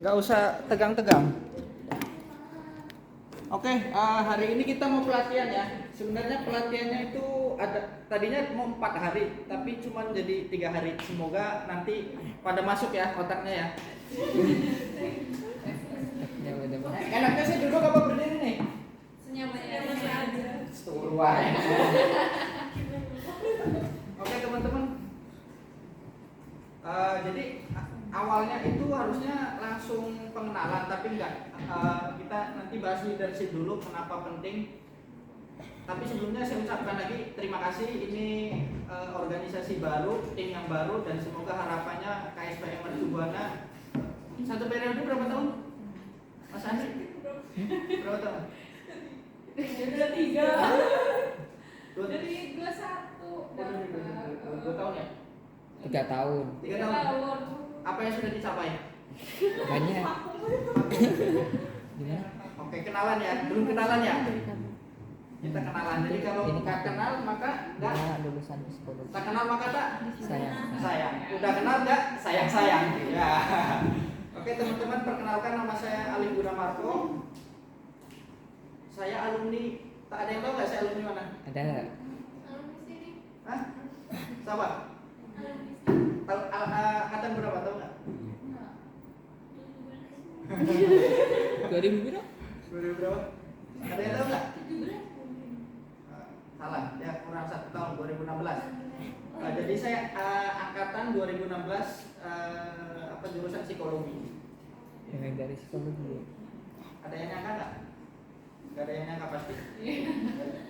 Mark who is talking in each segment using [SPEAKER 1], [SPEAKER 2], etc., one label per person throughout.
[SPEAKER 1] Nggak usah tegang-tegang. Oke, hari ini kita mau pelatihan ya. Sebenarnya pelatihannya itu ada tadinya mau 4 hari, tapi cuma jadi 3 hari. Semoga nanti pada masuk ya otaknya ya. Enaknya sih duduk apa berdiri nih?
[SPEAKER 2] Senyamannya aja.
[SPEAKER 1] Seturuan. Oke teman-teman. Jadi awalnya itu harusnya langsung pengenalan, tapi enggak. Kita nanti bahas leadership dulu, kenapa penting. Tapi sebelumnya saya ucapkan lagi terima kasih. Ini organisasi baru, tim yang baru, dan semoga harapannya KSPM Mercu Buana satu periode berapa tahun? Mas Andri? Berapa tahun?
[SPEAKER 2] Udah 3. Dari 21.
[SPEAKER 1] 2 tahun ya?
[SPEAKER 3] 3 tahun.
[SPEAKER 1] 3 tahun. Apa yang sudah dicapai?
[SPEAKER 3] Banyak. Gimana?
[SPEAKER 1] Oke, kenalan ya. Belum kenalan ya? Kita kenalan. Jadi kalau
[SPEAKER 3] Ini
[SPEAKER 1] nggak
[SPEAKER 3] kan
[SPEAKER 1] kenal maka nggak.
[SPEAKER 3] Dia lulusan psikologi.
[SPEAKER 1] Tak kenal maka tak
[SPEAKER 3] Sayang.
[SPEAKER 1] sayang. Udah kenal nggak? Sayang. Ya. Oke teman-teman, perkenalkan nama saya Ali Budha Marco. Saya alumni. Tak ada yang tahu nggak saya alumni mana?
[SPEAKER 3] Ada.
[SPEAKER 1] Hah? Siapa? Tahu angkatan berapa tahu nggak?
[SPEAKER 3] 2000 berapa?
[SPEAKER 1] 2000 berapa? Ada yang tahu nggak? Salah, ya kurang 1 tahun, 2016. Jadi saya angkatan 2016 jurusan psikologi.
[SPEAKER 3] Yang dari psikologi.
[SPEAKER 1] Ada yang nyangka nggak? Nggak ada yang nyangka pasti.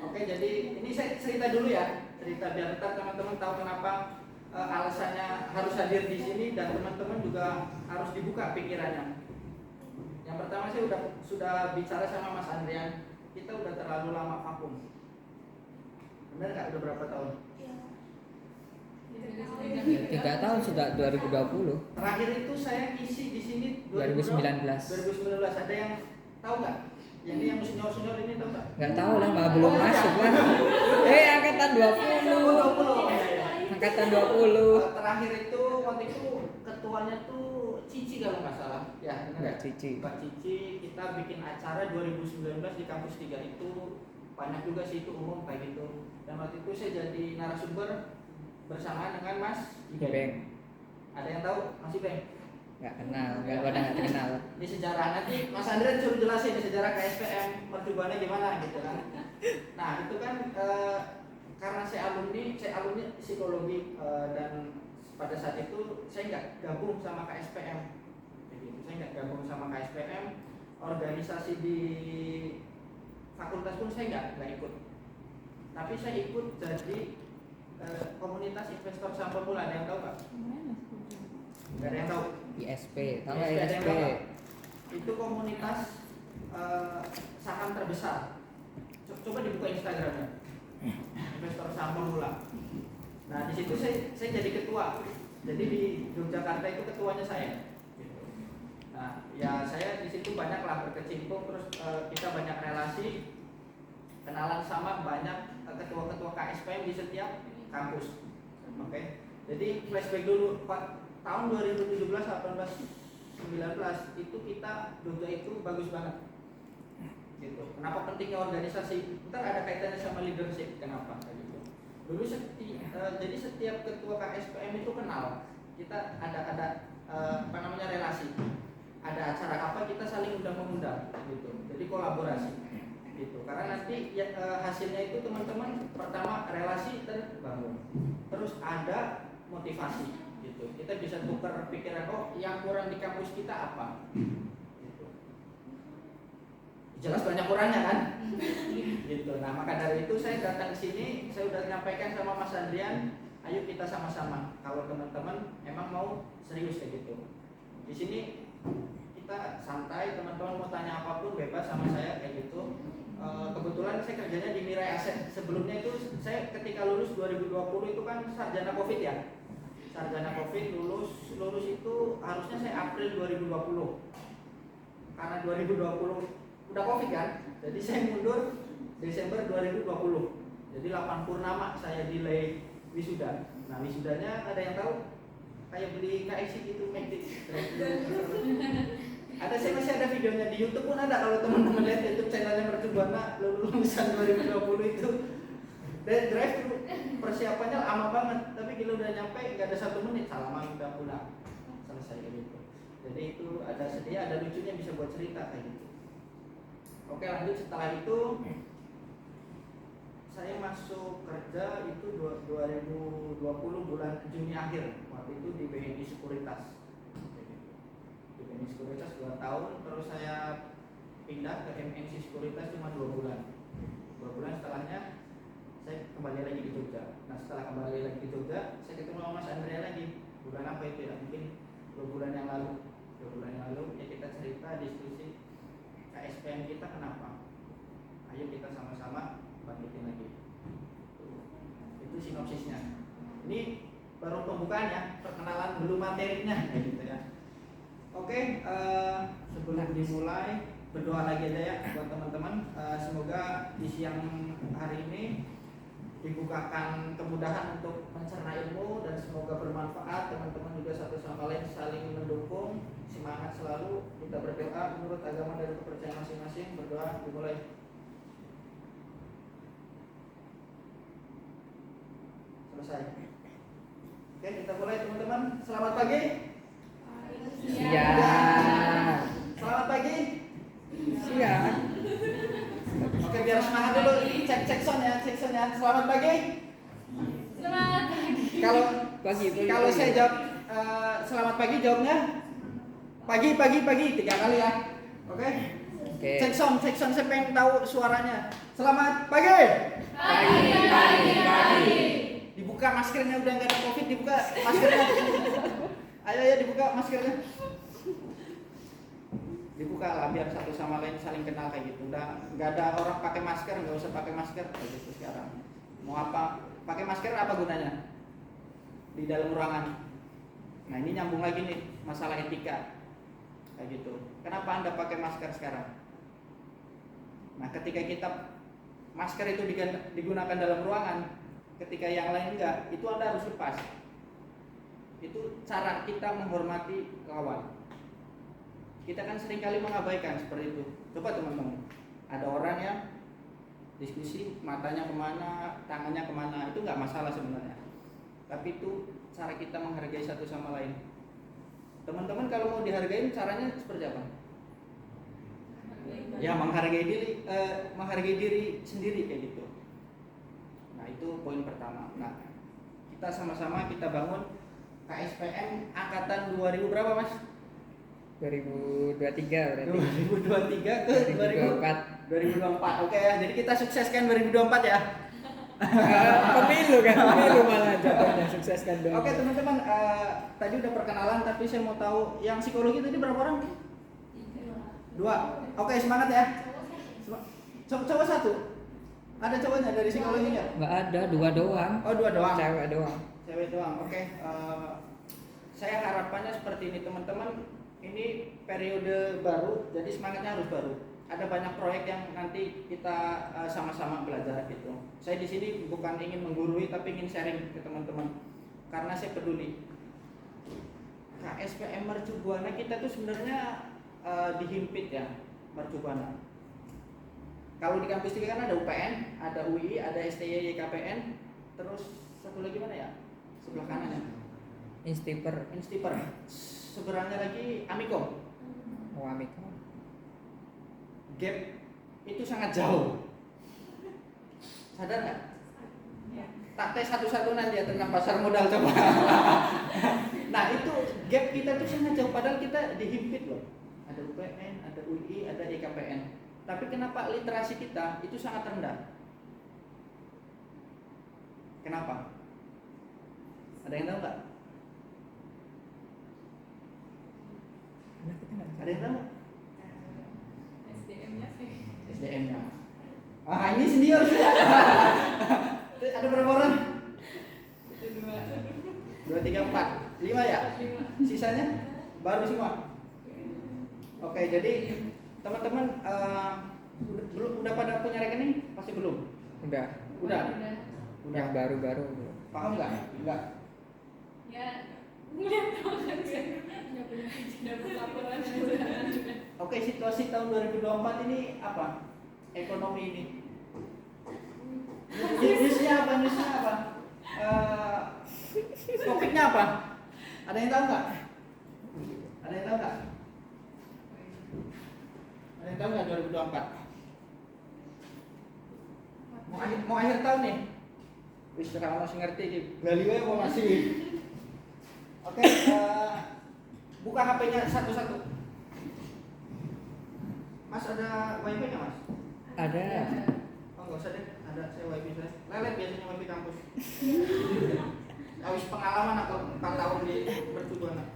[SPEAKER 1] Oke, jadi ini saya cerita dulu ya, cerita biar ntar teman-teman tahu kenapa alasannya harus hadir di sini, dan teman-teman juga harus dibuka pikirannya. Yang pertama saya sudah bicara sama Mas Andrian, kita udah terlalu lama vakum. Benar nggak? Udah berapa tahun?
[SPEAKER 3] 3 tahun sudah 2020.
[SPEAKER 1] Terakhir itu saya ngisi di sini
[SPEAKER 3] 2019.
[SPEAKER 1] 2019. Ada yang tahu nggak? Yang senior ini tahu nggak?
[SPEAKER 3] Nggak tahu lah, malah belum masuk lah. Angkatan 20.
[SPEAKER 1] 20.
[SPEAKER 3] Angkatan 20.
[SPEAKER 1] Terakhir itu waktu itu ketuanya tuh Cici kalau nggak salah. Ya, benar.
[SPEAKER 3] Mbak Cici.
[SPEAKER 1] Mbak Cici, kita bikin acara 2019 di kampus 3 itu banyak juga sih, itu umum kayak gitu. Dan waktu itu saya jadi narasumber bersama dengan Mas
[SPEAKER 3] Ibeng.
[SPEAKER 1] Ada yang tahu Mas Ibeng?
[SPEAKER 3] Nggak kenal, nggak kenal.
[SPEAKER 1] Ini sejarah, nanti Mas Andrian suruh jelasin sejarah KSPM Mercu Buana gimana gitu kan. Nah itu kan karena saya alumni psikologi, dan pada saat itu saya nggak gabung sama KSPM. Saya nggak gabung sama KSPM, organisasi di fakultas pun saya nggak ikut. Tapi saya ikut jadi komunitas investor saham pemula. Ada yang tahu nggak? Nggak ada yang tahu.
[SPEAKER 3] ISP, tahu nggak
[SPEAKER 1] ISP?
[SPEAKER 3] ISP?
[SPEAKER 1] Itu komunitas saham terbesar. Coba dibuka Instagramnya, investor saham pemula. Nah di situ saya jadi ketua. Jadi di Yogyakarta itu ketuanya saya. Nah ya saya di situ banyaklah berkecimpung, terus kita banyak relasi, kenalan sama banyak ketua-ketua KSPM di setiap kampus. Oke. Jadi flashback dulu, tahun 2017, 18, 19 itu kita Jogja itu bagus banget. Gitu. Kenapa pentingnya organisasi? Ntar ada kaitannya sama leadership. Kenapa? Gitu. Dulu jadi setiap ketua KSPM itu kenal. Kita ada relasi. Ada acara apa kita saling undang-undang gitu. Jadi kolaborasi. Gitu. Karena nanti hasilnya itu teman-teman, pertama relasi terbangun, terus ada motivasi gitu. Kita bisa tukar pikiran, oh yang kurang di kampus kita apa gitu. Jelas banyak kurangnya kan gitu. Nah maka dari itu saya datang ke sini, saya udah menyampaikan sama Mas Andrian, ayo kita sama-sama kalau teman-teman emang mau serius kayak gitu. Di sini kita santai, teman-teman mau tanya apapun bebas sama saya kayak gitu. Kebetulan saya kerjanya di Mirai Asset. Sebelumnya itu saya ketika lulus 2020 itu kan sarjana Covid ya. Sarjana Covid lulus itu harusnya saya April 2020. Karena 2020 udah Covid kan. Jadi saya mundur Desember 2020. Jadi 8 purnama saya delay wisuda. Nah, wisudanya ada yang tahu? Kayak beli KIC gitu, Matic. videonya di YouTube pun ada, kalau teman-teman lihat YouTube channelnya Mercubuana lulusan 2020 itu. Dan drive thru persiapannya lama banget, tapi gila udah nyampe nggak ada 1 menit, salaman udah pulang, selesai gitu. Jadi itu ada sedih, ada lucunya, bisa buat cerita kayak gitu. Oke, lanjut. Setelah itu saya masuk kerja itu 2020 bulan Juni akhir. Waktu itu di BNI Sekuritas. Di BNI Sekuritas 2 tahun, terus saya pindah ke MNC Sekuritas cuma 2 bulan. 2 bulan setelahnya saya kembali lagi ke Jogja. Nah, setelah kembali lagi ke Jogja, saya ketemu sama Mas Andrea lagi. Bulan apa itu ya? Mungkin 2 bulan yang lalu. 2 bulan yang lalu ya, kita cerita, diskusi KSPM kita kenapa. Ayo kita sama-sama bangkitin lagi. Itu sinopsisnya. Ini baru pembukaan ya, perkenalan, belum materinya kayak gitu ya. Oke, sebelum dimulai berdoa lagi aja ya buat teman-teman. Semoga di siang hari ini dibukakan kemudahan untuk mencerna ilmu dan semoga bermanfaat. Teman-teman juga satu sama lain saling mendukung, semangat selalu. Kita berdoa menurut agama dan kepercayaan masing-masing. Berdoa dimulai. Selesai. Oke, kita mulai teman-teman. Selamat pagi.
[SPEAKER 3] Siap.
[SPEAKER 1] Selamat pagi.
[SPEAKER 3] Siap.
[SPEAKER 1] Oke, biar semangat dulu. Ini cek sound ya, cek sound ya. Selamat pagi.
[SPEAKER 2] Selamat pagi.
[SPEAKER 1] Kalau saya jawab selamat pagi, jawabnya pagi 3 kali ya. Oke.
[SPEAKER 3] Oke.
[SPEAKER 1] Cek sound, saya pengen tahu suaranya. Selamat pagi.
[SPEAKER 2] Pagi.
[SPEAKER 1] Dibuka maskernya, udah nggak ada COVID, dibuka maskernya. Ayo ya, dibuka maskernya. Dibuka lah biar satu sama lain saling kenal kayak gitu. Udah nggak ada orang pakai masker, nggak usah pakai masker kayak gitu sekarang. Mau apa? Pakai masker apa gunanya? Di dalam ruangan. Nah, ini nyambung lagi nih masalah etika kayak gitu. Kenapa Anda pakai masker sekarang? Nah, ketika kita masker itu digunakan dalam ruangan, ketika yang lain enggak, itu Anda harus lepas. Itu cara kita menghormati kawan. Kita kan seringkali mengabaikan seperti itu. Coba teman-teman, ada orang yang diskusi matanya kemana, tangannya kemana, itu nggak masalah sebenarnya. Tapi itu cara kita menghargai satu sama lain. Teman-teman kalau mau dihargain caranya seperti apa? Ya menghargai diri sendiri kayak gitu. Nah, itu poin pertama. Nah, kita sama-sama kita bangun KSPM angkatan 2000 berapa, Mas?
[SPEAKER 3] 2023 berarti.
[SPEAKER 1] 2023 ke 2024. Oke ya. Jadi kita sukseskan 2024 ya.
[SPEAKER 3] Pemilu malah jatuhnya, sukseskan dong.
[SPEAKER 1] Oke teman-teman, tadi udah perkenalan, tapi saya mau tahu yang psikologi tadi berapa orang? 2. Oke, semangat ya. Cowok 1. Ada cowoknya dari psikologinya?
[SPEAKER 3] Nggak ada, 2 doang.
[SPEAKER 1] Oh, 2 doang.
[SPEAKER 3] Cewek doang.
[SPEAKER 1] Oke. Saya harapannya seperti ini teman-teman. Ini periode baru, jadi semangatnya harus baru. Ada banyak proyek yang nanti kita sama-sama belajar gitu. Saya di sini bukan ingin menggurui, tapi ingin sharing ke teman-teman. Karena saya peduli. KSPM Mercubuana kita tuh sebenarnya dihimpit ya, Mercubuana. Kalau di kampus 3 kan ada UPN, ada UI, ada STY, YKPN, terus satu lagi mana ya? Sebelah kanannya.
[SPEAKER 3] Instiper.
[SPEAKER 1] Seberangnya lagi Amikom.
[SPEAKER 3] Oh, Amikom.
[SPEAKER 1] Gap itu sangat jauh. Sadar nggak?
[SPEAKER 2] Ya.
[SPEAKER 1] Tak tes satu-satu nanti ya tentang pasar modal coba. Nah, itu gap kita tuh sangat jauh, padahal kita dihimpit loh. Ada UPN, ada UI, ada YKPN. Tapi kenapa literasi kita itu sangat rendah? Kenapa? Ada yang tahu nggak? Ada yang tahu? SDM-nya. Ah, ini senior sih. Ada berapa orang? 2, 3, 4, 5 ya? Sisanya baru semua. Oke, jadi teman-teman udah pada punya rekening? Pasti belum?
[SPEAKER 3] Udah. Yang baru-baru.
[SPEAKER 1] Paham nggak? Nggak.
[SPEAKER 2] Ya, punya tahu kan saya. Nggak punya laporan.
[SPEAKER 1] Oke, situasi tahun 2024 ini apa? Ekonomi ini. Newsnya apa? Topiknya apa? Ada yang tahu nggak? Ada yang tahu nggak? Ada yang tahu nggak 2024? Mau akhir tahun nih? Wis kalau masih ngerti di Bali wae mau masih. Oke, buka HP-nya satu-satu. Mas ada wifi-nya mas?
[SPEAKER 3] Ada.
[SPEAKER 1] Oh nggak usah deh, ada saya wifi saya. Lelet biasanya wifi kampus. Habis pengalaman aku 4 tahun di pertujuan.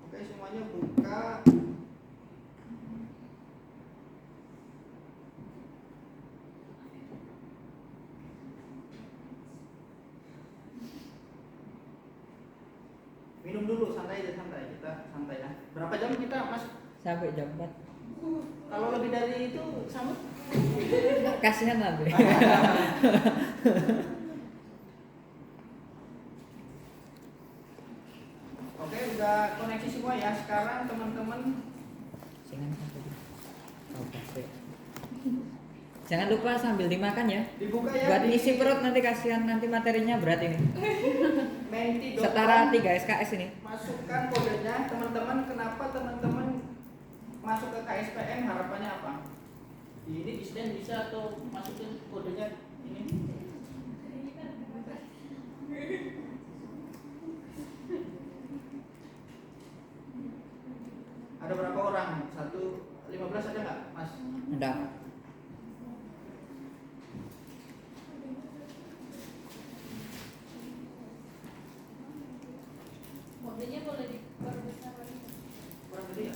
[SPEAKER 1] Oke semuanya buka. Minum dulu, santai aja, kita santai ya. Berapa jam kita mas?
[SPEAKER 3] Sampai jam 4.
[SPEAKER 1] Kalau lebih dari itu sambut.
[SPEAKER 3] Kasihan nanti.
[SPEAKER 1] Oke, udah koneksi semua ya. Sekarang teman-teman
[SPEAKER 3] jangan lupa sambil dimakan ya.
[SPEAKER 1] dibuka ya.
[SPEAKER 3] Buat ngisi perut nanti, kasihan nanti materinya berat ini.
[SPEAKER 1] Menti.com.
[SPEAKER 3] Setara 3 SKS ini.
[SPEAKER 1] Masukkan kodenya, teman-teman. Kenapa teman-teman masuk ke KSPM? Harapannya apa? Ini disden bisa atau masukin kodenya ini? Ada berapa orang? 15 ada nggak, Mas?
[SPEAKER 3] Ada.
[SPEAKER 2] Mobilnya boleh diperbesar lagi.
[SPEAKER 1] Kurang gede ya?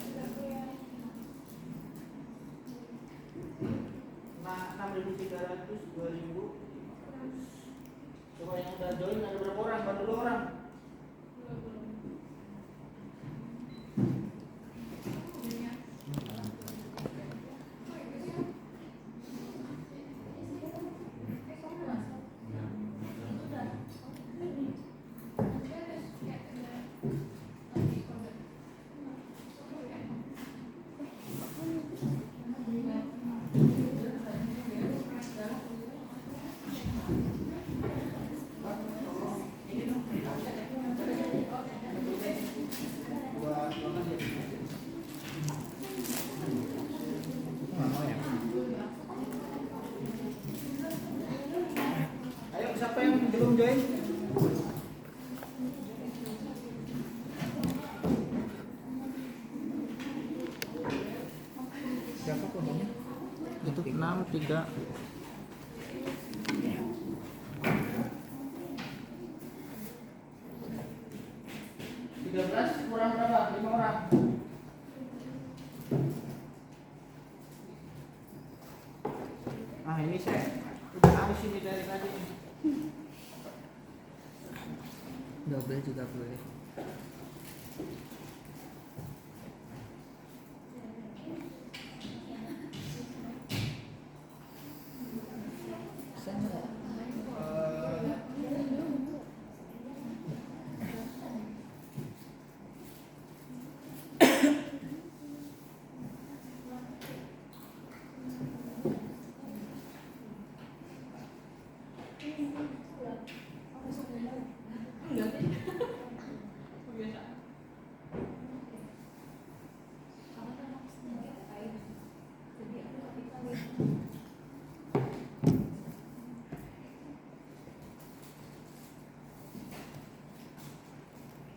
[SPEAKER 1] Nah, 6.300, 2.000. Coba yang udah join ada berapa orang? Baru 2 orang. Ayo, siapa yang belum join?
[SPEAKER 3] Berapa kodenya?
[SPEAKER 1] Itu 63. Kurang berapa? 5 orang. Ah ini saya udah habis ini dari tadi.
[SPEAKER 3] 12 juga boleh.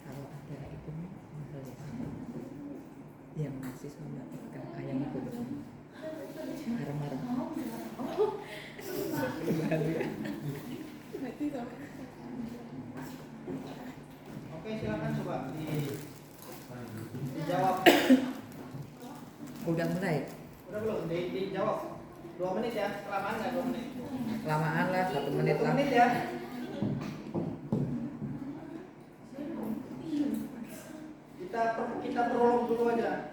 [SPEAKER 3] Kalau ada itu yang nasi sama ikan ayam itu harum-harum.
[SPEAKER 1] Oke, silakan coba dijawab.
[SPEAKER 3] Udah mulai.
[SPEAKER 1] Udah belum? Dijawab. 2 menit ya. Kelamaan nggak 2 menit?
[SPEAKER 3] Kelamaan lah, 1 menit
[SPEAKER 1] 1
[SPEAKER 3] lah.
[SPEAKER 1] menit ya. Kita prolog dulu aja.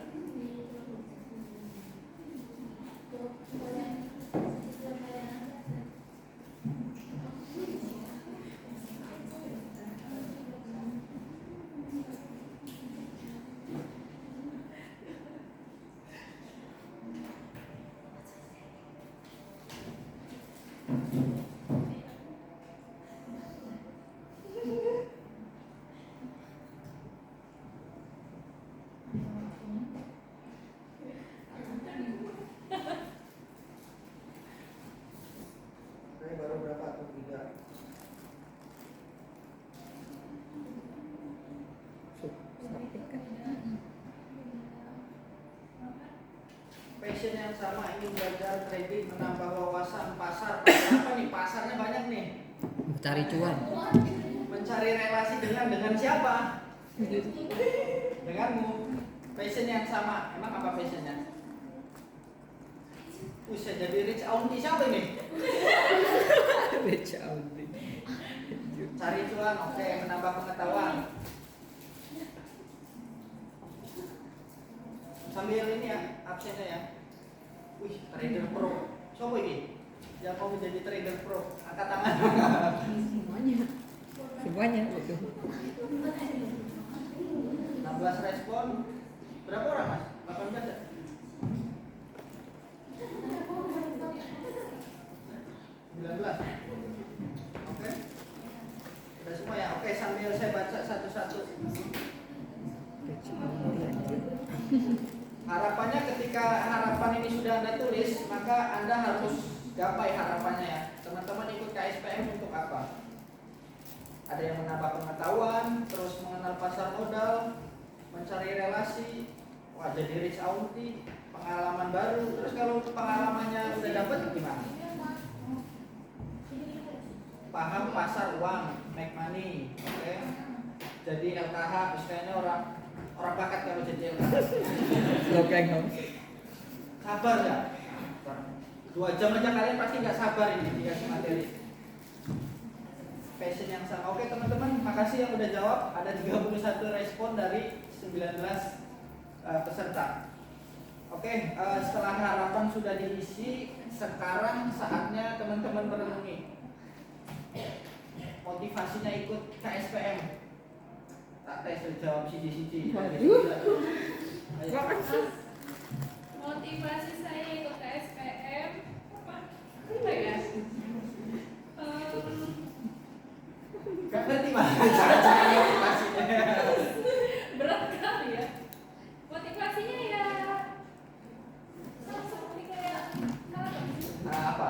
[SPEAKER 1] passion yang sama, ingin belajar trading, menambah wawasan pasar. Apa nih? Pasarnya banyak nih.
[SPEAKER 3] Cari cuan.
[SPEAKER 1] Mencari relasi dengan siapa? Denganmu. Passion yang sama. Emang apa passionnya? Usah jadi rich auntie siapa ini?
[SPEAKER 3] Rich auntie.
[SPEAKER 1] Cari cuan, oke, menambah pengetahuan. Sambil ini ya, absennya ya. Wih, trader pro. Siapa ini? Yang mau menjadi trader pro, angkat tangan.
[SPEAKER 3] Semuanya betul.
[SPEAKER 1] 16 respon. Berapa orang, Mas? 18 ya? 19. Oke. Udah semua ya? Oke, sambil saya baca satu-satu. Harapannya ketika harapan ini sudah Anda tulis, maka Anda harus gapai harapannya ya. Teman-teman ikut KSPM untuk apa? Ada yang menambah pengetahuan, terus mengenal pasar modal, mencari relasi, wah jadi rich auntie, pengalaman baru. Terus kalau pengalamannya udah dapat gimana? Paham pasar uang, make money, oke? Jadi LKH, istilahnya orang bakat kalau jadi LKH.
[SPEAKER 3] Lokeng dong.
[SPEAKER 1] Sabar ya. 2 jam aja kalian pasti nggak sabar ini dikasih materi. Passion yang sama. Oke teman-teman, makasih yang udah jawab. Ada 31 respon dari 19 peserta. Oke, setelah harapan sudah diisi, sekarang saatnya teman-teman merenungi motivasinya ikut KSPM. Tak tes jawab siji-siji.
[SPEAKER 2] Motivasi saya ikut KSPM apa ya?
[SPEAKER 1] Gak ngerti mah cara motivasinya.
[SPEAKER 2] Berat kali ya. Motivasinya ya sama seperti kayak
[SPEAKER 1] Apa?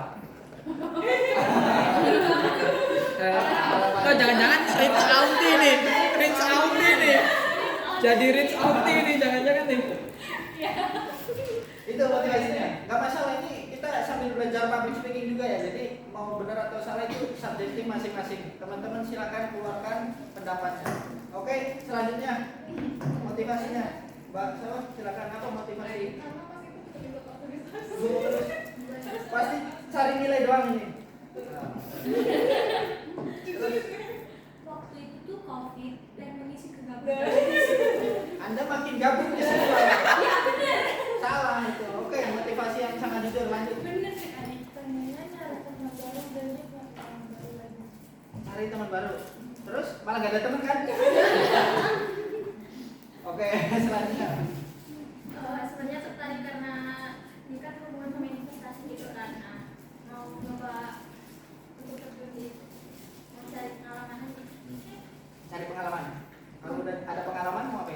[SPEAKER 3] Oh jangan-jangan rich auntie nih, rich auntie nih. Jadi rich auntie nih, jangan-jangan nih.
[SPEAKER 1] Itu motivasinya. Gak masalah, ini kita sambil belajar public speaking juga ya. Jadi mau benar atau salah itu subjektif masing-masing. Teman-teman silakan keluarkan pendapatnya. Oke, selanjutnya motivasinya. Mbak, silakan apa motivasi? Pasti cari nilai doang ini.
[SPEAKER 4] Waktu itu tuh COVID dan mengisi kegabutan.
[SPEAKER 1] Anda makin gabut di situ.
[SPEAKER 4] Iya bener.
[SPEAKER 1] Salah itu. Oke, motivasi yang sangat jujur, lanjut.
[SPEAKER 4] Bener sekali. Pengennya nyari teman baru dan juga orang baru lagi.
[SPEAKER 1] Cari teman baru. Terus malah gak ada teman kan? Oke, selanjutnya.
[SPEAKER 4] Sebenarnya tertarik karena ini kan hubungan sama investasi gitu kan. Nah, mau coba untuk terjun di mau cari pengalaman aja.
[SPEAKER 1] Cari pengalaman. Kalau udah ada pengalaman mau apa?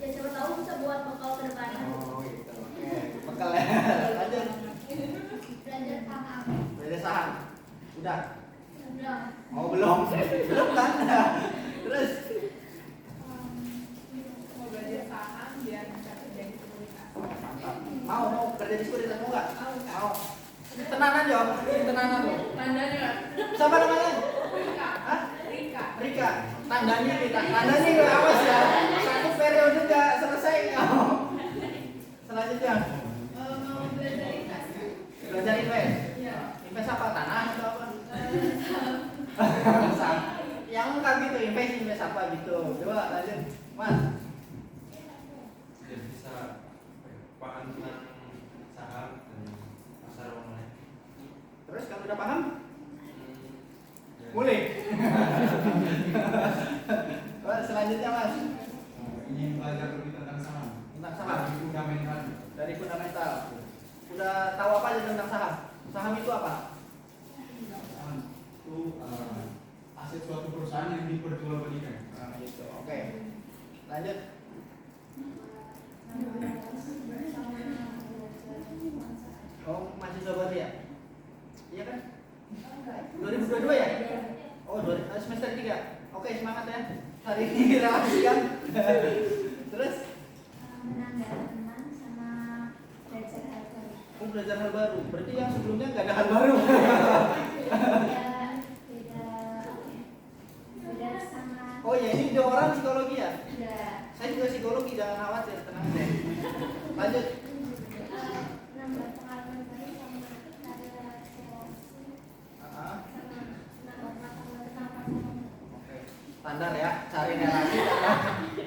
[SPEAKER 4] Ya coba tahu bisa buat bekal ke depan.
[SPEAKER 1] Oh gitu. Oke, bekal ya. Lanjut.
[SPEAKER 4] Belajar paham.
[SPEAKER 1] Belajar saham. Udah.
[SPEAKER 4] Udah.
[SPEAKER 1] Oh belum. Belum kan? Terus
[SPEAKER 2] mau belajar saham biar bisa kerja di komunitas.
[SPEAKER 1] mantap. Mau kerja di sekuritas mau nggak? Mau. Tenanan jawab. Tenanan loh.
[SPEAKER 2] Tandanya
[SPEAKER 1] Siapa namanya?
[SPEAKER 2] Rika.
[SPEAKER 1] Hah?
[SPEAKER 2] Rika.
[SPEAKER 1] Rika. Tandanya kita. Tandanya nggak awas ya. Satu periode nggak selesai kamu. Selanjutnya
[SPEAKER 2] Mau belajar investasi.
[SPEAKER 1] belajar invest.
[SPEAKER 2] Iya.
[SPEAKER 1] Invest apa? Tanah atau apa? Saham. Yang lengkap gitu. Invest apa gitu. Coba lanjut, Mas.
[SPEAKER 5] Biar bisa paham tentang saham dan pasar online.
[SPEAKER 1] Terus kalau udah paham,
[SPEAKER 5] Ya.
[SPEAKER 1] mulai. Selanjutnya Mas,
[SPEAKER 5] Ingin belajar lebih tentang saham.
[SPEAKER 1] tentang saham.
[SPEAKER 5] Dari fundamental.
[SPEAKER 1] Dari fundamental. Udah tahu apa aja tentang saham? Saham itu apa?
[SPEAKER 5] Saham itu aset suatu perusahaan yang diperjualbelikan.
[SPEAKER 1] Nah, gitu. Oke. Lanjut. Oh, mahasiswa baru ya? Iya kan? 2022 ya? Oh, semester 3. Oke, semangat ya. Hari ini relasikan. Terus
[SPEAKER 4] Menambah teman sama belajar
[SPEAKER 1] baru. Berarti yang sebelumnya nggak ada hal baru.
[SPEAKER 4] beda sama
[SPEAKER 1] Oh ya, ini dua orang psikologi ya?
[SPEAKER 4] beda
[SPEAKER 1] Saya juga psikologi, jangan khawatir, tenang deh. Lanjut.
[SPEAKER 4] nambah pengalaman baru sama ada relasi
[SPEAKER 1] Ah,
[SPEAKER 4] sama nambah pengalaman tentang pasangan.
[SPEAKER 1] Oke. Standar ya, cari relasi.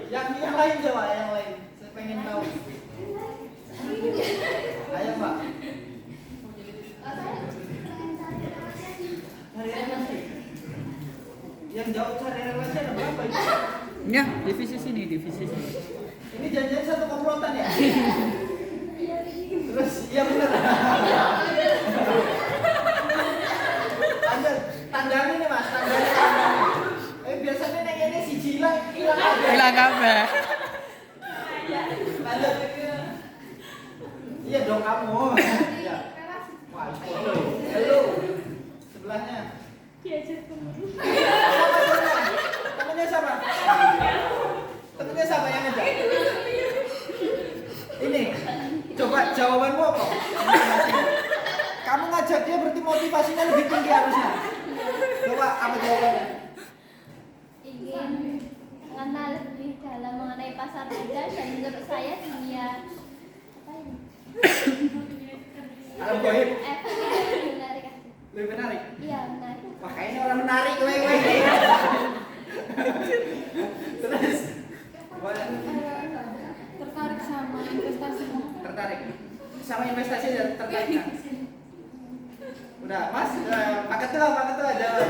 [SPEAKER 1] Yang lain coba, yang lain. Saya pengen tahu. Ayo Mbak. Cari relasi. Yang jauh cari relasi ada berapa itu?
[SPEAKER 3] Ya, divisi sini, divisi sini.
[SPEAKER 1] Ini janjian satu komplotan ya? Terus iya benar. Lanjut, tandanya nih Mas, tandanya. Biasanya nanya si hilang apa?
[SPEAKER 3] Hilang apa?
[SPEAKER 1] Lanjut. Iya dong kamu. Iya. Wah, halo. Sebelahnya. Temennya siapa? Temennya siapa yang ngajak? Ini. Coba jawabanmu apa? Kamu ngajak dia berarti motivasinya lebih tinggi harusnya. Coba apa jawabannya?
[SPEAKER 4] Ingin mengenal lebih dalam mengenai pasar kerja dan menurut saya dunia apa ini?
[SPEAKER 1] Alam goib.
[SPEAKER 4] Lebih menarik aja.
[SPEAKER 1] Lebih menarik.
[SPEAKER 4] Iya menarik.
[SPEAKER 1] Wah kayaknya orang menarik gue. Terus. Boleh.
[SPEAKER 2] Tertarik sama investasi.
[SPEAKER 1] Tertarik sama investasi dan tertarik nggak? Udah Mas, pakai tuh jawab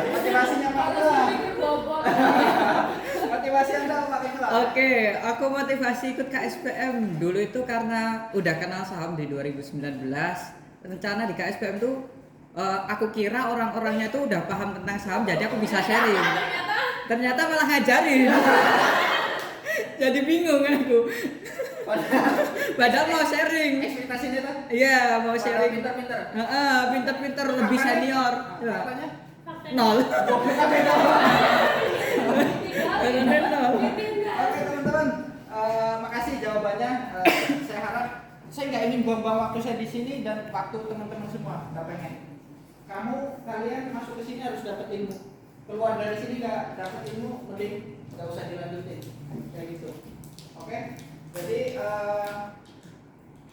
[SPEAKER 1] motivasinya Pak tuh. Motivasi Anda pakai tuh.
[SPEAKER 3] Oke, aku motivasi ikut KSPM dulu itu karena udah kenal saham di 2019. Rencana di KSPM tuh aku kira orang-orangnya tuh udah paham tentang saham, jadi aku bisa sharing. Ternyata malah ngajarin. Jadi bingung aku. Padahal mau sharing.
[SPEAKER 1] Ekspektasinya tuh?
[SPEAKER 3] Iya, mau sharing.
[SPEAKER 1] Pinter-pinter.
[SPEAKER 3] Pinter-pinter lebih senior. Ya.
[SPEAKER 1] Katanya?
[SPEAKER 3] Nol.
[SPEAKER 1] Kita beda.
[SPEAKER 3] Benar nol.
[SPEAKER 1] Oke teman-teman, makasih jawabannya. Saya harap saya nggak ingin buang-buang waktu saya di sini dan waktu teman-teman semua, nggak pengen. Kalian masuk ke sini harus dapat ilmu. Keluar dari sini nggak dapat ilmu, mending nggak usah dilanjutin, kayak gitu. Oke? Jadi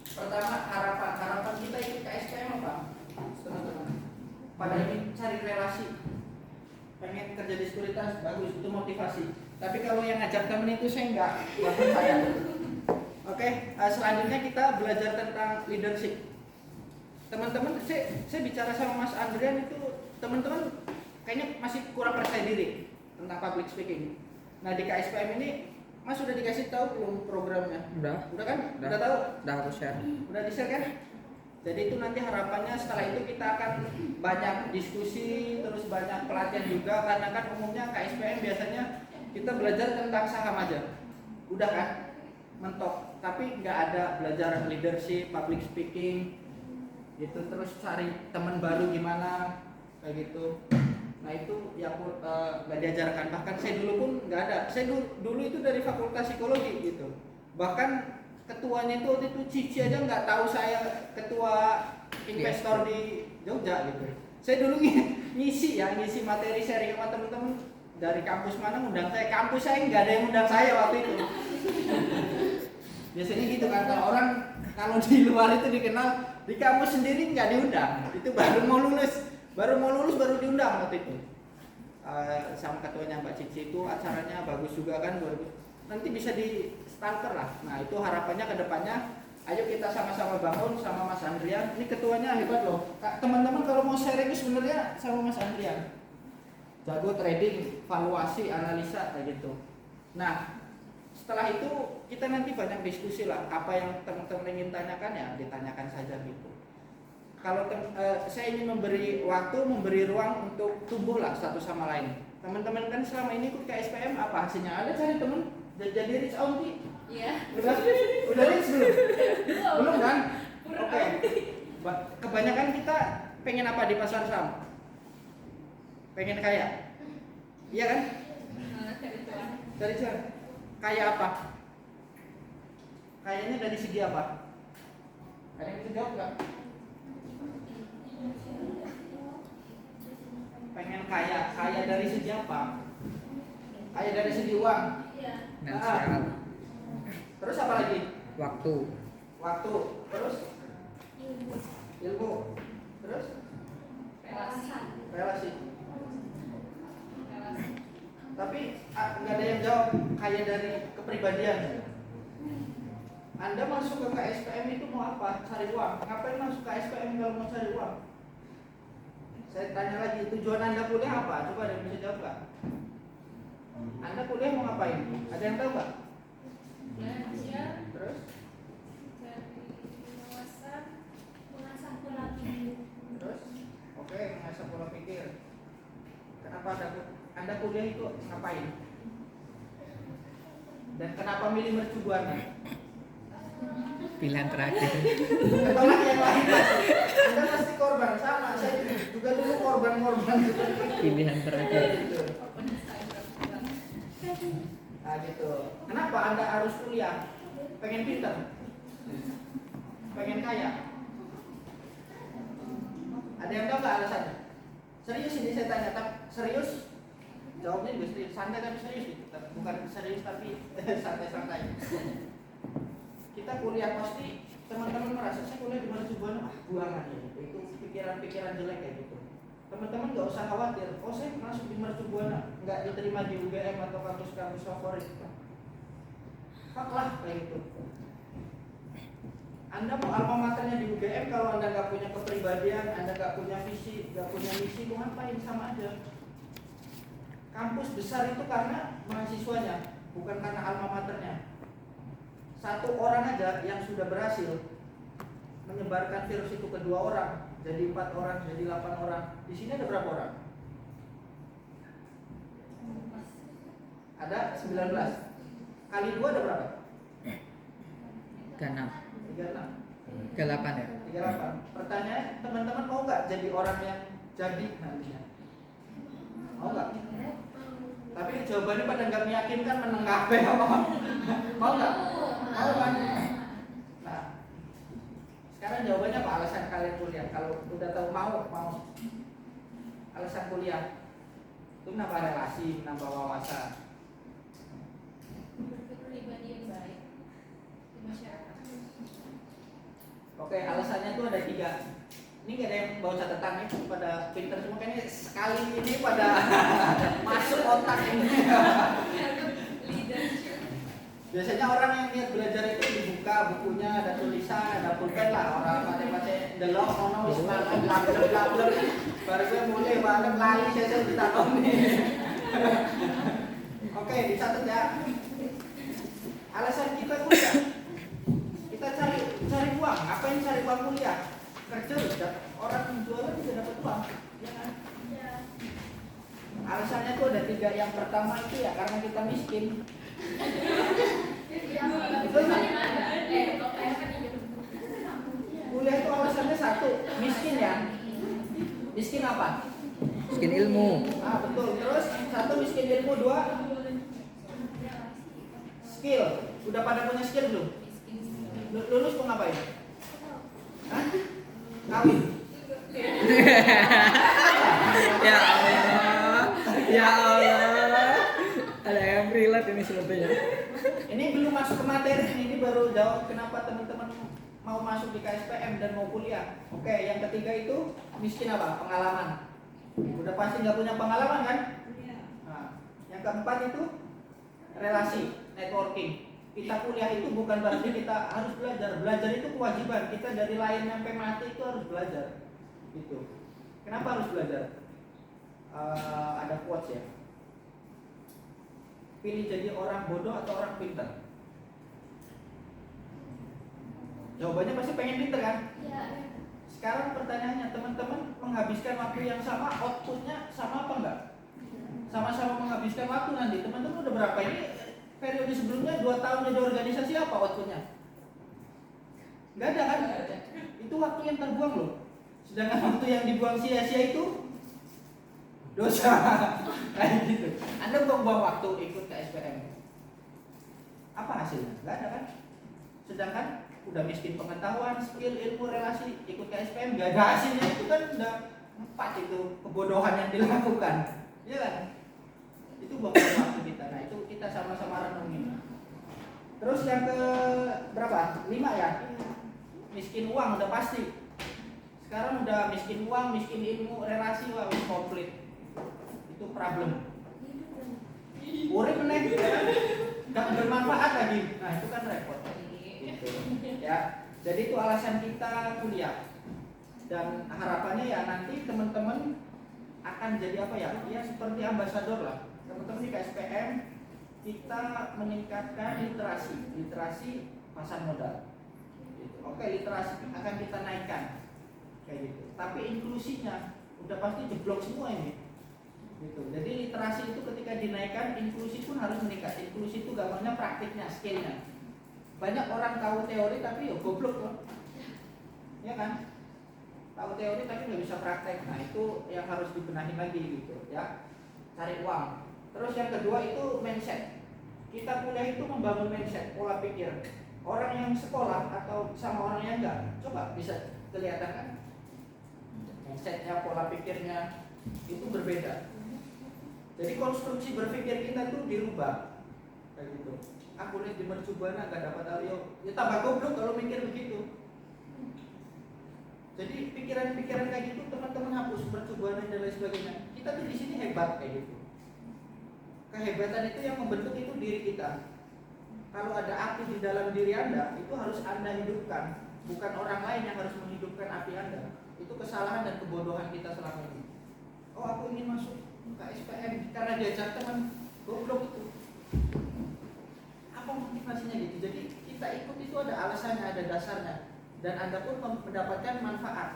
[SPEAKER 1] pertama harapan kita ikut KSPM apa? Teman-teman. Pada ingin cari relasi, pengen kerja di sekuritas, bagus, itu motivasi. Tapi kalau yang ngajak temen itu saya nggak saya. Oke, selanjutnya kita belajar tentang leadership. Teman-teman, saya bicara sama Mas Andrian itu, teman-teman kayaknya masih kurang percaya diri tentang public speaking. Nah di KSPM ini, Mas sudah dikasih tahu belum programnya? Udah kan? Udah tahu?
[SPEAKER 3] Udah aku share.
[SPEAKER 1] Udah di-share kan? Jadi itu nanti harapannya setelah itu kita akan banyak diskusi, terus banyak pelatihan juga, karena kan umumnya KSPM biasanya kita belajar tentang saham aja. Udah kan? Mentok. Tapi nggak ada belajar leadership, public speaking, gitu. Terus cari teman baru gimana, kayak gitu. Nah itu yang nggak diajarkan. Bahkan saya dulu pun nggak ada. Saya dulu itu dari fakultas psikologi gitu. Bahkan ketuanya itu waktu itu Cici aja nggak tahu saya ketua investor di Jogja gitu. Saya dulu ngisi materi sharing sama teman-teman dari kampus mana ngundang saya. Kampus saya nggak ada yang ngundang saya waktu itu. Biasanya gitu kan, kalau di luar itu dikenal, di kampus sendiri nggak diundang. Itu baru mau lulus baru diundang waktu itu. Sama ketuanya Mbak Cici itu acaranya bagus juga kan, nanti bisa di stalker lah. Nah itu harapannya ke depannya, ayo kita sama-sama bangun sama Mas Andrian. Ini ketuanya hebat loh. Teman-teman kalau mau sharing sebenarnya sama Mas Andrian. Jago trading, valuasi, analisa kayak gitu. Nah setelah itu kita nanti banyak diskusi lah, apa yang teman-teman ingin tanyakan ya ditanyakan saja gitu. Kalau saya ingin memberi waktu, memberi ruang untuk tumbuh lah satu sama lain. Teman-teman kan selama ini ikut KSPM apa hasilnya? Ada cari teman jadi rich aunty?
[SPEAKER 2] Iya.
[SPEAKER 1] Udah rich belum? Belum kan? Oke. Kebanyakan kita pengen apa di pasar saham? Pengen kaya? Iya kan? Dari cuan. Kaya apa? Kayaknya dari segi apa? Ada yang bisa jawab nggak? Pengen kaya, kaya dari segi apa? Kaya dari segi uang.
[SPEAKER 4] Iya.
[SPEAKER 3] Finansial,
[SPEAKER 1] Terus apa lagi?
[SPEAKER 3] waktu,
[SPEAKER 1] Waktu. Terus
[SPEAKER 4] Ilmu.
[SPEAKER 1] ilmu. Terus
[SPEAKER 2] relasi
[SPEAKER 1] relasi.
[SPEAKER 2] relasi
[SPEAKER 1] Tapi nggak ada yang jawab kaya dari kepribadian. Anda masuk ke KSPM itu mau apa? Cari uang. Ngapain masuk KSPM kalau mau cari uang? Saya tanya lagi, tujuan Anda kuliah apa? Coba ada yang bisa jawab nggak? Anda kuliah mau ngapain? Ada yang tahu nggak?
[SPEAKER 2] belajar
[SPEAKER 1] Terus?
[SPEAKER 2] dari wawasan
[SPEAKER 4] Mengasah pola pikir.
[SPEAKER 1] Terus? Oke, mengasah pola pikir. Kenapa Anda kuliah itu ngapain? Dan kenapa milih Mercu Buana?
[SPEAKER 3] pilihan terakhir.
[SPEAKER 1] Atau lagi yang lain pasti. Anda pasti korban sama. Saya juga dulu korban seperti itu.
[SPEAKER 3] Pilihan terakhir.
[SPEAKER 1] Gitu.
[SPEAKER 2] open Instagram
[SPEAKER 1] Nah gitu. Kenapa Anda harus kuliah? Pengen pintar? Pengen kaya? Ada yang tahu nggak alasannya? Serius ini saya tanya, tapi serius? Jawabnya juga serius, santai tapi serius gitu. Bukan serius tapi santai-santai. Kita kuliah pasti teman-teman merasa saya kuliah di Mercu Buana, buangan ya. Itu pikiran-pikiran jelek kayak gitu. Teman-teman nggak usah khawatir. Oh saya masuk di Mercu Buana, nggak diterima di UGM atau kampus-kampus favorit. Fuck lah kayak gitu. Anda mau alma maternya di UGM kalau Anda nggak punya kepribadian, Anda nggak punya visi, nggak punya misi, mau ngapain? Sama aja. Kampus besar itu karena mahasiswanya, bukan karena alma maternya. Satu orang aja yang sudah berhasil menyebarkan virus itu ke 2 orang, jadi 4 orang, jadi 8 orang. Di sini ada berapa orang? Ada 19. Kali 2 ada berapa?
[SPEAKER 3] 36,
[SPEAKER 1] 36.
[SPEAKER 3] 38 ya.
[SPEAKER 1] 38. Pertanyaan, teman-teman mau nggak jadi orang yang jadi nantinya? Mau nggak? Tapi jawabannya pada nggak meyakinkan, menengah mau nggak? Mau kan? Nah, sekarang jawabannya apa? Alasan kalian kuliah? Kalau udah tahu mau. Alasan kuliah itu menambah relasi, menambah wawasan.
[SPEAKER 2] pribadi yang baik di masyarakat.
[SPEAKER 1] Oke, alasannya itu ada 3. Ini gak ada yang bawa catatan nih, pada pinter semua kayaknya sekali ini pada masuk otak ini.
[SPEAKER 2] Leadership
[SPEAKER 1] Biasanya orang yang niat belajar itu dibuka bukunya, ada tulisan, ada pulpen lah. Orang baca-baca delok, ono wis mangan, blablek. Baru gue mulai banget lali saya ditakon nih. Oke, dicatat ya. Alasan kita kuliah, kita cari uang. Ngapain cari uang kuliah? Kerja udah, orang jualan juga dapat uang, ya kan?
[SPEAKER 4] Ya.
[SPEAKER 1] Alasannya tuh ada 3. Yang pertama itu ya karena kita miskin.
[SPEAKER 4] Iya.
[SPEAKER 1] Betul nggak?
[SPEAKER 4] Kalau kayak kan iya.
[SPEAKER 1] Kuliah itu alasannya 1, miskin ya. Miskin apa?
[SPEAKER 3] Miskin ilmu.
[SPEAKER 1] Ah betul. Terus 1 miskin ilmu, 2 skill. Udah pada punya skill belum? Lulus mau ngapain? Hah? Kawin.
[SPEAKER 3] Ya Allah. Ya Allah. Ada yang relate ini sepertinya.
[SPEAKER 1] Ini belum masuk ke materi, ini baru jawab kenapa teman-teman mau masuk di KSPM dan mau kuliah. Oke, yang ketiga itu miskin apa? Pengalaman. Udah pasti nggak punya pengalaman kan? Nah, yang keempat itu relasi, networking. Kita kuliah itu bukan berarti kita harus belajar. Belajar itu kewajiban. Kita dari lahir sampai mati itu harus belajar. Gitu. Kenapa harus belajar? Ada quotes ya. Pilih jadi orang bodoh atau orang pintar. Jawabannya pasti pengen pintar kan?
[SPEAKER 4] Iya.
[SPEAKER 1] Sekarang pertanyaannya, teman-teman menghabiskan waktu yang sama, outputnya sama apa enggak? Sama-sama menghabiskan waktu nanti. Teman-teman udah berapa ini? Periode sebelumnya 2 tahun jadi organisasi apa outputnya? Nggak ada kan? Itu waktu yang terbuang loh. Sedangkan waktu yang dibuang sia-sia itu dosa. Kayak gitu. Anda buang-buang waktu ikut ke SPM. Apa hasilnya? Nggak ada kan? Sedangkan udah miskin pengetahuan, skill, ilmu, relasi, ikut ke SPM gak ada hasilnya, itu kan udah 4 itu kebodohan yang dilakukan, iya kan? Itu buang-buang waktu kita. Nah itu kita sama-sama renungin. Terus yang ke berapa? 5 ya? Miskin uang udah pasti. Sekarang udah miskin uang, miskin ilmu, relasi, wah udah komplit. Itu problem. Urip meneh, nggak bermanfaat lagi. Nah itu kan repot. Gitu. Ya. Jadi itu alasan kita kuliah. Dan harapannya ya nanti teman-teman akan jadi apa ya? Ya seperti ambasador lah. Teman-teman di KSPM kita meningkatkan literasi pasar modal. Gitu. Oke, literasi akan kita naikkan. Kayak gitu. Tapi inklusinya udah pasti jeblok semua ini. Gitu. Jadi literasi itu ketika dinaikkan, inklusi pun harus meningkat. Inklusi itu gampangnya praktiknya, skillnya. Banyak orang tahu teori tapi ya goblok loh, ya kan? Tahu teori tapi nggak bisa praktek. Nah itu yang harus dibenahi lagi gitu, ya. Cari uang. Terus yang kedua itu mindset. Kita kuliah itu membangun mindset, pola pikir. Orang yang sekolah atau sama orang yang enggak, coba bisa kelihatan kan? Mindsetnya, pola pikirnya itu berbeda. Jadi konstruksi berpikir kita tuh dirubah kayak gitu. Aku lihat di mercubuana gak dapat Aryo, ya tambah goblok kalau mikir begitu. Jadi pikiran-pikiran kayak gitu teman-teman hapus, mercubuana dan lain sebagainya. Kita tuh di sini hebat kayak gitu. Kehebatan itu yang membentuk itu diri kita. Kalau ada api di dalam diri Anda, itu harus Anda hidupkan, bukan orang lain yang harus menghidupkan api Anda. Itu kesalahan dan kebodohan kita selama ini. Oh aku ingin masuk ke SPM karena diajar teman, goblok itu. Apa motivasinya gitu? Jadi kita ikut itu ada alasannya, ada dasarnya, dan Anda pun mendapatkan manfaat.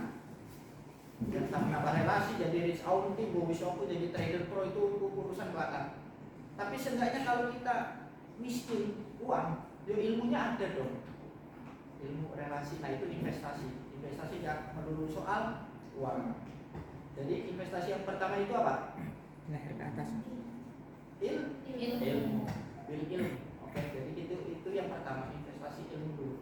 [SPEAKER 1] Yang nambah relasi, jadi rich auntie, bowishoku, jadi trader pro itu urusan belakang. Tapi seenggaknya kalau kita miskin uang, ya ilmunya ada dong. Ilmu relasi, nah itu investasi. Investasi yang melulu soal uang. Jadi investasi yang pertama itu apa?
[SPEAKER 3] Leher ke atas.
[SPEAKER 1] Ilmu. Oke, jadi itu yang pertama, investasi ilmu dulu.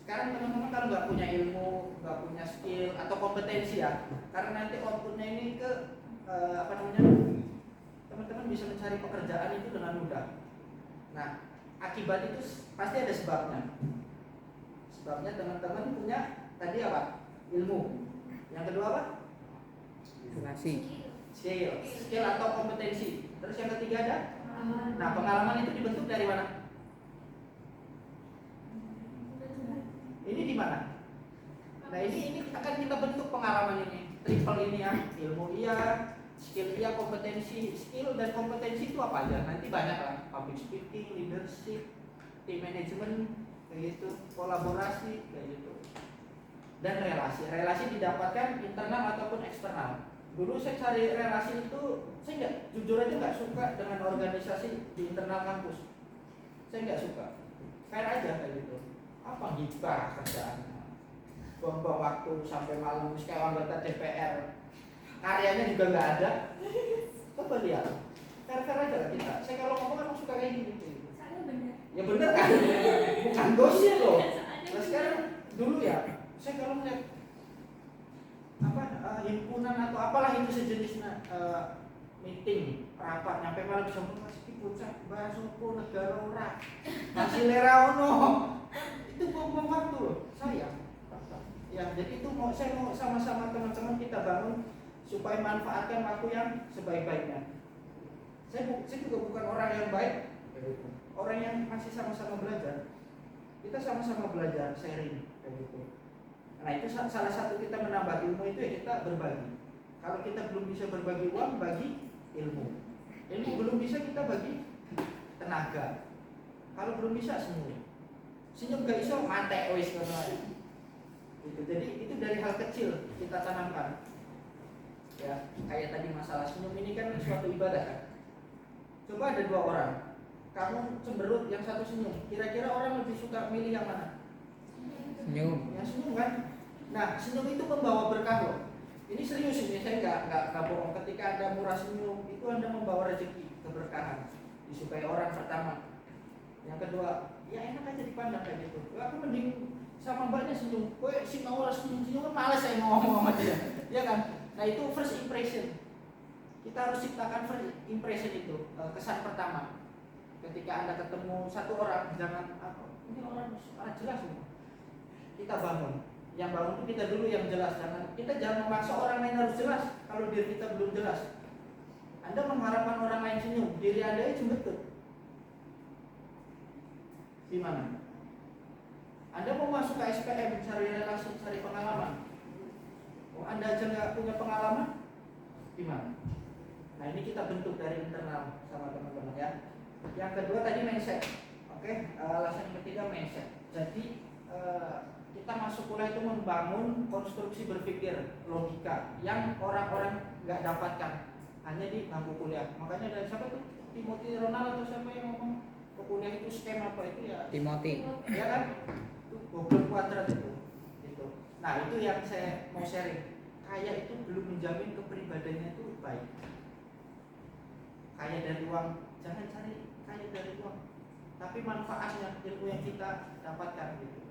[SPEAKER 1] Sekarang teman-teman kalau nggak punya ilmu, nggak punya skill atau kompetensi ya, karena nanti outputnya ini ke teman-teman bisa mencari pekerjaan itu dengan mudah. Nah, akibat itu pasti ada sebabnya. Sebabnya teman-teman punya tadi apa? Ilmu. Yang kedua apa?
[SPEAKER 3] Relasi.
[SPEAKER 1] Skill atau kompetensi. Terus yang ketiga ada? Nah, pengalaman itu dibentuk dari mana? Ini di mana? Nah, ini akan kita bentuk pengalaman ini. Triple ini ya, ilmu iya, skill iya, kompetensi. Skill dan kompetensi itu apa aja? Nanti banyak lah, public speaking, leadership, team management, kayak gitu, kolaborasi, kayak gitu. Dan relasi didapatkan internal ataupun eksternal. Dulu saya cari relasi itu, saya jujur aja nggak suka dengan organisasi di internal kampus. Saya nggak suka, fair aja kayak gitu. Apa gibah kerjaannya? Buang-buang waktu sampai malam, kayak anggota DPR, karyanya juga nggak ada. Coba lihat, fair aja lah kita. Saya kalau ngomong kan suka kayak gini. Ya bener kan? Bukan gosip loh. Nah sekarang dulu ya, saya kalau melihat himpunan atau apalah itu sejenisnya meeting, rapat, nyampe malam bisa masih puncak, bahas opo negara ora, masih leraono, itu buang-buang waktu loh, saya. Ya, jadi itu saya mau sama-sama teman-teman kita bangun supaya manfaatkan waktu yang sebaik-baiknya. Saya juga bukan orang yang baik, orang yang masih sama-sama belajar. Kita sama-sama belajar, sharing, kayak gitu. Nah itu salah satu kita menambah ilmu itu ya kita berbagi. Kalau kita belum bisa berbagi uang, bagi ilmu. Ilmu belum bisa kita bagi tenaga. Kalau belum bisa senyum gak bisa mate wis ngono. Gitu. Jadi itu dari hal kecil kita tanamkan. Ya, kayak tadi masalah senyum ini kan suatu ibadah kan. Coba ada 2 orang, kamu cemberut, yang satu senyum. Kira-kira orang lebih suka milih yang mana?
[SPEAKER 3] Senyum.
[SPEAKER 1] Yang senyum kan? Nah, senyum itu membawa berkah loh. Ini serius ini, saya nggak bohong. Ketika Anda murah senyum, itu Anda membawa rezeki, keberkahan, disukai orang pertama. Yang kedua, ya enak aja dipandang kayak gitu. Aku mending sama mbaknya senyum, kowe sinau senyum kan males saya ngomong sama dia, ya kan? Nah itu first impression. Kita harus ciptakan first impression itu, kesan pertama. Ketika Anda ketemu satu orang, jangan ini orang jelas semua. Kita bangun. Yang bangun itu kita dulu yang jelas, kita jangan memaksa orang lain harus jelas kalau diri kita belum jelas. Anda mengharapkan orang lain senyum, diri Anda itu cembetut. Gimana? Anda mau masuk ke SPM, cari relasi, cari pengalaman. Oh, Anda aja nggak punya pengalaman, gimana? Nah ini kita bentuk dari internal sama teman-teman ya. Yang kedua tadi mindset, oke? Alasan yang ketiga mindset. Jadi kita masuk kuliah itu membangun konstruksi berpikir logika yang orang-orang nggak dapatkan hanya di bangku kuliah. Makanya dari siapa tuh Timothy Ronald atau siapa yang ngomong ke kuliah itu scam apa itu ya?
[SPEAKER 3] Timothy.
[SPEAKER 1] Ya kan? Itu goblok kuadrat itu. Gitu. Nah itu yang saya mau sharing. Kaya itu belum menjamin kepribadiannya itu baik. Kaya dari uang, jangan cari kaya dari uang, tapi manfaatnya ilmu yang kita dapatkan gitu.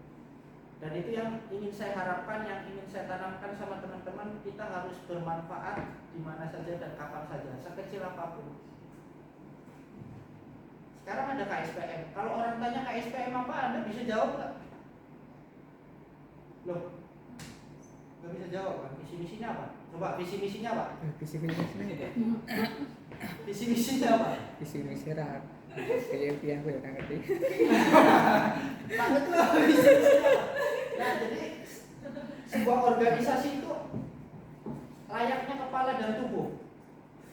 [SPEAKER 1] Dan itu yang ingin saya harapkan, yang ingin saya tanamkan sama teman-teman, kita harus bermanfaat di mana saja dan kapan saja, sekecil apapun. Sekarang ada KSPM. Kalau orang tanya KSPM apa, Anda bisa jawab nggak? Loh, nggak bisa jawab kan? Visi misinya apa? Coba visi misinya apa?
[SPEAKER 3] Visi misinya
[SPEAKER 1] Visi misinya apa?
[SPEAKER 3] visi misi rak. Kayak yang aku ya nggak ngerti.
[SPEAKER 1] Banget loh visi misinya apa? Nah jadi sebuah organisasi itu layaknya kepala dan tubuh.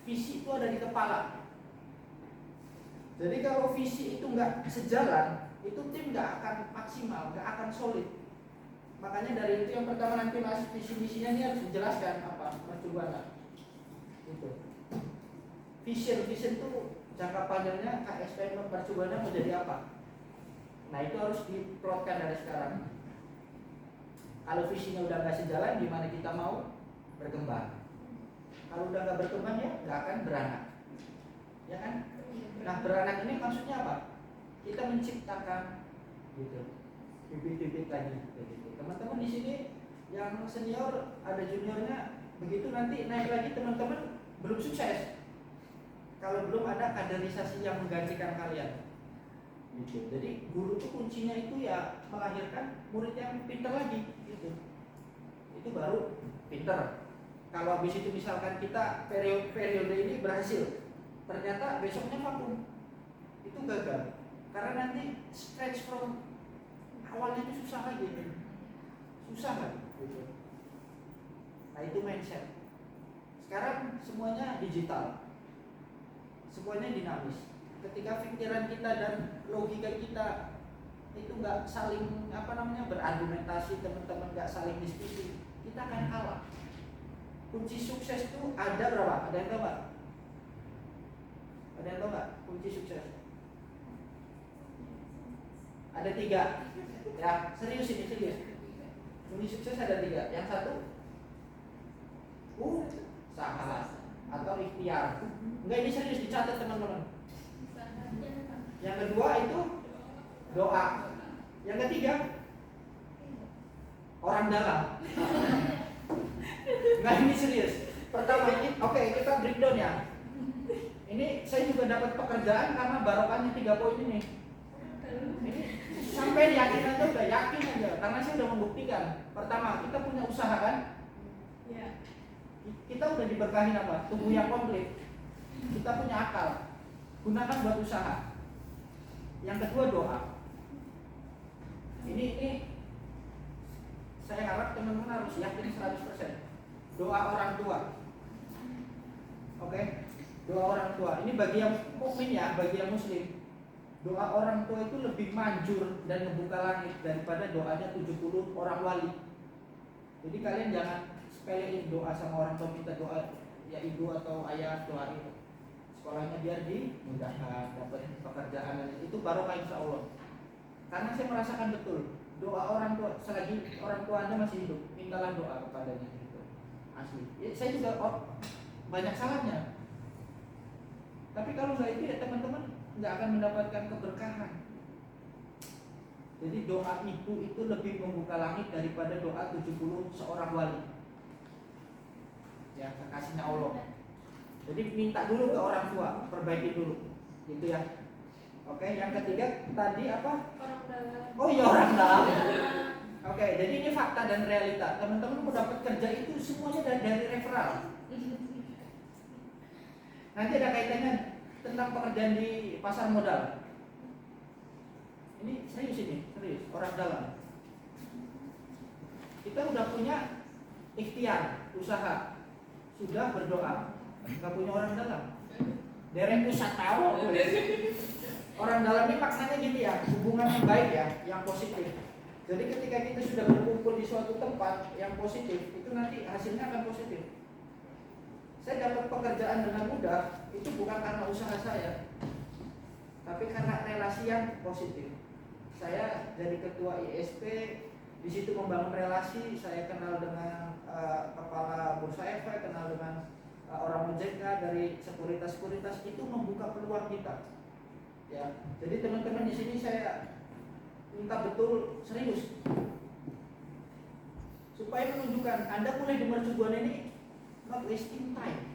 [SPEAKER 1] Visi itu ada di kepala. Jadi kalau visi itu nggak sejalan, itu tim nggak akan maksimal, nggak akan solid. Makanya dari itu yang pertama nanti mas visi misinya ini harus dijelaskan apa percobaan. Gitu. Vision itu jangka panjangnya KSPM percobaan mau jadi apa? Nah itu harus diplotkan dari sekarang. Kalau visinya udah nggak sejalan, gimana kita mau berkembang? Kalau udah nggak berkembang ya nggak akan beranak, ya kan? Nah beranak ini maksudnya apa? Kita menciptakan gitu bibit-bibit lagi. Gitu. Teman-teman di sini yang senior ada juniornya, begitu nanti naik lagi teman-teman belum sukses kalau belum ada kaderisasi yang menggantikan kalian. Gitu. Jadi guru itu kuncinya itu ya melahirkan murid yang pintar lagi. Gitu. Itu baru pintar. Kalau habis itu misalkan kita periode ini berhasil, ternyata besoknya vakum, itu gagal. Karena nanti stretch from awalnya itu susah lagi, susah kan? Gitu. Nah itu mindset. Sekarang semuanya digital, semuanya dinamis. Ketika pikiran kita dan logika kita itu nggak saling berargumentasi, teman-teman nggak saling diskusi, kita akan kalah. Kunci sukses itu ada berapa? Ada yang tahu nggak? Ada yang tahu nggak kunci sukses? Ada 3. Ya serius ini serius. Kunci sukses ada 3. Yang satu, usaha atau ikhtiar. Enggak, ini serius, dicatat teman-teman. Yang kedua itu doa. Yang ketiga orang dalam. Nah ini serius. Pertama ini, oke, kita breakdown ya. Ini saya juga dapat pekerjaan karena barokahnya 3 poin ini. Ini sampai yakin aja, udah yakin aja, karena saya udah membuktikan. Pertama, kita punya usaha kan?
[SPEAKER 2] Ya.
[SPEAKER 1] Kita udah diberkahin apa? Tubuh yang komplit. Kita punya akal. Gunakan buat usaha. Yang kedua doa. Ini saya harap teman-teman harus yakin 100%. Doa orang tua. Oke? Doa orang tua. Ini bagi yang mukmin ya, bagi yang muslim. Doa orang tua itu lebih manjur dan membuka langit daripada doanya 70 orang wali. Jadi kalian jangan sepelein doa sama orang tua, minta doa ya ibu atau ayah doain sekolahnya biar dimudahkan, dapat pekerjaan, itu barokah insya Allah. Karena saya merasakan betul doa orang tua, selagi orang tua Anda masih hidup, mintalah doa kepadanya gitu. Asli. Ya, saya juga banyak salahnya. Tapi kalau nggak itu ya teman-teman nggak akan mendapatkan keberkahan. Jadi doa ibu itu lebih membuka langit daripada doa 70 seorang wali. Ya, kekasihnya Allah. Jadi minta dulu ke orang tua, perbaiki dulu. Gitu ya. Oke, yang ketiga tadi apa?
[SPEAKER 4] Orang dalam.
[SPEAKER 1] Oh iya, orang dalam. Oke, jadi ini fakta dan realita. Teman-teman mau dapat kerja itu semuanya dari referral. Nanti ada kaitannya tentang pekerjaan di pasar modal. Ini serius, orang dalam. Kita udah punya ikhtiar, usaha, sudah berdoa, nggak punya orang dalam. Dereng pusat tahu. Orang dalam ini maknanya gitu ya, hubungan yang baik ya, yang positif. Jadi ketika kita sudah berkumpul di suatu tempat yang positif, itu nanti hasilnya akan positif. Saya dapat pekerjaan dengan mudah, itu bukan karena usaha saya, tapi karena relasi yang positif. Saya jadi ketua ISP, di situ membangun relasi. Saya kenal dengan kepala Bursa Efek, kenal dengan orang OJK dari sekuritas itu membuka peluang kita. Ya, jadi teman-teman di sini saya minta betul serius supaya menunjukkan Anda mulai di mercubuan ini not wasting time.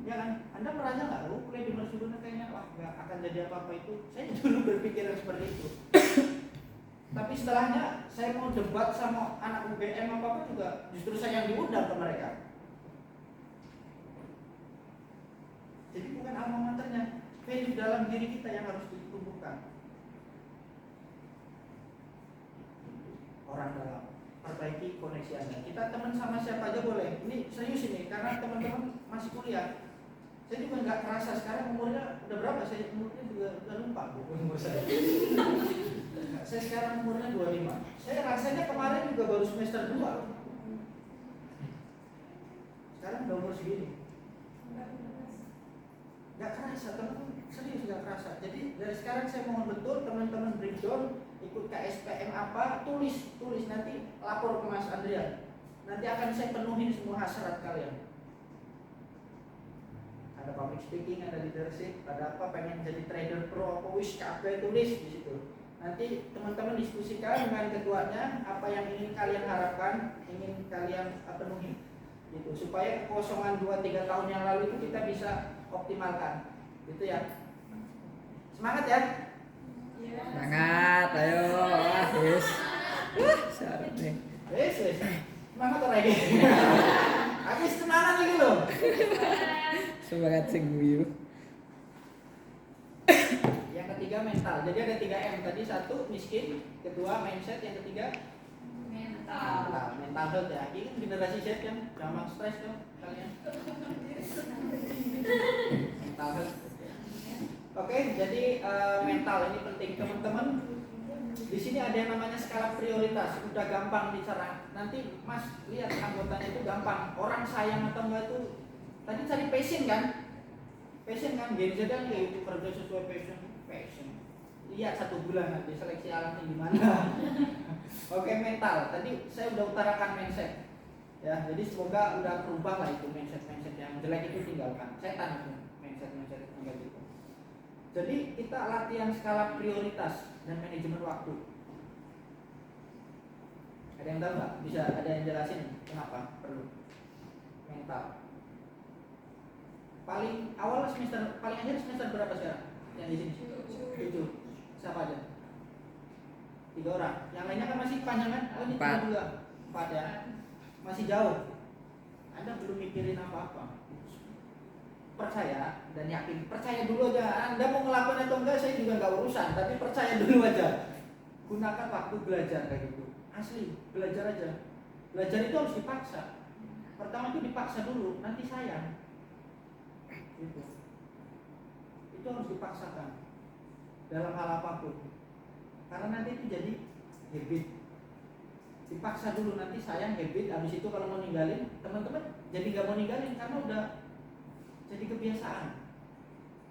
[SPEAKER 1] Ya kan? Anda merasa nggak? Kuliah di mercubuan kayaknya wah nggak akan jadi apa-apa itu. Saya dulu berpikiran seperti itu. Tapi setelahnya saya mau debat sama anak UGM apa juga justru saya yang diundang ke mereka. Jadi bukan alma maternya, value dalam diri kita yang harus ditumbuhkan. Orang dalam, perbaiki koneksi Anda. Kita teman sama siapa aja boleh. Ini serius ini, karena teman-teman masih kuliah. Saya juga nggak kerasa sekarang umurnya udah berapa? Saya umurnya juga udah lupa umur saya. Saya sekarang umurnya 25. Saya rasanya kemarin juga baru semester 2. Sekarang udah umur segini. Gak kerasa, teman-teman serius gak kerasa. Jadi dari sekarang saya mohon betul teman-teman breakdown ikut KSPM apa, tulis nanti lapor ke Mas Andrian. Nanti akan saya penuhin semua hasrat kalian. Ada public speaking, ada leadership, ada apa, pengen jadi trader pro, apa wis kabeh tulis di situ. Nanti teman-teman diskusikan dengan ketuanya apa yang ingin kalian harapkan, ingin kalian penuhi. Gitu, supaya kekosongan 2-3 tahun yang lalu itu kita bisa optimalkan, gitu ya. Semangat ya.
[SPEAKER 3] Semangat, ayo. Wis. Syarat nih.
[SPEAKER 1] Wis. Semangat orang ini. Habis semangat iki lho.
[SPEAKER 3] Semangat sing guyu.
[SPEAKER 1] Yang ketiga mental. Jadi ada 3 M tadi. 1 miskin, kedua mindset, yang ketiga mental health ya. Ini kan generasi Z kan gampang stres kan kalian. Mental health. Oke, jadi mental ini penting teman-teman. Di sini ada yang namanya skala prioritas, udah gampang dicerna. Nanti Mas lihat anggotanya itu gampang. Orang sayang atau enggak itu tadi cari passion kan? Passion kan, Gen Z kan kayak itu kerja sesuai passion. Lihat 1 bulan nanti seleksi alamnya gimana. Oke, mental. Tadi saya udah utarakan mindset. Ya, jadi semoga udah berubah lah itu mindset yang jelek itu tinggalkan. Saya tanam mindset yang gitu. Jadi kita latihan skala prioritas dan manajemen waktu. Ada yang tahu nggak? Bisa ada yang jelasin kenapa perlu mental? Paling awal semester, paling akhir semester berapa sekarang? Yang di sini? 7. Siapa aja? 3 orang. Yang lainnya kan masih panjang kan? Oh ini 4 ya. Masih jauh. Anda belum mikirin apa-apa. Percaya dan yakin. Percaya dulu aja. Anda mau ngelakuin atau enggak saya juga nggak urusan. Tapi percaya dulu aja. Gunakan waktu belajar kayak gitu. Asli, belajar aja. Belajar itu harus dipaksa. Pertama itu dipaksa dulu, nanti sayang. Gitu. Itu harus dipaksakan dalam hal apapun. Karena nanti itu jadi habit. Dipaksa dulu, nanti sayang, habit. Habis itu kalau mau ninggalin, teman-teman jadi nggak mau ninggalin karena udah jadi kebiasaan.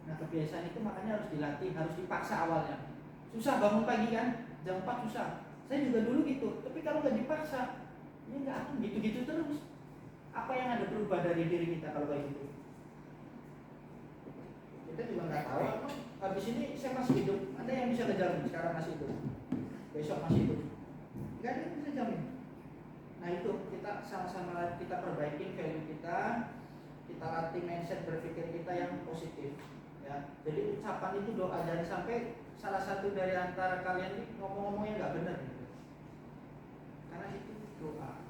[SPEAKER 1] Nah kebiasaan itu makanya harus dilatih, harus dipaksa awalnya. Susah bangun pagi kan, jam 4 susah. Saya juga dulu gitu, tapi kalau nggak dipaksa, ini nggak akan gitu-gitu terus. Apa yang ada berubah dari diri kita kalau kayak gitu? Kita juga nggak tahu. di sini saya masih hidup, Anda yang bisa ngejamin sekarang masih hidup, besok masih hidup? Nggak ada yang bisa jamin. Nah itu kita sama-sama kita perbaiki value kita latih mindset berpikir kita yang positif. Ya, jadi ucapan itu doa, dan sampai salah satu dari antara kalian ini ngomong-ngomongnya nggak benar gitu. Karena itu doa.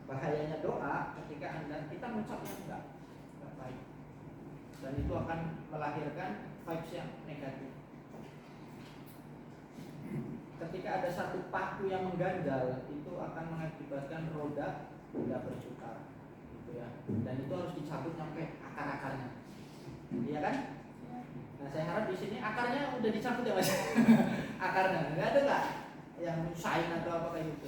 [SPEAKER 1] Bahayanya doa ketika kita mengucapnya nggak baik, dan itu akan melahirkan vibes yang negatif. Ketika ada satu paku yang mengganjal, itu akan mengakibatkan roda tidak berputar, gitu ya. Dan itu harus dicabut sampai akar-akarnya, iya kan? Nah saya harap di sini akarnya udah dicabut ya mas. Akarnya nggak ada nggak yang nyusahin atau apa kayak gitu.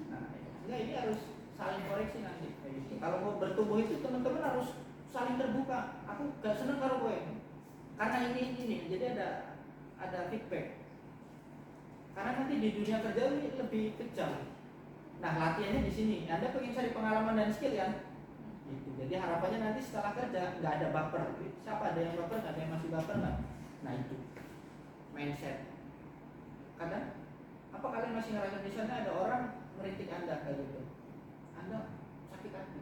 [SPEAKER 1] Nah ini harus saling koreksi nanti kayak gitu. Kalau mau bertumbuh itu teman-teman harus saling terbuka. Aku gak seneng kalau gue karena ini, jadi ada feedback. Karena nanti di dunia kerja ini lebih kejam. Nah latihannya di sini. Anda pengen cari pengalaman dan skill kan? Gitu. Jadi harapannya nanti setelah kerja nggak ada baper. Siapa ada yang baper? Nggak ada yang masih baper nggak? Nah itu mindset. Kadang apa kalian masih ngerasa di sana ada orang meritik Anda kayak gitu? Anda sakit hati.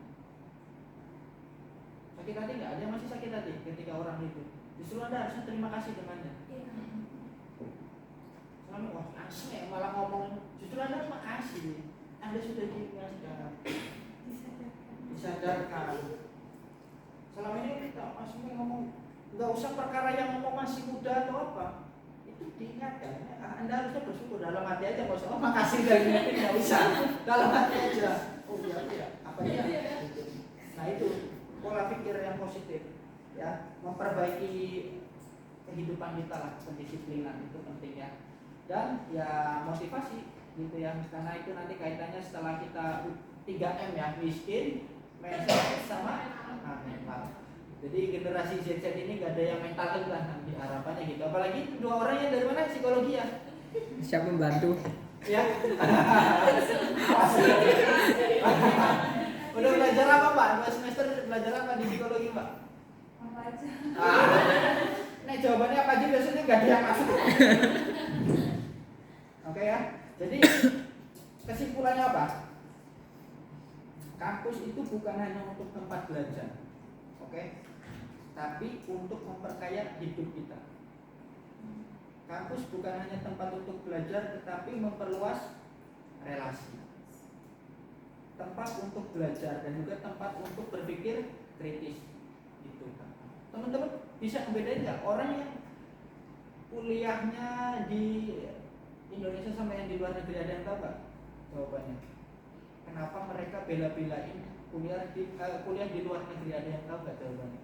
[SPEAKER 1] Sakit hati nggak? Ada yang masih sakit hati ketika orang itu. Justru Anda harusnya terima kasih dengannya. Selama wah asli malah ngomong, justru Anda terima kasih. Anda sudah diingatkan, disadarkan. Selama ini kita masih ngomong, nggak usah perkara yang ngomong masih muda atau apa, itu diingatkan. Anda harusnya bersyukur dalam hati aja, nggak usah oh makasih dari ini, nggak usah dalam hati aja. Oh iya, apa ya? Nah itu pola pikir yang positif, ya, memperbaiki kehidupan kita lah, pendisiplinan itu penting ya. Dan ya motivasi gitu ya, karena itu nanti kaitannya setelah kita 3M ya, miskin, mindset sama mental. Jadi generasi Z ini nggak ada yang mental lah nanti harapannya gitu. Apalagi dua orang yang dari mana psikologi ya?
[SPEAKER 3] Siap membantu.
[SPEAKER 1] Ya. Udah belajar apa Pak? 2 semester belajar apa di psikologi Pak?
[SPEAKER 2] Apa aja?
[SPEAKER 1] Nah jawabannya apa aja biasanya nggak ada yang masuk. Oke ya. Jadi kesimpulannya apa? Kampus itu bukan hanya untuk tempat belajar, oke? Tapi untuk memperkaya hidup kita. Kampus bukan hanya tempat untuk belajar, tetapi memperluas relasi. Tempat untuk belajar dan juga tempat untuk berpikir kritis. Gitu. Teman-teman bisa membedain nggak orang yang kuliahnya di Indonesia sama yang di luar negeri, ada yang tahu nggak jawabannya? Kenapa mereka bela-belain kuliah di luar negeri, ada yang tahu nggak jawabannya?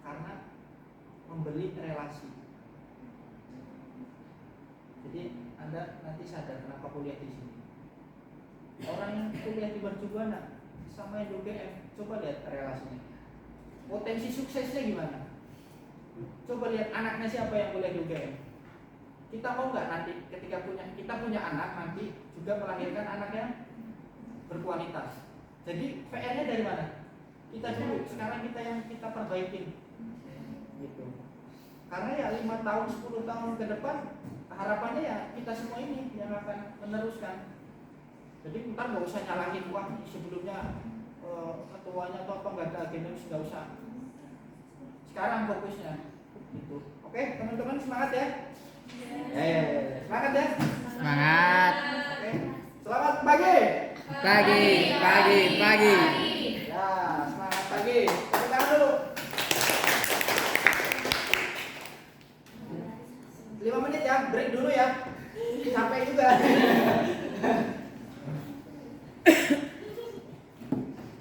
[SPEAKER 1] Karena membeli relasi. Jadi Anda nanti sadar kenapa kuliah di sini. Orang yang kuliah di Mercubuana sama yang di UGM, coba lihat relasinya. Potensi suksesnya gimana? Coba lihat anaknya siapa yang kuliah di UGM. Kita mau nggak nanti ketika kita punya anak nanti juga melahirkan anak yang berkualitas. Jadi PR-nya dari mana? Kita dulu. Sekarang kita perbaikin. Gitu. Karena ya 5 tahun, 10 tahun ke depan harapannya ya kita semua ini yang akan meneruskan. Jadi ntar nggak usah nyalahin wah sebelumnya ketuanya atau apa nggak ada agenda, nggak usah. Sekarang fokusnya gitu. Oke teman-teman semangat ya. Semangat ya.
[SPEAKER 3] Semangat.
[SPEAKER 1] Oke. Selamat pagi.
[SPEAKER 3] Pagi.
[SPEAKER 1] Ya semangat pagi. Tepuk tangan dulu. 5 menit ya, break dulu ya. Sampai juga.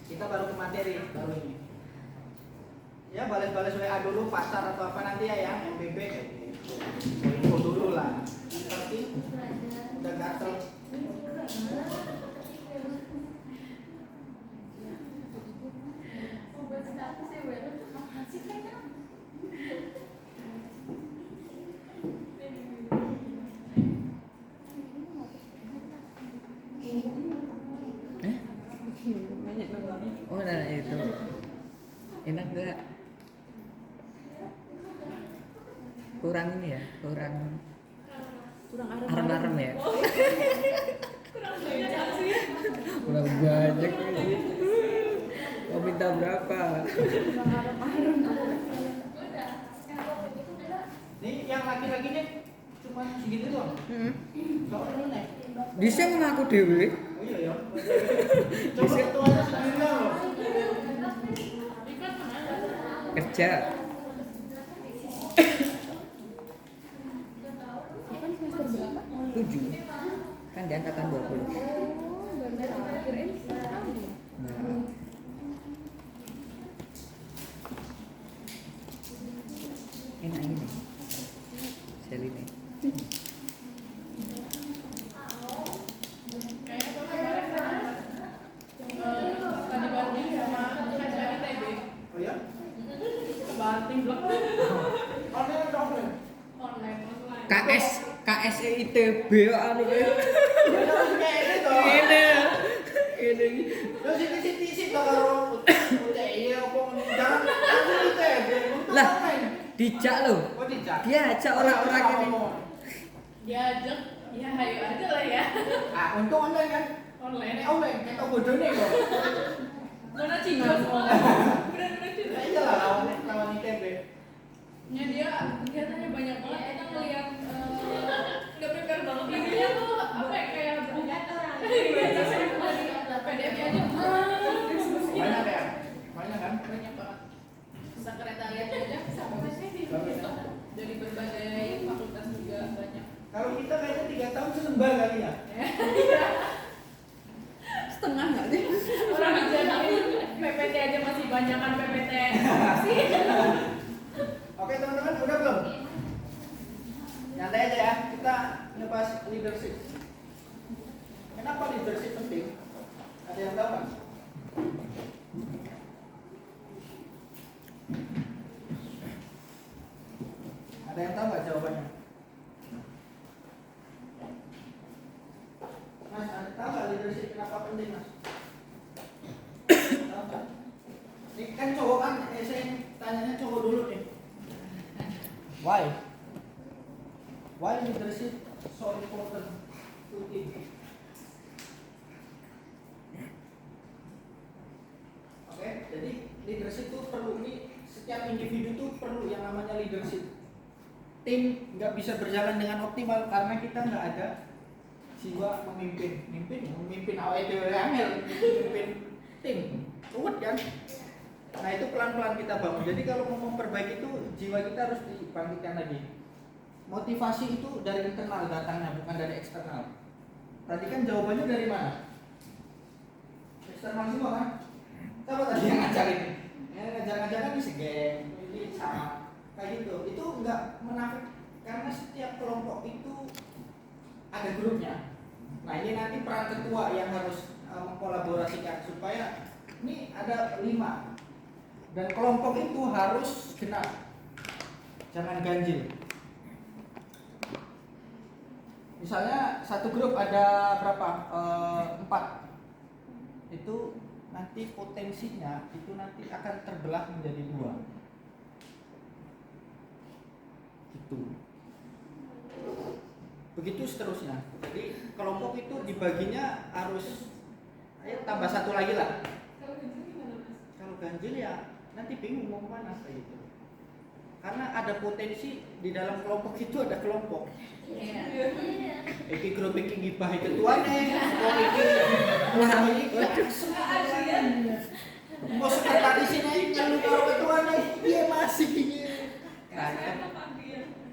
[SPEAKER 1] Kita baru ke materi baru ini. Ya balas-balas WA dulu, pasar atau apa nanti ya yang MBB. Info dulu lah. Tapi udah gatel.
[SPEAKER 3] Oh nah itu. Enak enggak? Kurang ini ya, kurang arem-arem ya.
[SPEAKER 2] Kurang banyak sih.
[SPEAKER 3] Kurang banyak. Mau minta berapa?
[SPEAKER 1] Nih yang laki-laki nih cuma segitu doang. Kalau lu nih.
[SPEAKER 3] Bisa mengaku dewe.
[SPEAKER 1] Oh iya ya. Coba ketuanya sendiri loh.
[SPEAKER 2] Ikan mana?
[SPEAKER 3] Kerja.
[SPEAKER 6] Kan semester berapa?
[SPEAKER 3] 7. Kan di angkatan 20.
[SPEAKER 6] Oh, baru terakhir ini sekarang ya.
[SPEAKER 3] Nah. Enak ini. Seli nih.
[SPEAKER 2] Kayaknya tuh kemarin tadi banding sama kajian ITB.
[SPEAKER 1] Oh ya?
[SPEAKER 2] Kebanting blok
[SPEAKER 1] Online atau offline?
[SPEAKER 2] online.
[SPEAKER 3] KSE ITB anu kayak.
[SPEAKER 1] Ya harus kayak gitu.
[SPEAKER 3] Ini.
[SPEAKER 1] Lo sih kalau udah iya apa jangan langsung itu ya.
[SPEAKER 3] Lah, dijak lo.
[SPEAKER 1] Oh dijak.
[SPEAKER 3] Dia ajak orang-orang ini.
[SPEAKER 2] Diajak, ya hayu aja lah ya.
[SPEAKER 1] Ah untung online kan.
[SPEAKER 2] Online.
[SPEAKER 1] Ini online kita bodoh nih kok.
[SPEAKER 2] Mana cinta semua. Bener-bener cinta.
[SPEAKER 1] Ya iyalah lawan ITB.
[SPEAKER 2] Ya dia kegiatannya banyak banget. Kita ngeliat nggak prepare banget dirinya tuh apa ya kayak PDF aja
[SPEAKER 1] Banyak ya? Banyak kan?
[SPEAKER 2] banyak banget. Sekretariat aja sampai sini. Dari berbagai fakultas juga banyak.
[SPEAKER 1] Kalau kita kayaknya 3 tahun selembar kali ya.
[SPEAKER 6] Setengah nggak sih?
[SPEAKER 2] Orang aja PPT aja masih banyak kan PPT.
[SPEAKER 1] Oke teman-teman udah belum? Nyantai aja ya. Kita ngebahas leadership. Kenapa leadership penting? Ada yang tahu kan? Ada yang tahu nggak jawabannya? Mas, ada tahu nggak leadership kenapa penting mas? Tahu nggak? Ini kan cowok kan, saya tanyanya cowok dulu nih. Why? Why leadership so important to team? Oke, jadi leadership itu perlu, ini setiap individu tuh perlu yang namanya leadership. Tim nggak bisa berjalan dengan optimal karena kita nggak ada jiwa memimpin awal itu angel, memimpin tim, kuat kan? Nah itu pelan-pelan kita bangun. Jadi kalau mau memperbaiki itu jiwa kita harus dibangkitkan lagi. Motivasi itu dari internal datangnya, bukan dari eksternal. Tadi kan jawabannya dari mana? Eksternal semua kan? Siapa tadi yang ngajar ini? Ya, ngajar-ngajar kan bisa geng, ini sama kayak gitu. Itu enggak menafik karena setiap kelompok itu ada grupnya. Nah ini nanti peran ketua yang harus mengkolaborasikan supaya ini ada 5 dan kelompok itu harus genap, jangan ganjil. Misalnya satu grup ada berapa? 4. Itu nanti potensinya itu nanti akan terbelah menjadi 2. Gitu. Begitu seterusnya. Jadi kelompok itu dibaginya harus, ayo tambah 1 lagi lah.
[SPEAKER 2] Kalau ganjil gimana mas?
[SPEAKER 1] Kalau ganjil ya nanti bingung mau kemana kayak gitu. Karena ada potensi di dalam kelompok itu ada kelompok. Iki grup iki gibah ketuane, kok iki mau sekretarisnya nyelu karo ketuane, iya masih iki. Nah,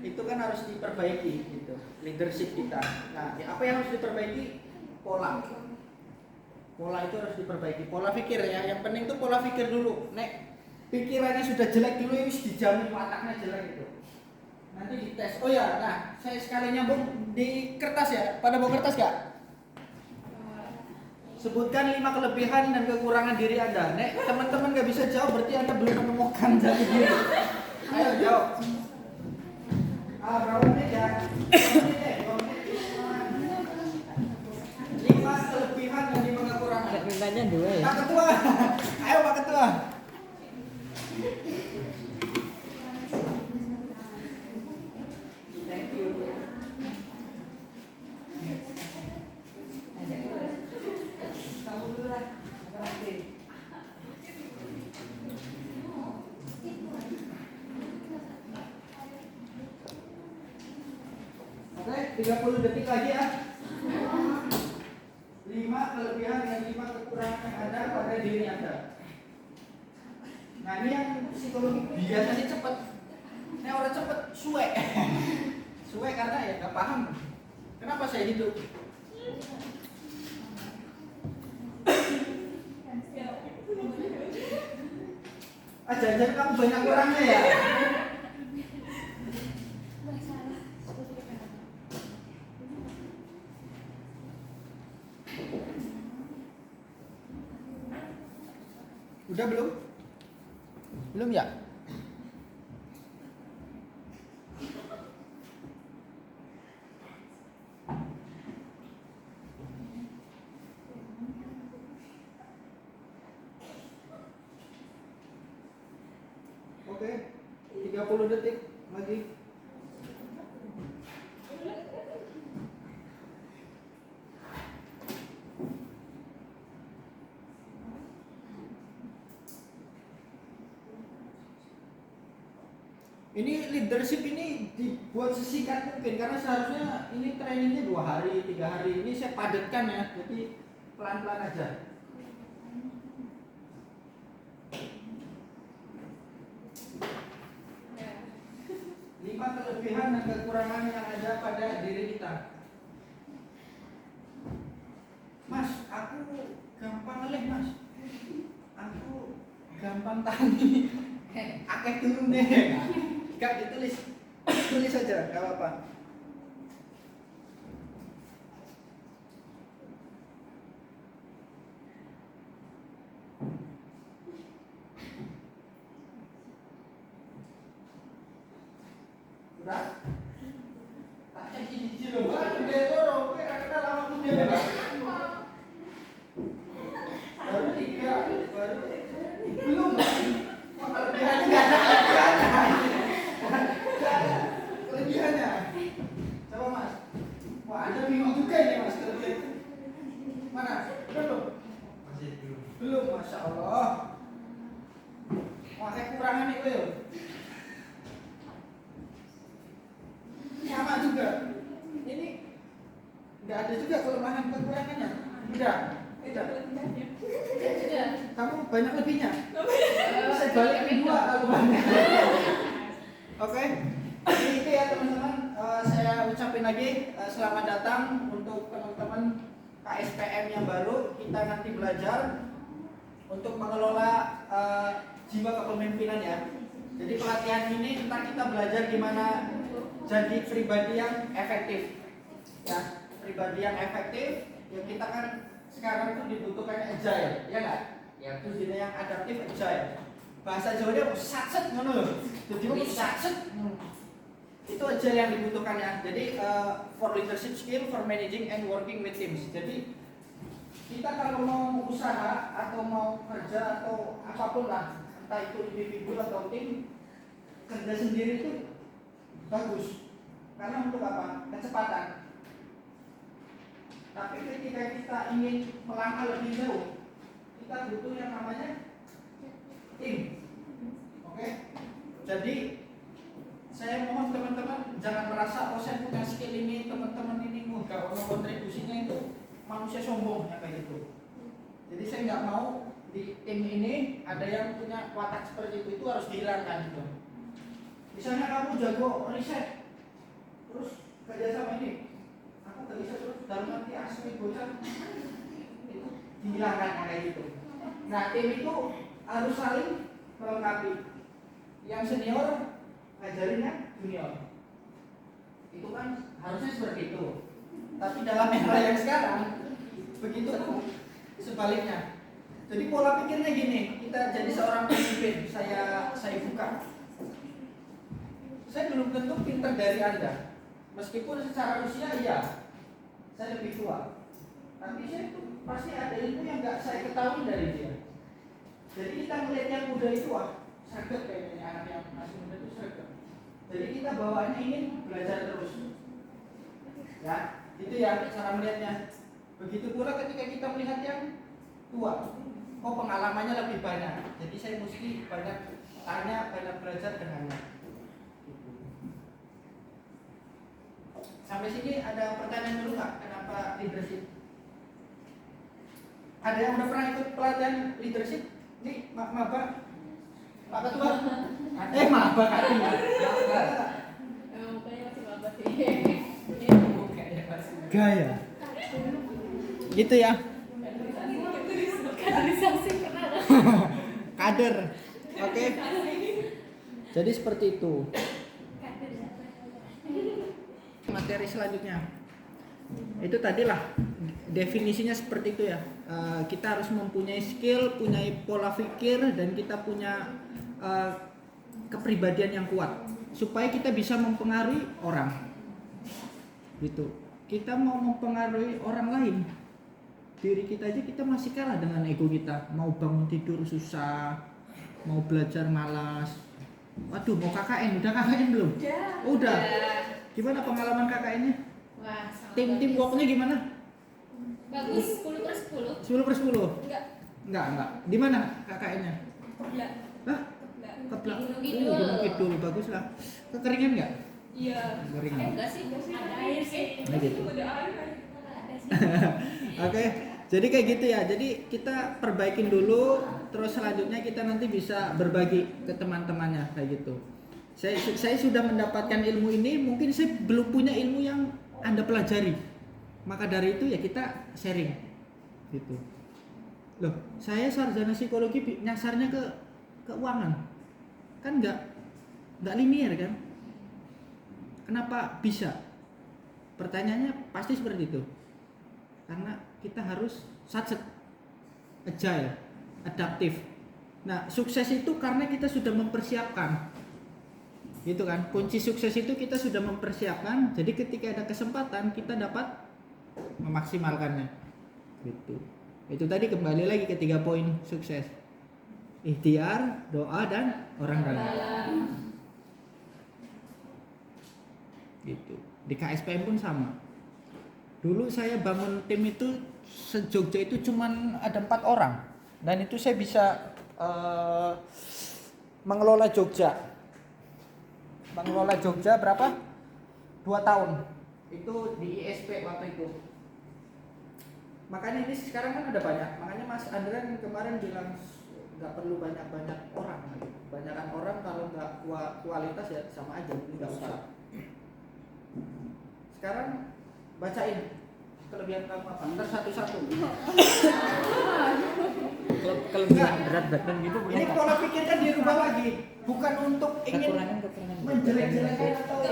[SPEAKER 1] itu kan harus diperbaiki gitu, leadership kita. Nah, apa yang harus diperbaiki? Pola itu harus diperbaiki. Pola pikir ya, yang penting tuh pola pikir dulu. Nek pikirannya sudah jelek dulu, ya wis dijamin wataknya jelek itu. Nanti dites. Oh ya, nah saya sekali nyambung di kertas ya. Pada bawa kertas gak? Sebutkan 5 kelebihan dan kekurangan diri Anda. Nek teman-teman gak bisa jawab berarti Anda belum menemukan jati diri. Ayo jawab. Berapa menit ya? 5 kelebihan dan 5 kekurangan.
[SPEAKER 3] Mintanya 2 ya.
[SPEAKER 1] Pak Ketua, ayo Pak 30 detik lagi ya. 5 kelebihan dan 5 kekurangan yang ada pada diri Anda. Nah ini yang psikologi biasanya cepet. Ini orang cepet suwe. Suwe karena ya nggak paham. Kenapa saya hidup? Jangan kamu banyak kurangnya ya. Udah belum? Belum ya? Oke, 30 detik lagi. Ini leadership ini dibuat sesingkat mungkin karena seharusnya ini trainingnya 2 hari, 3 hari. Ini saya padatkan ya, jadi pelan-pelan aja. Lima kelebihan dan kekurangan yang ada pada diri kita. Mas, aku gampang ngelih mas. Aku gampang tani. Akeh turun deh. Gak ditulis, tulis aja, gak apa-apa. Udah? Tak cek loh, udah loro, kira-kira lama pun dia bebas. Baru 3, baru belum. Kelebihannya nggak ada. Kelebihannya. Coba mas. Wah Anda bingung juga ini mas kelebihan. Mana? Belum.
[SPEAKER 5] Masih belum.
[SPEAKER 1] Belum, masya Allah. Wah kekurangan itu ya. Sama juga. Ini nggak ada juga kelemahan kekurangannya. Udah. Udah. Kamu banyak lebihnya. Saya balik kedua kalau banyak. Oke. Jadi itu ya teman-teman. Saya ucapin lagi selamat datang untuk teman-teman KSPM yang baru. Kita nanti belajar untuk mengelola jiwa kepemimpinan ya. Jadi pelatihan ini ntar kita belajar gimana jadi pribadi yang efektif. Ya, pribadi yang efektif. Ya kita kan sekarang tuh dibutuhkan agile, ya nggak? Ya terus jadi yang adaptif agile. Bahasa Jawanya satset ngono loh. Jadi satset. Itu agile yang dibutuhkan ya. Jadi for leadership skill, for managing and working with teams. Jadi kita kalau mau usaha atau mau kerja atau apapun lah, entah itu individu atau tim, kerja sendiri itu bagus. Karena untuk apa? Kecepatan. Tapi ketika kita ingin melangkah lebih jauh, kita butuh yang namanya tim. Oke? Jadi saya mohon teman-teman jangan merasa oh saya punya skill ini, teman-teman ini enggak mau kontribusinya itu manusia sombong ya kayak gitu. Jadi saya nggak mau di tim ini ada yang punya watak seperti itu harus dihilangkan gitu. Misalnya kamu jago riset, terus kerja sama ini, aku nggak bisa terus dalam arti asli bocah itu dihilangkan kayak gitu. Nah tim itu harus saling melengkapi. Yang senior ngajarinnya junior. Itu kan harusnya seperti itu. Tapi dalam era yang sekarang begitu sebaliknya. Jadi pola pikirnya gini, kita jadi seorang pemimpin, saya buka. Saya belum tentu pintar dari Anda. Meskipun secara usia iya, saya lebih tua. Tapi saya itu pasti ada ilmu yang nggak saya ketahui dari dia. Jadi kita melihat yang muda itu sergap kayaknya anak yang masih muda itu sergap. Jadi kita bawaannya ingin belajar terus. Ya, itu ya cara melihatnya. Begitu pula ketika kita melihat yang tua, oh pengalamannya lebih banyak. Jadi saya mesti banyak tanya, banyak belajar dengannya. Sampai sini ada pertanyaan dulu nggak? Kenapa leadership? Ada yang udah pernah ikut pelatihan leadership? Nih, maba, Pak Ketua. Maba kan?
[SPEAKER 2] Mukanya masih maba sih.
[SPEAKER 1] Gaya. Gitu ya.
[SPEAKER 2] Kaderisasi pernah ada.
[SPEAKER 1] Kader. Oke. Jadi seperti itu. Materi selanjutnya. Itu tadilah definisinya seperti itu ya. Kita harus mempunyai skill, punya pola pikir, dan kita punya kepribadian yang kuat supaya kita bisa mempengaruhi orang. Gitu. Kita mau mempengaruhi orang lain, diri kita aja kita masih kalah dengan ego kita. Mau bangun tidur susah, mau belajar malas. Waduh, mau KKN, udah KKN belum? Udah. Gimana pengalaman KKN-nya?
[SPEAKER 2] Wah, sangat
[SPEAKER 1] Tim
[SPEAKER 2] bagus.
[SPEAKER 1] worknya gimana?
[SPEAKER 2] Bagus, 10/10.
[SPEAKER 1] 10/10?
[SPEAKER 2] Enggak.
[SPEAKER 1] Enggak. Di mana KKN-nya?
[SPEAKER 2] Enggak.
[SPEAKER 1] Hah?
[SPEAKER 2] Enggak.
[SPEAKER 1] Keblak.
[SPEAKER 2] Gunung Kidul.
[SPEAKER 1] Gunung Kidul, bagus lah. Kekeringan enggak?
[SPEAKER 2] Iya.
[SPEAKER 1] Kekeringan.
[SPEAKER 2] Enggak sih, ada air sih.
[SPEAKER 1] Nah, gitu.
[SPEAKER 2] Ada air. Ada sih.
[SPEAKER 1] Oke, jadi kayak gitu ya. Jadi kita perbaikin dulu, terus selanjutnya kita nanti bisa berbagi ke teman-temannya kayak gitu. Saya sudah mendapatkan ilmu ini, mungkin saya belum punya ilmu yang Anda pelajari. Maka dari itu ya kita sharing. Gitu. Loh, saya sarjana psikologi nyasarnya ke keuangan. Kan enggak linear kan? Kenapa bisa? Pertanyaannya pasti seperti itu. Karena kita harus satset, agile, adaptif. Nah, sukses itu karena kita sudah mempersiapkan. Gitu kan? Kunci sukses itu kita sudah mempersiapkan. Jadi ketika ada kesempatan kita dapat memaksimalkannya. Gitu. Itu tadi kembali lagi ke 3 poin sukses. Ikhtiar, doa, dan orang dalam. Gitu. Di KSPM pun sama. Dulu saya bangun tim itu se-Jogja itu cuman ada 4 orang, dan itu saya bisa mengelola Jogja berapa? 2 tahun. Itu di ISP waktu itu. Makanya ini sekarang kan ada banyak. Makanya Mas Andran kemarin bilang nggak perlu banyak-banyak orang. Banyakan orang kalau nggak kualitas ya sama aja, nggak usah. Sekarang bacain kelebihan kamu apa? Ntar satu-satu.
[SPEAKER 3] Kelebihan berat badan gitu.
[SPEAKER 1] Ini pola pikir kan dirubah lagi, bukan untuk ingin menjelek-jelekan atau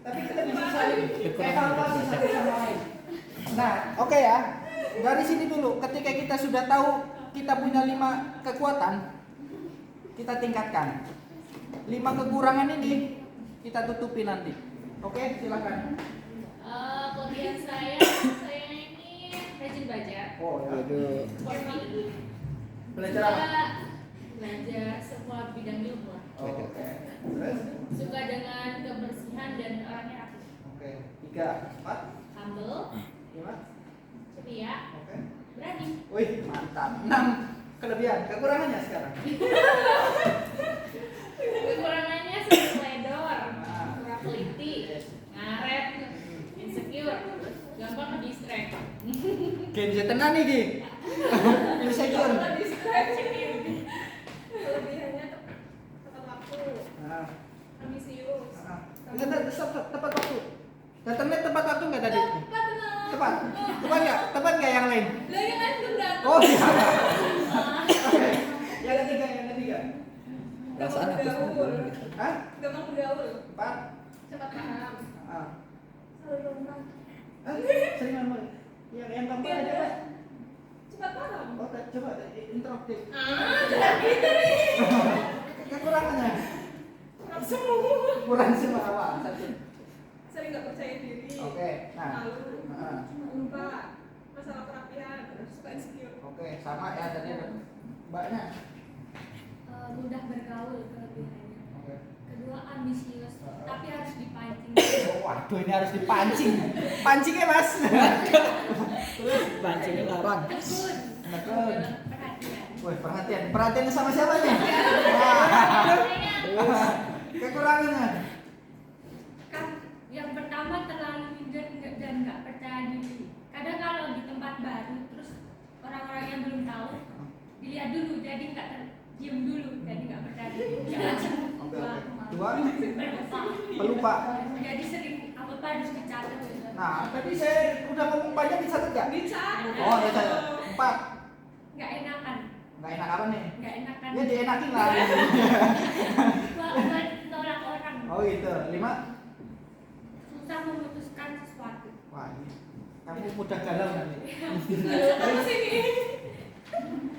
[SPEAKER 1] tapi kita bisa saling evaluasi satu sama lain. Nah, oke ya. Dari sini dulu, ketika kita sudah tahu kita punya 5 kekuatan, kita tingkatkan. 5 kekurangan ini kita tutupi nanti. Oke, silakan.
[SPEAKER 2] Kelebihan saya ini rajin baca.
[SPEAKER 1] Oh, ya.
[SPEAKER 2] Hobi.
[SPEAKER 1] Belajar apa?
[SPEAKER 2] Belajar semua bidang ilmu lah.
[SPEAKER 1] Oke. Terus?
[SPEAKER 2] Suka dengan kebersihan dan orangnya rapi.
[SPEAKER 1] Oke. 3, 4,
[SPEAKER 2] Humble,
[SPEAKER 1] 5.
[SPEAKER 2] ceria,
[SPEAKER 1] Oke.
[SPEAKER 2] berani.
[SPEAKER 1] Wih, mantap. 6 kelebihan. Kekurangannya sekarang.
[SPEAKER 2] Kekurangannya suka teledor,
[SPEAKER 1] Nah.
[SPEAKER 2] kurang teliti, ngaret, insecure, gampang ke-distract.
[SPEAKER 1] Gen Z tenan nih, Ki. Insecure.
[SPEAKER 4] Kelebihannya tepat waktu,
[SPEAKER 1] Nah,
[SPEAKER 4] ambisius.
[SPEAKER 1] Enggak, tepat waktu. Datangnya tepat waktu enggak tadi?
[SPEAKER 2] Tepat lah.
[SPEAKER 1] Tepat. Tepat enggak yang lain?
[SPEAKER 2] Lah yang lain belum datang.
[SPEAKER 1] Oh iya. Oke. Yang ketiga.
[SPEAKER 3] Perasaan aku
[SPEAKER 4] bergaul.
[SPEAKER 1] Hah?
[SPEAKER 4] Gampang bergaul,
[SPEAKER 1] 4.
[SPEAKER 4] cepat paham,
[SPEAKER 1] Ah.
[SPEAKER 4] selalu lompat,
[SPEAKER 1] Sering ngomong. Yang keempat aja, Pak.
[SPEAKER 4] cepat paham.
[SPEAKER 1] Oh, coba interaktif.
[SPEAKER 4] Gitu nih.
[SPEAKER 1] Kekurangannya
[SPEAKER 4] Langsung
[SPEAKER 1] kurang semua. Satu.
[SPEAKER 4] sering nggak percaya diri.
[SPEAKER 1] Oke. Nah.
[SPEAKER 4] Malu,
[SPEAKER 1] Nah.
[SPEAKER 4] lupa, masalah kerapian, suka insecure.
[SPEAKER 1] Oke, sama ya tadi ada Mbaknya.
[SPEAKER 4] Mudah bergaul kelebihannya.
[SPEAKER 1] Oke.
[SPEAKER 4] Kedua ambisius, tapi harus dipancing.
[SPEAKER 1] Oh, waduh, ini harus dipancing. Pancingnya, Mas. Terus
[SPEAKER 3] Pancingnya larang.
[SPEAKER 4] Tekun,
[SPEAKER 1] Tekun.
[SPEAKER 4] perhatian.
[SPEAKER 1] Woi, perhatian sama siapa nih? Kekurangannya.
[SPEAKER 4] Kan yang pertama nggak percaya diri. Kadang kalau di tempat baru terus orang-orang yang belum tahu dilihat dulu, jadi nggak diem dulu, jadi nggak percaya diri. Ya langsung
[SPEAKER 1] Dua,
[SPEAKER 4] pelupa.
[SPEAKER 1] pelupa.
[SPEAKER 4] Jadi sering apa harus dicatat.
[SPEAKER 1] Nah, tadi saya udah ngomong banyak dicatat nggak?
[SPEAKER 2] Dicatat.
[SPEAKER 1] Oh, ya saya 4.
[SPEAKER 4] Nggak enakan.
[SPEAKER 1] Nggak enak apa nih?
[SPEAKER 4] Nggak enakan.
[SPEAKER 1] Ya dienakin lah.
[SPEAKER 4] Buat nolak orang.
[SPEAKER 1] Oh gitu. 5.
[SPEAKER 4] Susah memutuskan sesuatu.
[SPEAKER 1] Wah, ini kamu mudah galau nanti.
[SPEAKER 2] Terus ini.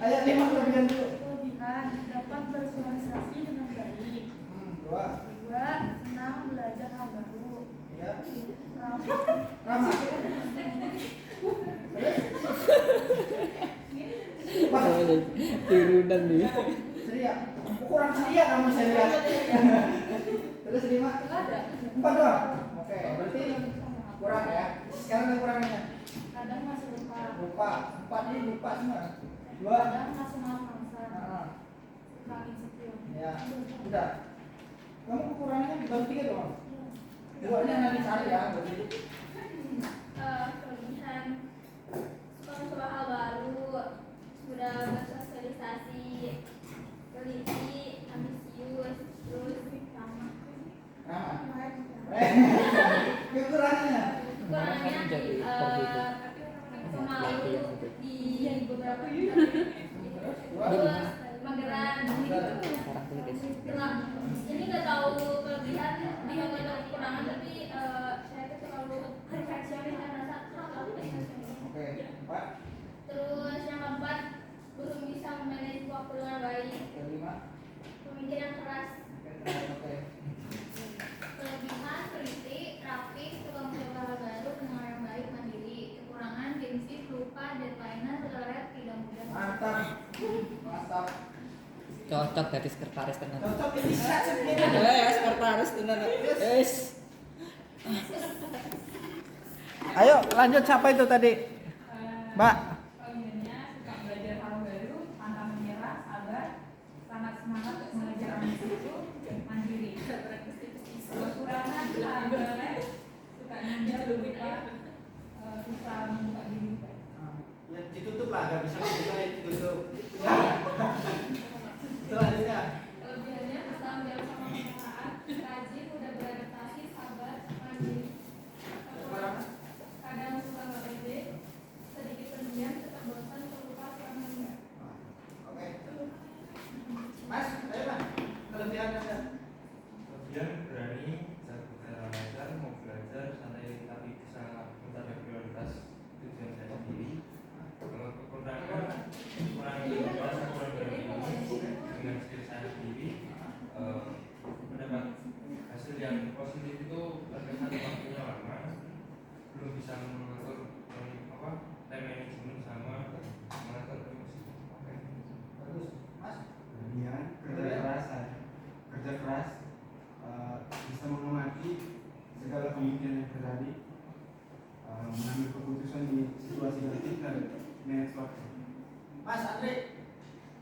[SPEAKER 1] Ayo 5 kelebihan dulu.
[SPEAKER 7] Kelebihan dapat bersosialisasi dengan baik.
[SPEAKER 1] 2.
[SPEAKER 7] 2. Senang belajar hal baru.
[SPEAKER 1] Ya.
[SPEAKER 7] Ramah.
[SPEAKER 1] Ramah. Wah,
[SPEAKER 3] Turunan nih.
[SPEAKER 1] ceria. Kurang ceria kamu saya lihat. Terus 5. 4 doang. Oke, berarti kurang ya. Sekarang kekurangannya.
[SPEAKER 7] Kadang masih lupa.
[SPEAKER 1] Lupa. 4 ini lupa semua. 2.
[SPEAKER 7] Kadang masih malas-malasan.
[SPEAKER 1] Nah,
[SPEAKER 7] Suka insecure.
[SPEAKER 1] ya. Udah. Kamu kekurangannya baru 3 doang. 2-nya nanti cari ya. Berarti.
[SPEAKER 4] Kelebihan suka mencoba hal baru, sudah bersosialisasi, teliti, ambisius, terus ramah.
[SPEAKER 1] Ramah. Kekurangannya.
[SPEAKER 4] Kekurangannya pemalu di beberapa terus mageran gelap. Ini nggak tahu kelebihan di nggak tahu kekurangan, tapi saya tuh terlalu perfeksionis dan rasa terlalu perfeksionis.
[SPEAKER 1] Oke, 4.
[SPEAKER 4] Terus yang keempat, belum bisa memanage waktu dengan baik.
[SPEAKER 1] 5.
[SPEAKER 4] Pemikiran keras.
[SPEAKER 1] Oke.
[SPEAKER 4] Kelebihan, teliti, rapi, suka mencoba hal baru, pendengar yang baik, mandiri. Kekurangan, gengsi, lupa, deadline-an, toleran, tidak mudah.
[SPEAKER 1] Mantap. Mantap.
[SPEAKER 3] Cocok dari sekretaris tenan.
[SPEAKER 1] Cocok ini satu ini.
[SPEAKER 3] Sekretaris tenan. Wes.
[SPEAKER 1] Ayo lanjut, siapa itu tadi? Mbak.
[SPEAKER 2] Kelebihannya suka belajar hal baru, pantang menyerah, sabar, sangat semangat untuk mengejar ambisi itu, mandiri. Kekurangan sabar, suka nunda, lupa, susah membuka diri.
[SPEAKER 1] Ya ditutup lah, gak bisa dibuka ditutup. Ya. Selanjutnya.
[SPEAKER 4] Kelebihannya tanggung jawab sama perusahaan, rajin, mudah beradaptasi, sabar, mandiri.
[SPEAKER 1] Kekurangan.
[SPEAKER 4] Kadang suka nggak pede, sedikit pendiam, tetap bosan, pelupa, kurang mendengar.
[SPEAKER 1] Oke. Mas, ayo Mas. Kelebihan Anda.
[SPEAKER 5] Kemudian berani, bisa bicara lancar, mau belajar, santai tapi bisa mencapai prioritas tujuan saya sendiri. Kalau kekurangan, kurang prioritas, kurang berani dengan skill saya sendiri, mendapat hasil yang positif itu terkesan waktunya lama, belum bisa mengatur time management sama mengatur emosi. Oke.
[SPEAKER 1] Bagus. Mas.
[SPEAKER 5] Kemudian kerja keras, bisa mengamati segala kemungkinan yang terjadi, mengambil keputusan di situasi genting dan manage waktu.
[SPEAKER 1] Mas Andre.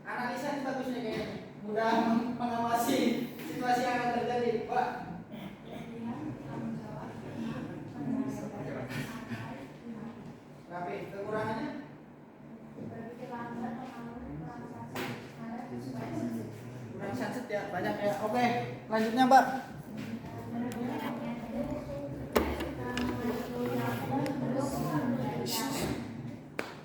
[SPEAKER 1] Analisa ini bagus nih kayaknya. Mudah mengawasi situasi yang akan terjadi, Pak. Rapi. Kekurangannya?
[SPEAKER 4] Berpikir lambat, pemalu, kurang satu, malas, suka insecure.
[SPEAKER 1] Kurang satset ya, banyak ya. Oke, lanjutnya Mbak.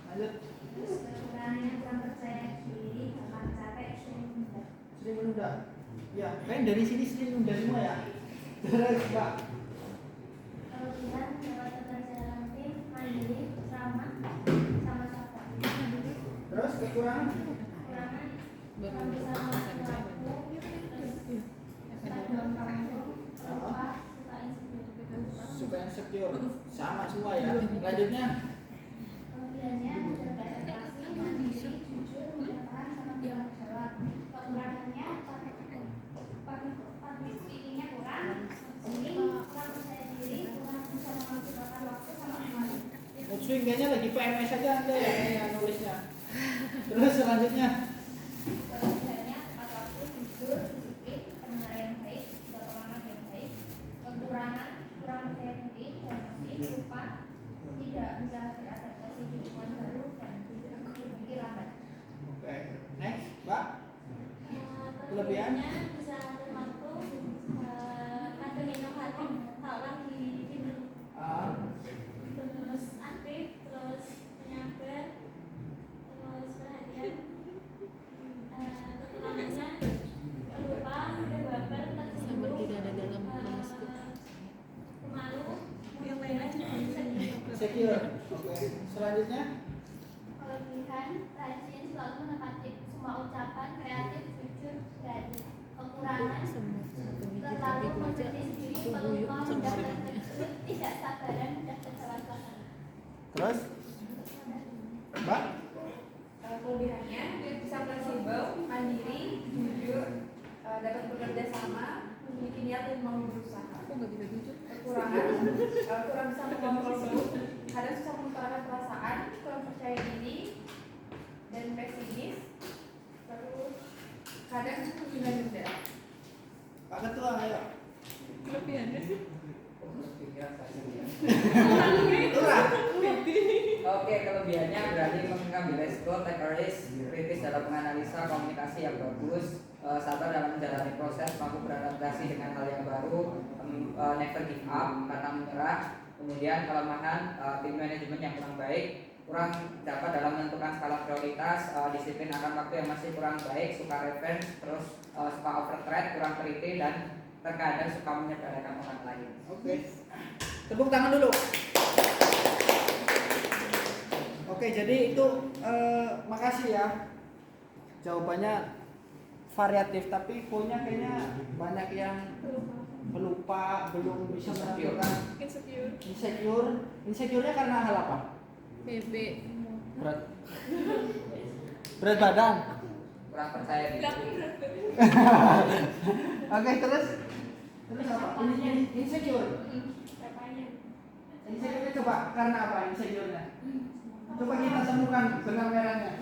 [SPEAKER 1] Lanjut.
[SPEAKER 4] Kekurangannya kurang percaya diri, gampang capek, sering menunda.
[SPEAKER 1] Sering menunda. Ya, kan dari sini sering menunda semua ya. Terus Mbak.
[SPEAKER 4] Kelebihan lewat kepercayaan tim, mandiri, ramah, sama siapa.
[SPEAKER 1] Terus kekurangan?
[SPEAKER 4] Kekurangan kurang bisa mengatur waktu, terus susah gampang lupa, suka insecure.
[SPEAKER 1] Suka insecure. Sama semua ya. Lanjutnya.
[SPEAKER 4] Kelebihannya mudah beradaptasi, mandiri, jujur, mudah tahan, sama bertanggung jawab. Kekurangannya public speaking-nya kurang, sering kurang percaya diri, kurang bisa menghabiskan waktu sama kemarin.
[SPEAKER 1] Mood swing kayaknya lagi PMS aja Anda ya kayak nulisnya. Terus selanjutnya.
[SPEAKER 4] Kelebihannya tepat waktu, jujur, disiplin, pendengar yang baik, juga pemahaman yang baik. Kekurangan kurang percaya diri, emosi, lupa,
[SPEAKER 1] Kelebihannya?
[SPEAKER 4] bisa termantu, kadang inovatif, kalau lagi tidur terus aktif, terus menyabar, terus perhatian, kekurangannya lupa, mudah baper, tersinggung,
[SPEAKER 6] tidak ada dalam manuskrip.
[SPEAKER 4] pemalu, kemudian sedih.
[SPEAKER 1] Secure. Oke. Selanjutnya
[SPEAKER 4] Kelebihan, rajin, selalu menepati semua ucapan, kreatif, jujur, berani. Kekurangan, terlalu mengkritik diri, pelupa, mudah terkejut, tidak sabaran, mudah kecewa suasana.
[SPEAKER 1] terus Mbak?
[SPEAKER 2] Kelebihannya dia bisa fleksibel, mandiri, jujur, dapat bekerja sama, memiliki niat dan mau berusaha.
[SPEAKER 6] Aku nggak bisa jujur.
[SPEAKER 2] Kekurangan, kurang bisa mengontrol mood, kadang susah mengutarakan perasaan, kurang percaya diri, dan pesimis, terus kadang hina dendam.
[SPEAKER 1] Pak Ketua, ayo.
[SPEAKER 6] Kelebihannya
[SPEAKER 1] Ketua.
[SPEAKER 3] Oke, kelebihannya berani mengambil resiko, take a risk, kritis dalam menganalisa, komunikasi yang bagus, sabar dalam menjalani proses, mampu beradaptasi dengan hal yang baru, never give up, pantang menyerah. Kemudian kelemahan, tim manajemen yang kurang baik, kurang dapat dalam menentukan skala prioritas, disiplin akan waktu yang masih kurang baik, suka revenge, terus suka overthread, kurang teliti, dan terkadang suka menyepelekan orang lain.
[SPEAKER 1] Oke. Tepuk tangan dulu. Oke, jadi itu makasih ya. Jawabannya variatif, tapi poinnya kayaknya banyak yang pelupa, belum bisa menentukan.
[SPEAKER 6] insecure.
[SPEAKER 1] Insecure-nya karena hal apa?
[SPEAKER 6] PB.
[SPEAKER 1] Berat badan.
[SPEAKER 3] Kurang percaya diri.
[SPEAKER 1] Oke, terus apa? Insecure. Insecure coba karena apa insecure-nya? Coba kita temukan benang merahnya.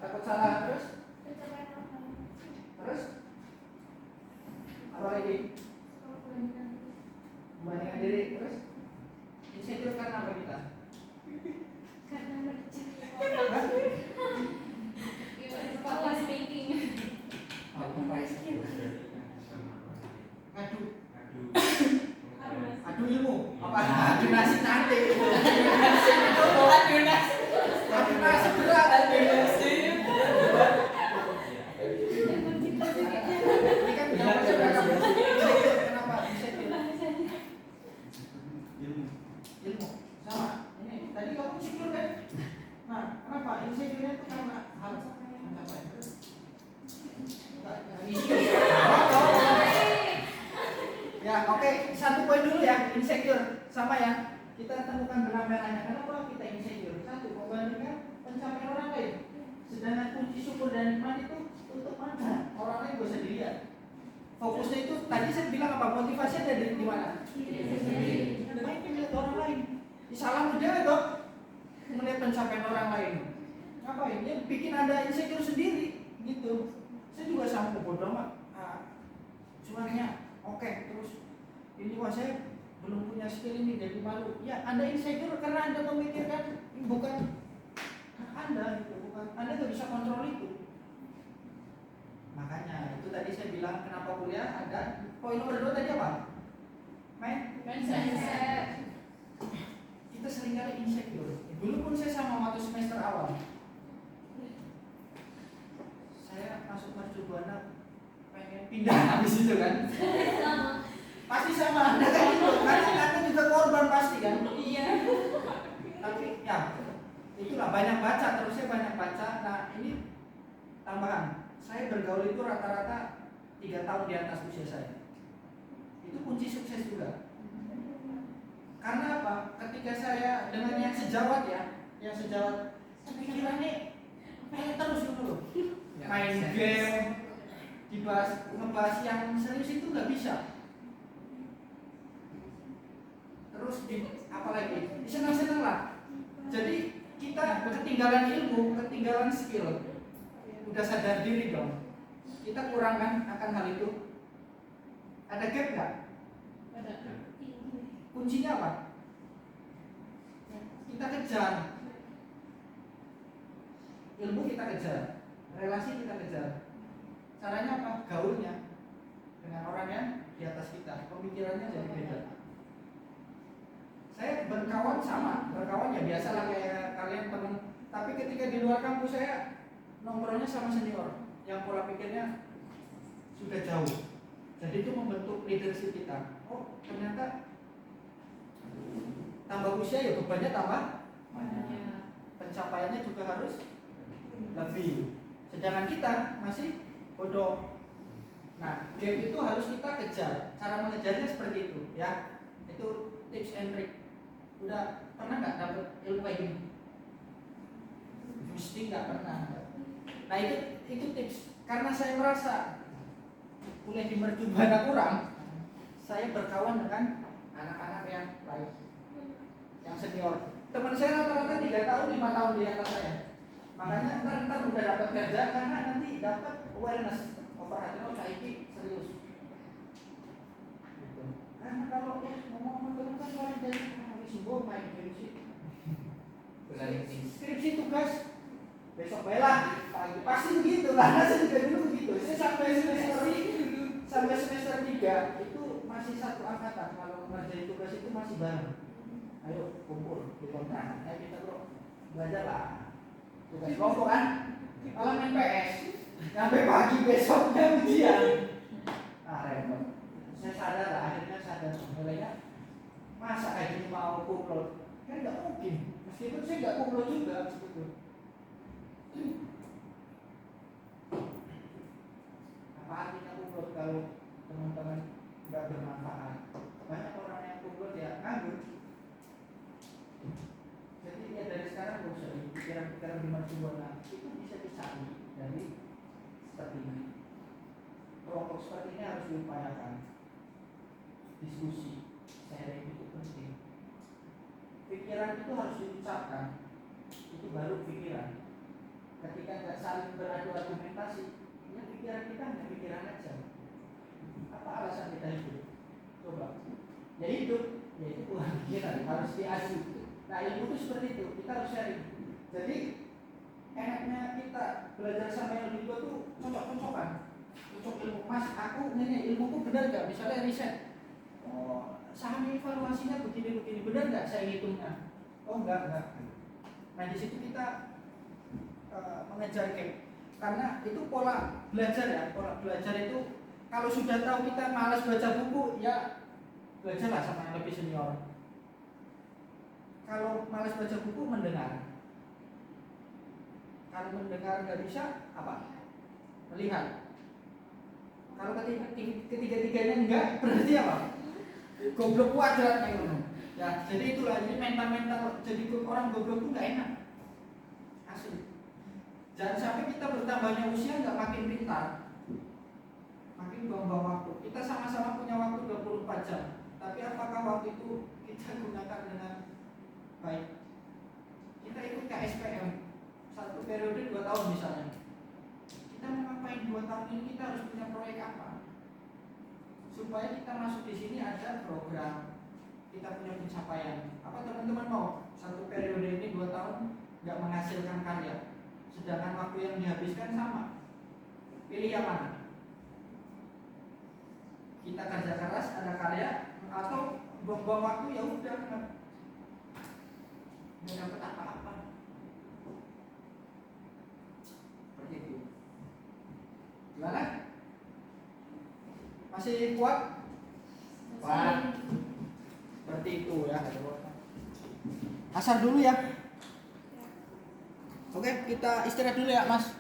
[SPEAKER 1] Takut salah terus apa lagi? Membandingkan diri terus insecure karena apa kita?
[SPEAKER 4] Karena bercerita.
[SPEAKER 1] Adu ilmu apa? Adu nasi nanti. Adu nasi berat. Ini kan jawabannya beragam. Kenapa insecure? Ilmu sama. Ini tadi kamu insecure kan? Nah, kenapa insecure itu karena hal apa? Ya, oke. Satu poin dulu ya, insecure sama ya. Kita temukan benang merahnya. Kenapa kita insecure? Satu, membandingkan pencapaian orang lain. Sedangkan kunci syukur dan iman itu untuk mana? Orang lain gak usah dilihat. Fokusnya itu tadi saya bilang apa? Motivasinya ada di mana? Ngapain melihat orang lain? Salah mudah dong. Melihat pencapaian orang lain. Ngapain? Dia bikin Anda insecure sendiri gitu. Saya juga sama bodoh amat. Cuannya oke, terus ini wah saya belum punya skill ini jadi malu. Ya Anda insecure karena Anda memikirkan bukan Anda gitu, bukan Anda nggak bisa kontrol itu. Makanya itu tadi saya bilang kenapa kuliah ada poin nomor 2 tadi apa? Mindset. Kita seringkali insecure. Dulu pun saya sama waktu semester awal. Saya masuk Mercubuana pengen pindah habis itu kan. Pasti sama Anda kan gitu. Karena Anda juga korban pasti kan. Iya. Tapi ya itulah banyak baca, terus saya banyak baca. Nah ini tambahan, saya bergaul itu rata-rata 3 tahun di atas usia saya. Itu kunci sukses juga. Karena apa? Ketika saya dengan yang sejawat ya, yang sejawat, pikirannya pengen terus gitu loh. Main game, ngebahas yang serius itu nggak bisa. Terus apalagi senang-senang lah. Jadi kita ketinggalan ilmu, ketinggalan skill. Udah sadar diri dong. Kita kurang kan akan hal itu. Ada gap nggak?
[SPEAKER 6] Ada.
[SPEAKER 1] Kuncinya apa? Kita kejar. Ilmu kita kejar, relasi kita kejar. caranya apa? Gaulnya dengan orang yang di atas kita, pemikirannya jadi beda. Saya berkawan ya biasalah kayak kalian teman. Tapi ketika di luar kampus saya nongkrongnya sama senior yang pola pikirnya sudah jauh. Jadi itu membentuk leadership kita. Oh ternyata tambah usia ya bebannya tambah banyak. Pencapaiannya juga harus lebih. Sedangkan kita masih bodoh. Nah, gap itu harus kita kejar. Cara mengejarnya seperti itu, ya. Itu tips and trick. Udah pernah nggak dapet ilmu kayak gini? Mesti nggak pernah. Nah itu tips. Karena saya merasa kuliah di Mercu Buana kurang, saya berkawan dengan anak-anak yang baik, yang senior. Teman saya rata-rata 3 tahun, 5 tahun di atas saya. Makanya ntar udah dapat kerja karena nanti dapat awareness. Perhatian saiki serius. Gitu. Karena kalau ngomong kan paling dari sembuh main skripsi tugas besok bela pasti begitu karena saya juga dulu begitu. Saya sampai semester 3 itu masih satu angkatan. Kalau ngerjain tugas itu masih bareng. Ayo kumpul di kontrak. Ayo kita bro belajar lah. Tugas kelompok kan. Kalau main PS sampai pagi besoknya ujian. Nah repot. Saya sadar lah, akhirnya sadar mulainya masa kayak gini mau kumpul kan nggak mungkin. Meskipun saya nggak kumpul juga gitu. Apa artinya kumpul kalau teman-teman nggak bermanfaat? Banyak orang yang kumpul ya nganggur. Jadi ya dari sekarang nggak usah pikiran-pikiran di Mercu Buana itu bisa dicari dari seperti ini. Kelompok seperti ini harus diupayakan. Diskusi, sharing itu penting. Pikiran itu harus diucapkan. Itu baru pikiran. Ketika nggak saling beradu argumentasi, ya pikiran kita hanya pikiran aja. Apa alasan kita hidup? Coba. Ya hidup, ya itu Tuhan pikiran harus diadu. Nah ilmu itu seperti itu. Kita harus sharing. Jadi enaknya kita belajar sama yang lebih tua tuh cocok-cocokan. Cocok ilmu. Mas, aku ini ilmuku benar gak? Misalnya riset. Oh, saham evaluasinya begini-begini. Benar gak saya hitungnya? Oh enggak. Nah di situ kita mengejar gap. Karena itu pola belajar ya. Pola belajar itu kalau sudah tahu kita malas baca buku, ya belajarlah sama yang lebih senior. Kalau malas baca buku, mendengar. Kalau mendengar nggak bisa, apa? Melihat. Kalau ketiga-tiganya enggak, berarti apa? Goblok kuadrat yang ngono. Ya, jadi itulah ini mental jadi orang goblok itu nggak enak. Asli. Jangan sampai kita bertambahnya usia nggak makin pintar, makin buang-buang waktu. Kita sama-sama punya waktu 24 jam, tapi apakah waktu itu kita gunakan dengan baik? Kita ikut KSPM 1 periode 2 tahun misalnya. Kita mau ngapain 2 tahun ini? Kita harus punya proyek apa? Supaya kita masuk di sini ada program, kita punya pencapaian. Apa teman-teman mau 1 periode ini 2 tahun nggak menghasilkan karya, sedangkan waktu yang dihabiskan sama? Pilih yang mana? Kita kerja keras, ada karya, atau buang-buang waktu ya udah nggak dapat apa-apa. Seperti itu. Gimana? Masih kuat? Kuat. Seperti itu ya. Asar dulu ya. Oke, kita istirahat dulu ya, Mas.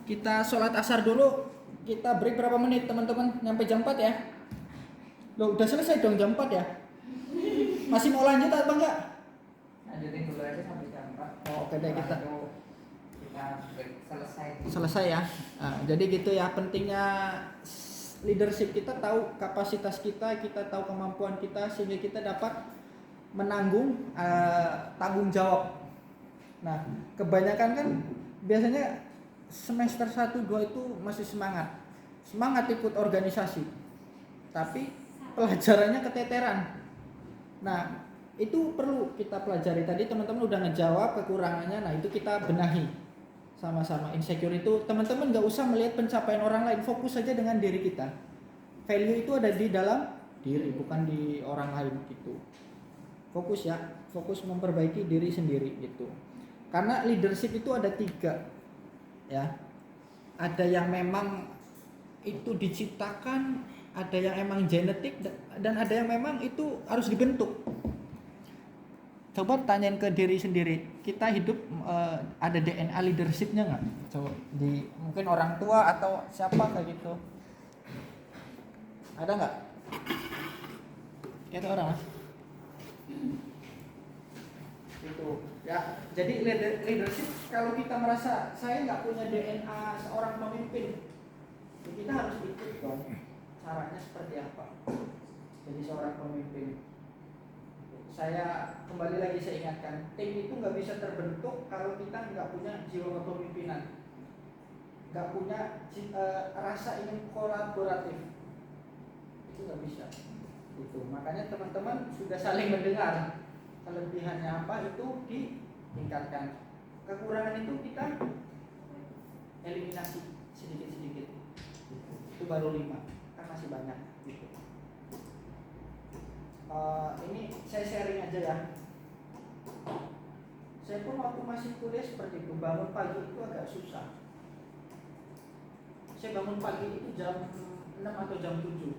[SPEAKER 1] Kita sholat asar dulu. Kita break berapa menit, teman-teman? Nyampe jam 4 ya. Loh, udah selesai dong jam 4 ya? Masih mau lanjut atau enggak?
[SPEAKER 3] Lanjutin dulu aja sampai jam 4.
[SPEAKER 1] Oh, oke deh kita
[SPEAKER 3] selesai.
[SPEAKER 1] Selesai ya. Nah, jadi gitu ya, pentingnya leadership. Kita tahu kapasitas kita tahu kemampuan kita, sehingga kita dapat menanggung tanggung jawab. Nah, kebanyakan kan biasanya semester 1, 2 itu masih semangat ikut organisasi, tapi pelajarannya keteteran. Nah, itu perlu kita pelajari. Tadi teman-teman udah ngejawab kekurangannya, nah itu kita benahi Sama-sama insecure itu teman-teman nggak usah melihat pencapaian orang lain, fokus saja dengan diri kita. Value itu ada di dalam diri, bukan di orang lain gitu. Fokus ya, fokus memperbaiki diri sendiri gitu. Karena leadership itu ada 3 ya. Ada yang memang itu diciptakan, ada yang emang genetik, dan ada yang memang itu harus dibentuk. Coba tanyain ke diri sendiri, kita hidup ada DNA leadershipnya nggak? Coba di mungkin orang tua atau siapa kayak gitu, ada nggak? Kita orang mas? Itu ya. Jadi leadership, kalau kita merasa saya nggak punya DNA seorang pemimpin, ya kita harus ikut dong. Caranya seperti apa? Jadi seorang pemimpin. Saya kembali lagi saya ingatkan, tim itu nggak bisa terbentuk kalau kita nggak punya jiwa kepemimpinan, nggak punya rasa ingin kolaboratif, itu nggak bisa. Itu makanya teman-teman sudah saling mendengar, kelebihannya apa itu ditingkatkan, kekurangan itu kita eliminasi sedikit-sedikit. Itu baru 5, kan masih banyak. Gitu. Ini saya sharing aja ya. Saya pun waktu masih kuliah seperti itu, bangun pagi itu agak susah. Saya bangun pagi itu jam 6 atau jam 7.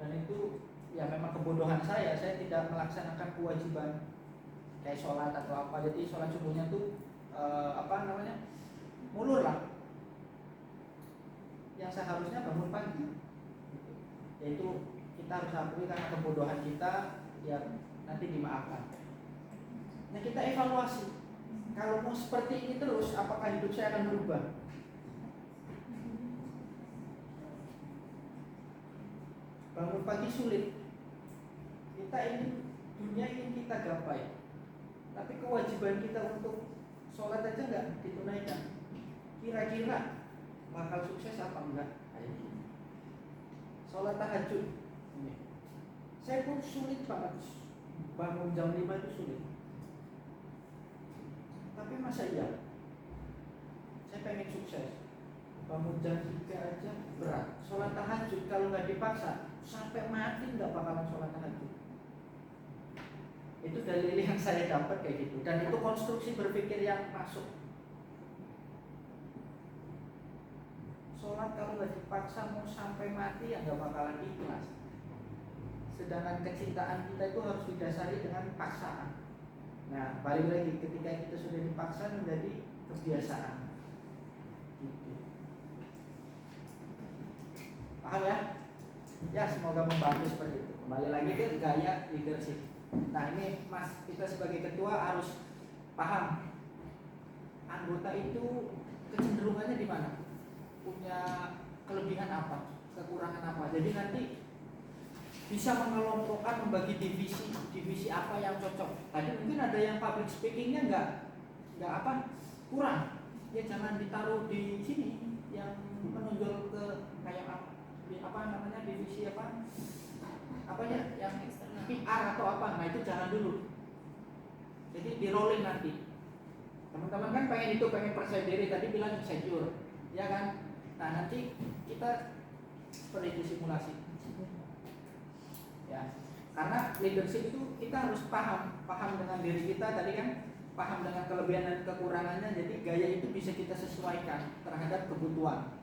[SPEAKER 1] Dan itu ya memang kebodohan saya tidak melaksanakan kewajiban kayak sholat atau apa. Jadi sholat subuhnya tuh mulur lah. Yang seharusnya bangun pagi. Yaitu kita harus akui karena kebodohan kita, ya nanti dimaafkan. Nah kita evaluasi, kalau mau seperti ini terus, apakah hidup saya akan berubah? Bangun pagi sulit, kita ingin dunia ingin kita gapai, tapi kewajiban kita untuk sholat aja nggak ditunaikan. Kira-kira bakal sukses apa enggak? Sholat tahajud. Saya pun sulit banget, bangun jam 5 itu sulit. Tapi masa iya? Saya pengen sukses, bangun jam 3 aja berat. Sholat tahajud kalau nggak dipaksa, sampai mati nggak bakalan sholat tahajud. Itu dalil yang saya dapat kayak gitu. Dan itu konstruksi berpikir yang masuk. Sholat kalau nggak dipaksa mau sampai mati ya nggak bakalan ikhlas. Sedangkan kecintaan kita itu harus didasari dengan paksaan. Nah, balik lagi ketika kita sudah dipaksa menjadi kebiasaan. Gitu. Paham ya? Ya, semoga membantu seperti itu. Kembali lagi ke gaya leadership. Nah, ini Mas, kita sebagai ketua harus paham anggota itu kecenderungannya di mana? Punya kelebihan apa? Kekurangan apa? Jadi nanti bisa mengelompokkan, membagi divisi apa yang cocok. Tadi mungkin ada yang public speakingnya nggak kurang, ya jangan ditaruh di sini yang menonjol ke kayak divisi yang PR atau apa, nah itu jangan dulu. Jadi di rolling nanti. Teman-teman kan pengen percaya diri, tadi bilang insecure, ya kan? Nah nanti kita seperti itu simulasi. Ya, karena leadership itu kita harus paham dengan diri kita tadi kan, paham dengan kelebihan dan kekurangannya, jadi gaya itu bisa kita sesuaikan terhadap kebutuhan.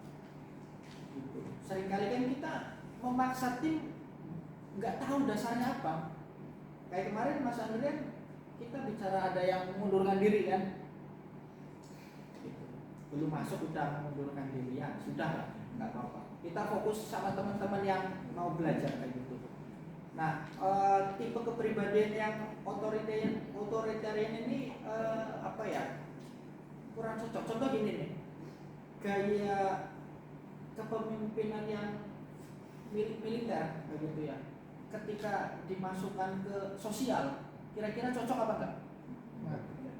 [SPEAKER 1] Gitu. Seringkali kan kita memaksa tim nggak tahu dasarnya apa. Kayak kemarin Mas Andrian kita bicara ada yang mengundurkan diri kan, gitu. Belum masuk udah mengundurkan diri, ya sudah lah, nggak apa-apa. Kita fokus sama teman-teman yang mau belajar kayak gitu. Nah, tipe kepribadian yang otoritarian ini kurang cocok. Contoh gini nih, gaya kepemimpinan yang militer begitu ya. Ketika dimasukkan ke sosial, kira-kira cocok apa enggak?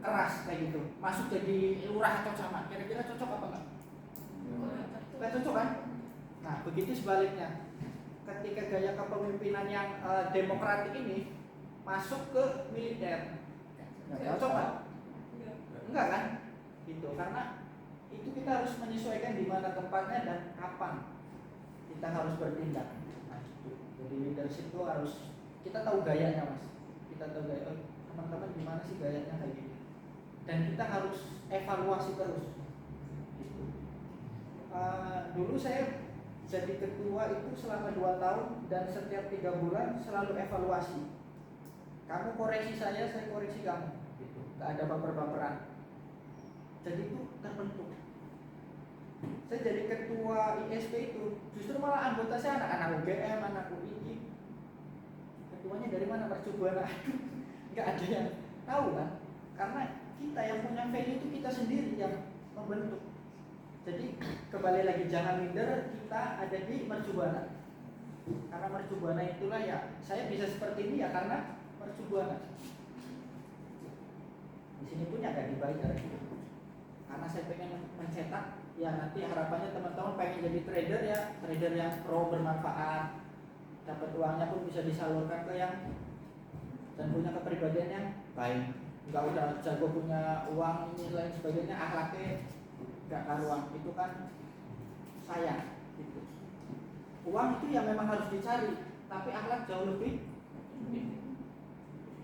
[SPEAKER 1] Keras kayak gitu. Masuk jadi lurah atau camat, kira-kira cocok apa enggak? Enggak cocok kan? Nah, begitu sebaliknya. Ketika gaya kepemimpinan yang demokratik ini masuk ke militer, cocok kan? Enggak kan? Gitu, karena itu kita harus menyesuaikan di mana tempatnya dan kapan kita harus bertindak. Nah, gitu. Jadi leadership itu harus kita tahu gayanya mas, kita tahu gaya teman-teman gimana sih gayanya kayak gini, dan kita harus evaluasi terus. Gitu. Dulu saya jadi ketua itu selama 2 tahun dan setiap 3 bulan selalu evaluasi. Kamu koreksi saya koreksi kamu. Gitu. Gak ada baper-baperan. Jadi itu terbentuk. Saya jadi ketua ISP itu justru malah anggota saya anak-anak UGM, anak UI. Ketuanya dari mana? Percobaan. Nggak ada yang tahu kan? Karena kita yang punya value itu kita sendiri yang membentuk. Jadi kembali lagi, jangan minder, kita ada di mercubuana. Karena mercubuana itulah ya saya bisa seperti ini ya karena mercubuana. Di sini pun ya gak dibayar. Karena saya pengen mencetak, ya nanti harapannya teman-teman pengen jadi trader ya, trader yang pro bermanfaat, dapat uangnya pun bisa disalurkan ke yang dan punya kepribadian yang baik. Enggak udah jago punya uang ini lain sebagainya, akhlaknya nggak karuan, itu kan sayang gitu. Uang itu ya memang harus dicari, tapi akhlak jauh lebih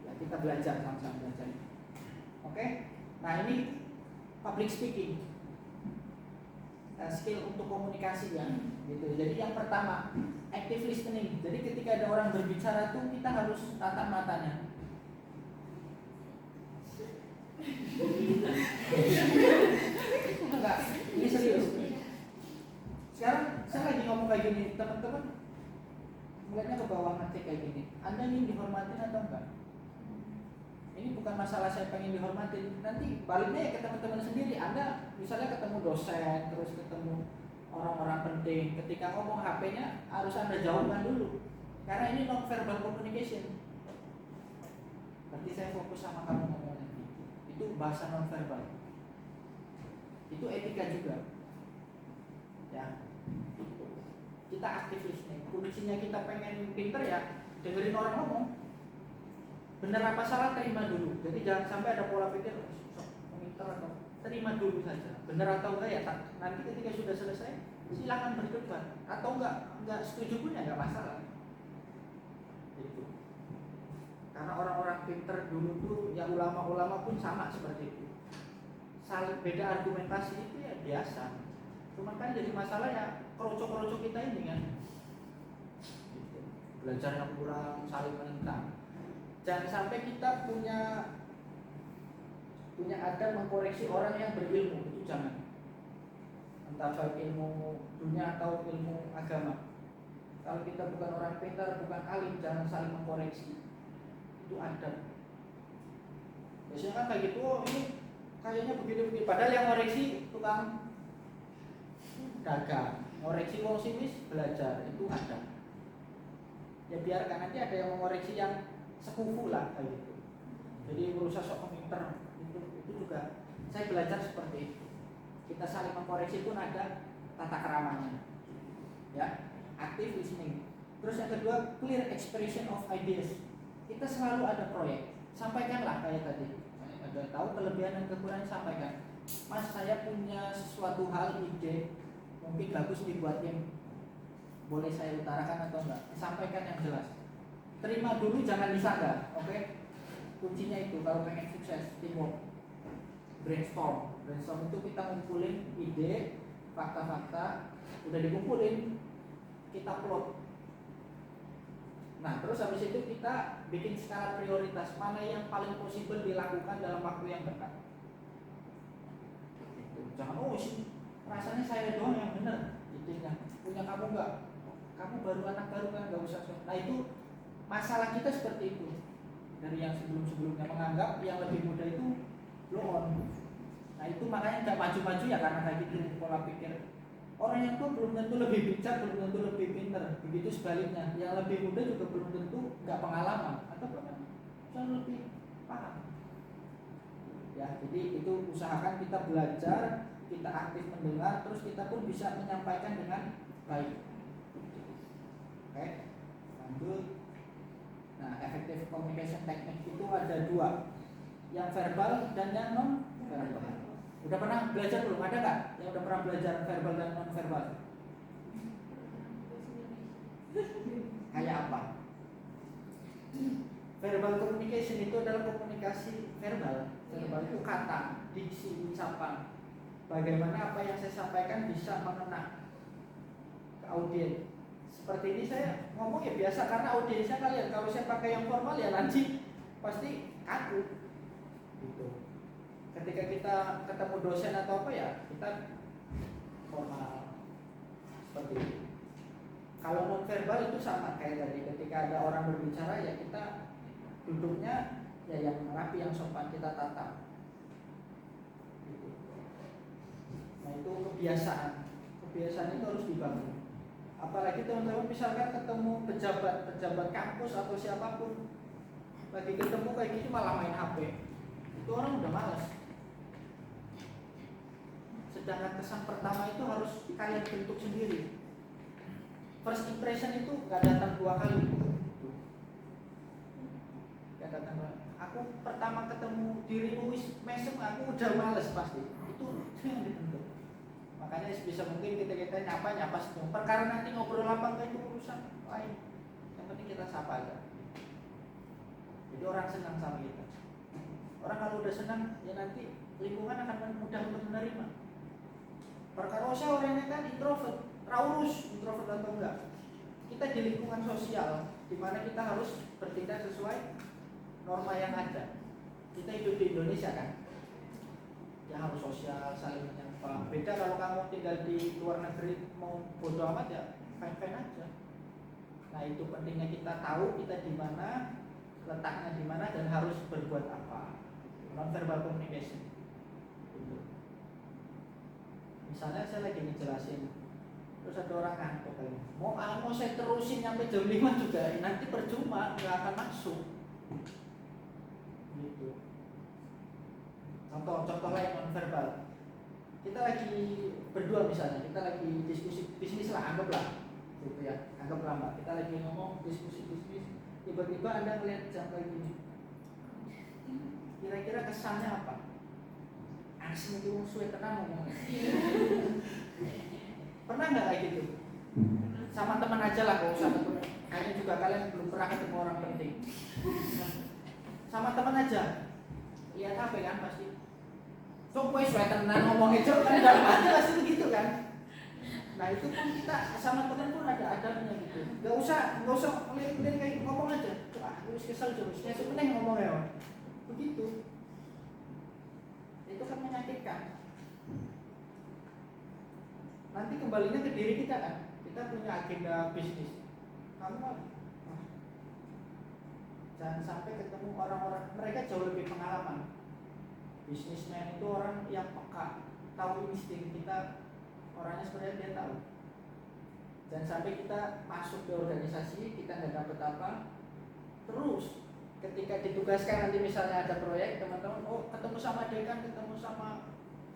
[SPEAKER 1] ya, kita belajar sama-sama belajar. Oke? Nah ini public speaking, skill untuk komunikasi ya gitu. Jadi yang pertama active listening. Jadi ketika ada orang berbicara tuh kita harus tatap matanya. Enggak, ini serius. Sekarang saya lagi ngomong kayak gini, teman-teman melihatnya ke bawah ngecek kayak gini. Anda ingin dihormatin atau enggak? Ini bukan masalah saya pengen dihormatin. Nanti baliknya ya ke teman-teman sendiri. Anda misalnya ketemu dosen, terus ketemu orang-orang penting, ketika ngomong HP-nya harus Anda jauhkan dulu. Karena ini non verbal communication. Berarti saya fokus sama kamu ngomongnya. Itu bahasa non verbal. Itu etika juga. Ya. Kita aktif listening. Kuncinya kita pengen pinter ya dengerin orang ngomong. Benar apa salah terima dulu. Jadi jangan sampai ada pola pikir pinter atau terima dulu saja. Benar atau enggak ya nanti ketika sudah selesai silakan berdebat atau enggak setuju pun ya enggak masalah. Itu. Karena orang-orang pinter dulu tuh ya ulama-ulama pun sama seperti itu. Saling beda argumentasi itu ya biasa. Cuma kan jadi masalah ya kroco-kroco kita ini kan. Gitu. Belajar yang kurang, saling menentang. Jangan sampai kita punya adab mengkoreksi orang yang berilmu, itu jangan. Entah baik ilmu dunia atau ilmu agama. Kalau kita bukan orang pintar, bukan alim, jangan saling mengkoreksi. Itu adab. Biasanya kan kayak gitu, oh ini kayaknya begini-begini. Padahal yang koreksi tukang dagang, ngoreksi wong sinis belajar, itu adab. Ya biarkan nanti ada yang mengoreksi yang sekufu lah kayak gitu. Jadi berusaha sok pinter itu juga saya belajar seperti itu. Kita saling mengkoreksi pun ada tata keramanya. Ya, active listening. Terus yang kedua, clear expression of ideas. Kita selalu ada proyek. Sampaikanlah kayak tadi. Ada tahu kelebihan dan kekurangan, sampaikan. Mas, saya punya sesuatu hal ide mungkin bagus dibuat tim. Boleh saya utarakan atau enggak? Sampaikan yang jelas. Terima dulu, jangan disanggah, oke? Kuncinya itu kalau pengen sukses, teamwork. Brainstorm itu kita ngumpulin ide, fakta-fakta, udah dikumpulin, kita plot. Nah, terus habis itu kita bikin skala prioritas, mana yang paling possible dilakukan dalam waktu yang dekat. Jangan, oh sih, rasanya saya doang yang benar, idenya. Punya kamu enggak? Kamu baru anak baru kan, enggak usah. Nah itu masalah kita seperti itu. Dari yang sebelum-sebelumnya menganggap yang lebih muda itu blow on. Nah itu makanya nggak maju-maju ya karena kayak gitu pola pikir. Orang yang tua belum tentu lebih bijak, belum tentu lebih pintar. Begitu sebaliknya, yang lebih muda juga belum tentu nggak pengalaman atau bahkan jauh lebih paham. Ya, jadi itu usahakan kita belajar, kita aktif mendengar, terus kita pun bisa menyampaikan dengan baik. Oke, lanjut. Nah, effective communication technique itu ada 2, yang verbal dan yang non verbal. Udah pernah belajar belum? Ada nggak yang udah pernah belajar verbal dan non verbal? Kayak apa? Verbal communication itu adalah komunikasi verbal. Verbal itu kata, diksi, ucapan. Bagaimana apa yang saya sampaikan bisa mengena ke audiens. Seperti ini saya ngomong ya biasa karena audiensnya kalian. Kalau saya pakai yang formal ya nanti pasti kaku. Gitu. Ketika kita ketemu dosen atau apa ya kita formal seperti itu. Kalau non verbal itu sama kayak tadi, ketika ada orang berbicara ya kita duduknya ya yang rapi, yang sopan, kita tata. Gitu. Nah itu kebiasaan itu harus dibangun. Apalagi teman-teman misalkan ketemu pejabat kampus atau siapapun, lagi ketemu kayak gitu malah main HP, itu orang udah malas. Sedangkan kesan pertama itu harus kalian bentuk sendiri. First impression itu gak datang 2 kali. Gak datang 2 kali. Aku pertama ketemu dirimu mesem, aku udah males pasti. Itu yang dibentuk. Makanya bisa mungkin kita nyapa senyum. Perkara nanti ngobrol apa enggak itu urusan lain. Yang penting kita sapa aja. Jadi orang senang sama kita. Orang kalau udah senang ya nanti lingkungan akan mudah untuk menerima. Perkara saya orangnya kan introvert, introvert atau enggak. Kita di lingkungan sosial di mana kita harus bertindak sesuai norma yang ada. Kita hidup di Indonesia kan. Ya harus sosial, saling menyapa. Beda kalau kamu tinggal di luar negeri mau bodo amat ya fine-fine aja. Nah itu pentingnya kita tahu kita di mana, letaknya di mana dan harus berbuat apa. Non-verbal communication. Misalnya saya lagi ngejelasin, terus ada orang ngantuk kayak, mau saya terusin sampai jam 5 juga nanti percuma, nggak akan masuk. Gitu. Contoh lain non-verbal. Kita lagi berdua misalnya, kita lagi diskusi bisnis lah, anggaplah, gitu ya, anggaplah mbak, kita lagi ngomong diskusi bisnis, tiba-tiba Anda ngeliat jam kayak gini, kira-kira kesannya apa? Asli itu suwe tenang ngomongnya. Pernah nggak kayak gitu? Sama teman aja lah, kalau usah ketemu. Kayaknya juga kalian belum pernah ketemu orang penting. Sama teman aja, lihat HP kan pasti. Coba suwe tenang ngomongnya coba kan dalam hati pasti begitu kan. Nah itu pun kita sama teman pun ada adabnya gitu. Gak usah ngeliat kayak ngomong aja. Wah, aku kesel terus. Ya sebenarnya ngomongnya begitu. Itu kan menyakitkan. Nanti kembalinya ke diri kita kan. Kita punya agenda bisnis. Kamu jangan sampai ketemu orang-orang, mereka jauh lebih pengalaman. Bisnismen itu orang yang peka, tahu insting kita, orangnya sebenarnya dia tahu. Jangan sampai kita masuk ke organisasi, kita nggak dapat apa, terus ketika ditugaskan nanti misalnya ada proyek, teman-teman, oh ketemu sama dekan, ketemu sama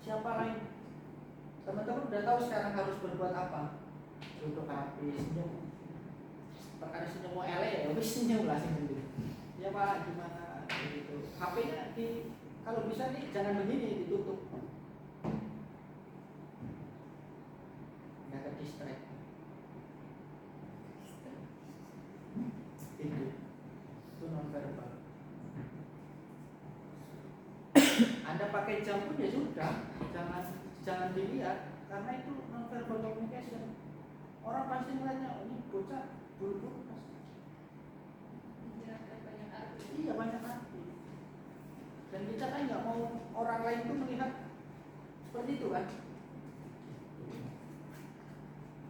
[SPEAKER 1] siapa lain, teman-teman udah tahu sekarang harus berbuat apa, duduk rapi, senyum, perkara senyum mau ya, wis senyum lah senyum. Ya pak, gimana gitu. HP-nya kalau bisa nih jangan begini, ditutup. Nggak ke distract. Itu non-verbal. Anda pakai jam pun ya sudah, jangan dilihat karena itu non-verbal communication. Orang pasti melihatnya ini bocah buru-buru pasti. Iya banyak arti. Dan kita kan nggak mau orang lain itu melihat seperti itu kan.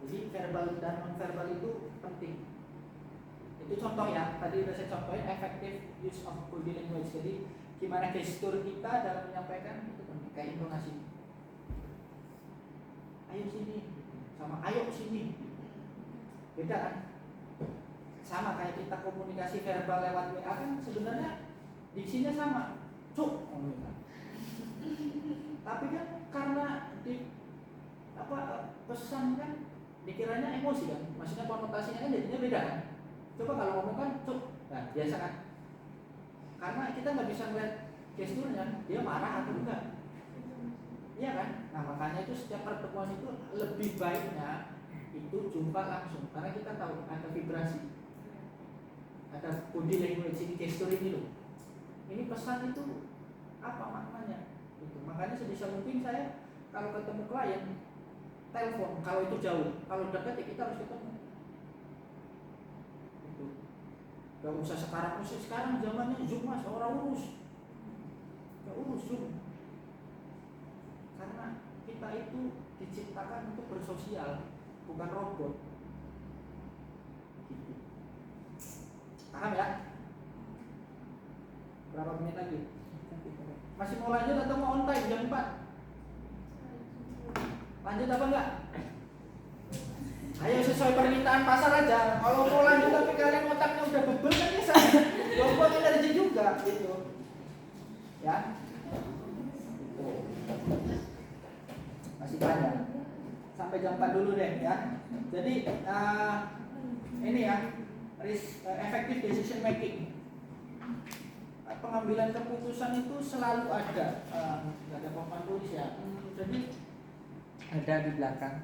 [SPEAKER 1] Jadi verbal dan non-verbal itu penting. Itu contoh ya, tadi udah saya contohin effective use of body language. Jadi gimana gestur kita dalam menyampaikan itu penting, kayak intonasi. Ayo sini, sama ayo sini. Beda kan? Sama kayak kita komunikasi verbal lewat WA kan sebenarnya diksinya sama. Cuk, tapi kan karena di pesan kan dikiranya emosi kan, maksudnya konotasinya kan jadinya beda kan. Coba kalau ngomong kan cuk, nah biasa kan. Karena kita nggak bisa ngeliat gesturnya, dia marah atau enggak. Iya kan? Nah makanya itu setiap pertemuan itu lebih baiknya itu jumpa langsung, karena kita tahu ada vibrasi, ada body language, ini gestur ini loh. Ini pesan itu apa maknanya? Gitu. Makanya sebisa mungkin saya kalau ketemu klien telepon, kalau itu jauh, kalau dekat ya kita harus ketemu. Gitu. Gak usah sekarang zamannya Zoom mas, orang urus, gak urus Zoom. Karena kita itu diciptakan untuk bersosial, bukan robot. Gitu. Paham ya? Berapa menit lagi? Masih mau lanjut atau mau on time jam 4? Lanjut apa enggak? Ayo sesuai permintaan pasar aja. Kalau mau lanjut tapi kalian otaknya udah bebel kan bisa buat energi juga gitu. Ya. Gitu. Masih banyak. Sampai jam 4 dulu deh ya. Jadi ini ya, effective decision making. Pengambilan keputusan itu selalu ada. Nggak ada papan tulis ya. Jadi
[SPEAKER 3] Ada di belakang.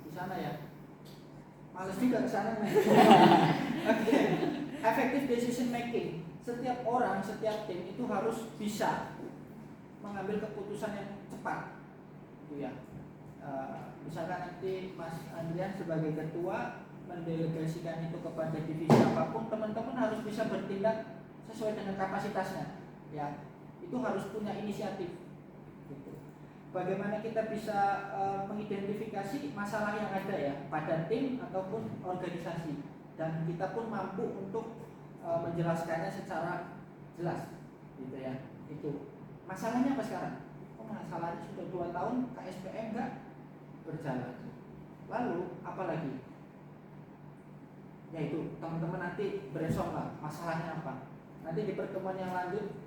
[SPEAKER 1] di sana ya. Males juga ke sana. Oke. Effective decision making. Setiap orang, setiap tim itu harus bisa mengambil keputusan yang cepat. Gitu ya. Misalkan nanti Mas Andrian sebagai ketua mendelegasikan itu kepada divisi apapun, teman-teman harus bisa bertindak sesuai dengan kapasitasnya. Ya, itu harus punya inisiatif. Gitu. Bagaimana kita bisa mengidentifikasi masalah yang ada ya pada tim ataupun organisasi, dan kita pun mampu untuk menjelaskannya secara jelas, gitu ya. Itu masalahnya apa sekarang? Oh, masalahnya sudah 2 tahun KSPM enggak berjalan. Lalu apa lagi? Yaitu teman-teman nanti brainstorm lah masalahnya apa. Nanti di pertemuan yang lanjut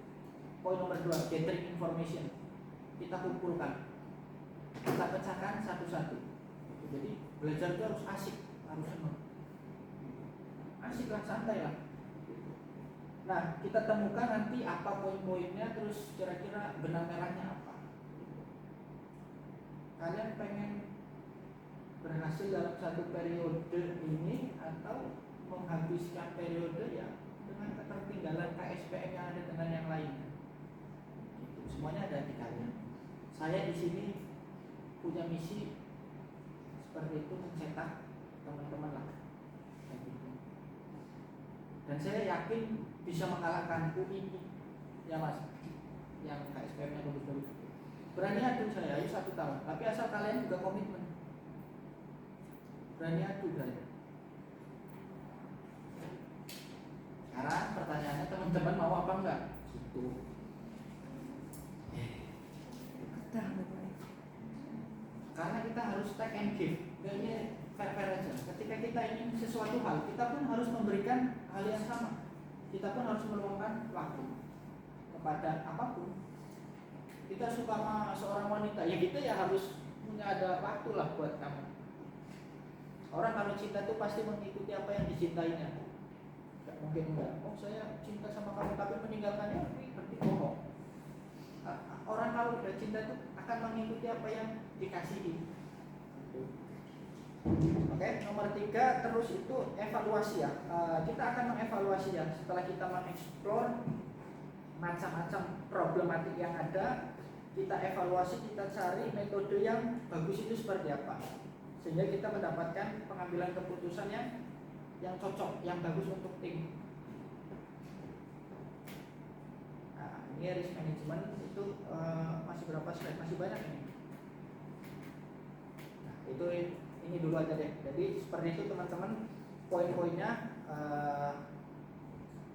[SPEAKER 1] poin nomor 2, gathering information. Kita kumpulkan, kita pecahkan satu-satu. Jadi belajar itu harus asik, harus senang. Asik lah, santai lah. Nah, kita temukan nanti apa poin-poinnya, terus kira-kira benang merahnya apa. Kalian pengen berhasil dalam satu periode ini atau menghabiskan periode ya dengan ketertinggalan KSPM yang ada dengan yang lainnya. Gitu. Semuanya ada di kalian. Saya di sini punya misi seperti itu, mencetak teman-teman lah. Gitu. Dan saya yakin bisa mengalahkan UI ya mas, yang KSPM-nya bagus-bagus. Berani adu saya, ayo 1 tahun. Tapi asal kalian juga komitmen. Berani adu saya. Sekarang pertanyaannya teman-teman mau apa enggak? Gitu. Karena kita harus take and give. Ini fair-fair aja. Ketika kita ingin sesuatu hal, kita pun harus memberikan hal yang sama. Kita pun harus meluangkan waktu kepada apapun. Kita suka sama seorang wanita, ya kita ya harus punya ada waktu lah buat kamu. Orang kalau cinta tuh pasti mengikuti apa yang dicintainya. Gak mungkin enggak. Oh saya cinta sama kamu tapi meninggalkannya, berarti bohong. Orang kalau udah cinta tuh akan mengikuti apa yang dikasihi. Oke, nomor 3 terus itu evaluasi ya. Kita akan mengevaluasi ya setelah kita mengeksplor macam-macam problematik yang ada. Kita evaluasi, kita cari metode yang bagus itu seperti apa, sehingga kita mendapatkan pengambilan keputusan yang cocok, yang bagus untuk tim. Nah, ini risk management itu masih berapa slide? Masih banyak ini. Nah, itu ini dulu aja deh. Jadi seperti itu teman-teman poin-poinnya.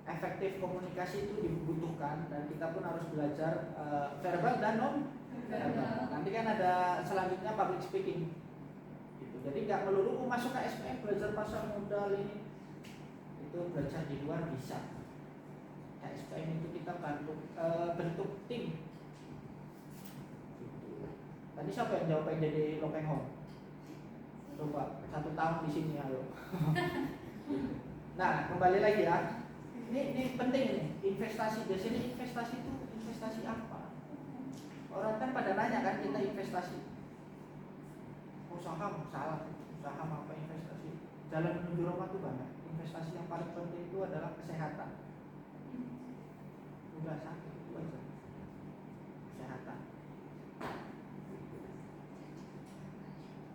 [SPEAKER 1] Efektif komunikasi itu dibutuhkan dan kita pun harus belajar verbal dan non verbal. Nanti kan ada selanjutnya public speaking. Gitu. Jadi nggak melulu masuk ke SPM belajar pasar modal ini. Itu belajar di luar bisa. SPM itu kita bentuk tim. Gitu. Tadi siapa yang jawab yang jadi lopeng home? Coba 1 tahun di sini ayo. Nah kembali lagi ya. Ini penting nih, investasi. Biasanya investasi itu investasi apa? orang kan pada nanya kan kita investasi. Oh saham, salah. Saham apa investasi? Jalan menuju Roma itu banyak. Investasi yang paling penting itu adalah kesehatan. Udah sakit itu aja. Kesehatan.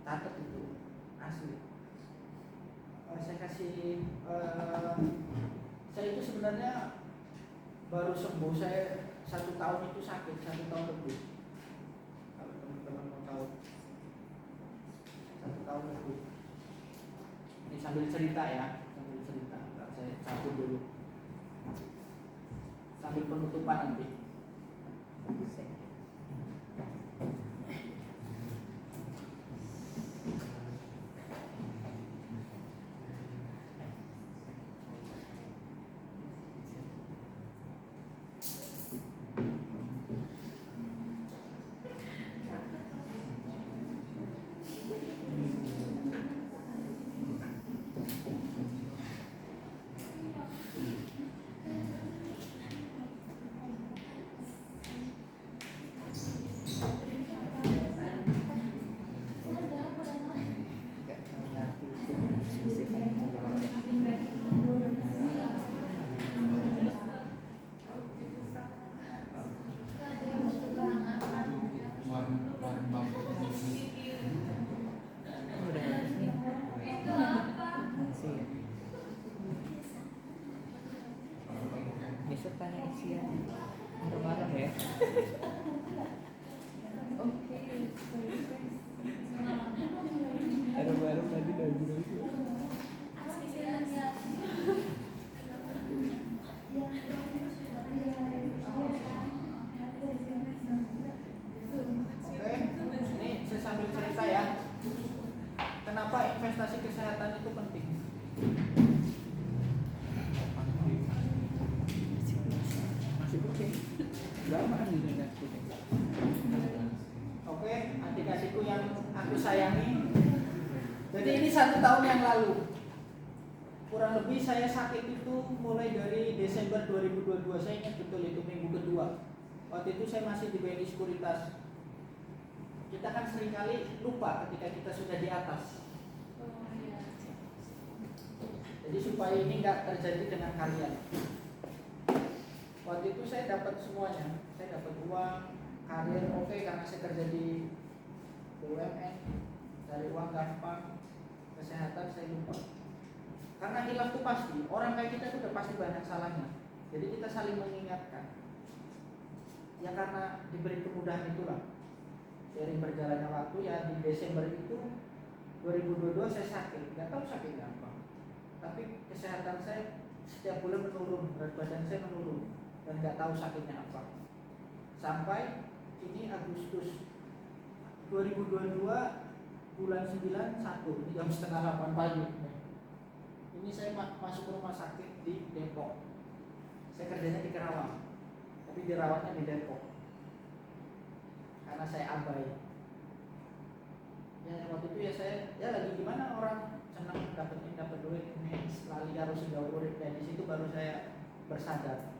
[SPEAKER 1] Catat itu asli. Saya kasih saya itu sebenarnya baru sembuh. Saya 1 tahun itu sakit, 1 tahun lebih. Kalau teman-teman mau tahu, 1 tahun lebih. Ini sambil cerita ya, sambil cerita. Ntar saya cabut dulu. Sambil penutupan nanti.
[SPEAKER 3] Besok tanya isian marah-marah ya. Ada baru tadi dari itu.
[SPEAKER 1] Oke, ini saya sambil cerita ya. Kenapa investasi kesehatan itu penting?
[SPEAKER 3] Masih oke. Lama nih.
[SPEAKER 1] Oke, adik-adikku yang aku sayangi. Jadi ini 1 tahun yang lalu. Kurang lebih saya sakit itu mulai dari Desember 2022. Saya ingat betul itu minggu kedua. Waktu itu saya masih di BNI Sekuritas. Kita kan seringkali lupa ketika kita sudah di atas. Jadi supaya ini nggak terjadi dengan kalian. Waktu itu saya dapat semuanya. Saya dapat uang, karir oke karena saya kerja di BUMN, cari uang gampang, kesehatan saya lupa. Karena hilaf itu pasti, orang kayak kita itu udah pasti banyak salahnya. Jadi kita saling mengingatkan. Ya karena diberi kemudahan itulah. Seiring berjalannya waktu ya di Desember itu 2022 saya sakit, nggak tahu sakit apa. Tapi kesehatan saya setiap bulan menurun, berat badan saya menurun dan nggak tahu sakitnya apa. Sampai ini Agustus 2022 bulan 9 1, ini jam setengah 8 pagi. Ini saya masuk ke rumah sakit di Depok. Saya kerjanya di Kerawang, tapi dirawatnya di Depok karena saya abai. Ya waktu itu ya saya lagi gimana orang senang dapat duit ini sekali harus sudah urip dan di situ baru saya bersadar.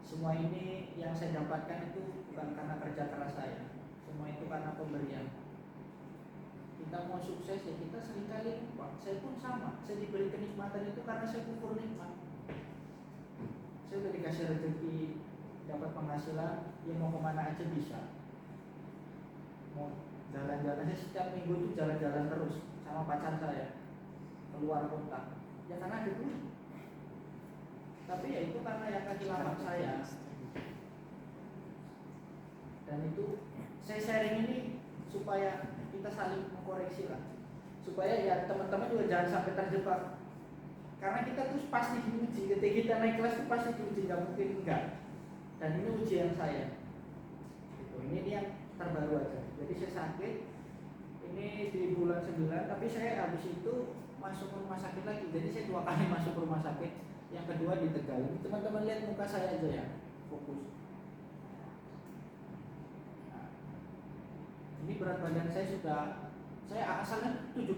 [SPEAKER 1] Semua ini yang saya dapatkan itu bukan karena kerja keras saya. Semua itu karena pemberian. Kita mau sukses ya kita seringkali lupa. Saya pun sama. Saya diberi kenikmatan itu karena saya kufur nikmat. Saya udah dikasih rezeki, dapat penghasilan, ya mau kemana aja bisa. Mau jalan-jalan, saya setiap minggu itu jalan-jalan terus sama pacar saya keluar kota. Ya karena ada duit. Tapi ya itu karena yang kehilangan saya. Dan itu saya sharing ini supaya kita saling mengkoreksi lah. Supaya ya teman-teman juga jangan sampai terjebak. Karena kita tuh pasti diuji. Ketika kita naik kelas tuh pasti diuji, nggak mungkin enggak. Dan ini ujian saya. Gitu. Ini yang terbaru aja. Jadi saya sakit. Ini di bulan 9, tapi saya habis itu masuk rumah sakit lagi. Jadi saya 2 kali masuk rumah sakit. Yang kedua di Tegal. Teman-teman lihat muka saya aja ya, fokus. Nah, ini berat badan saya asalnya 70.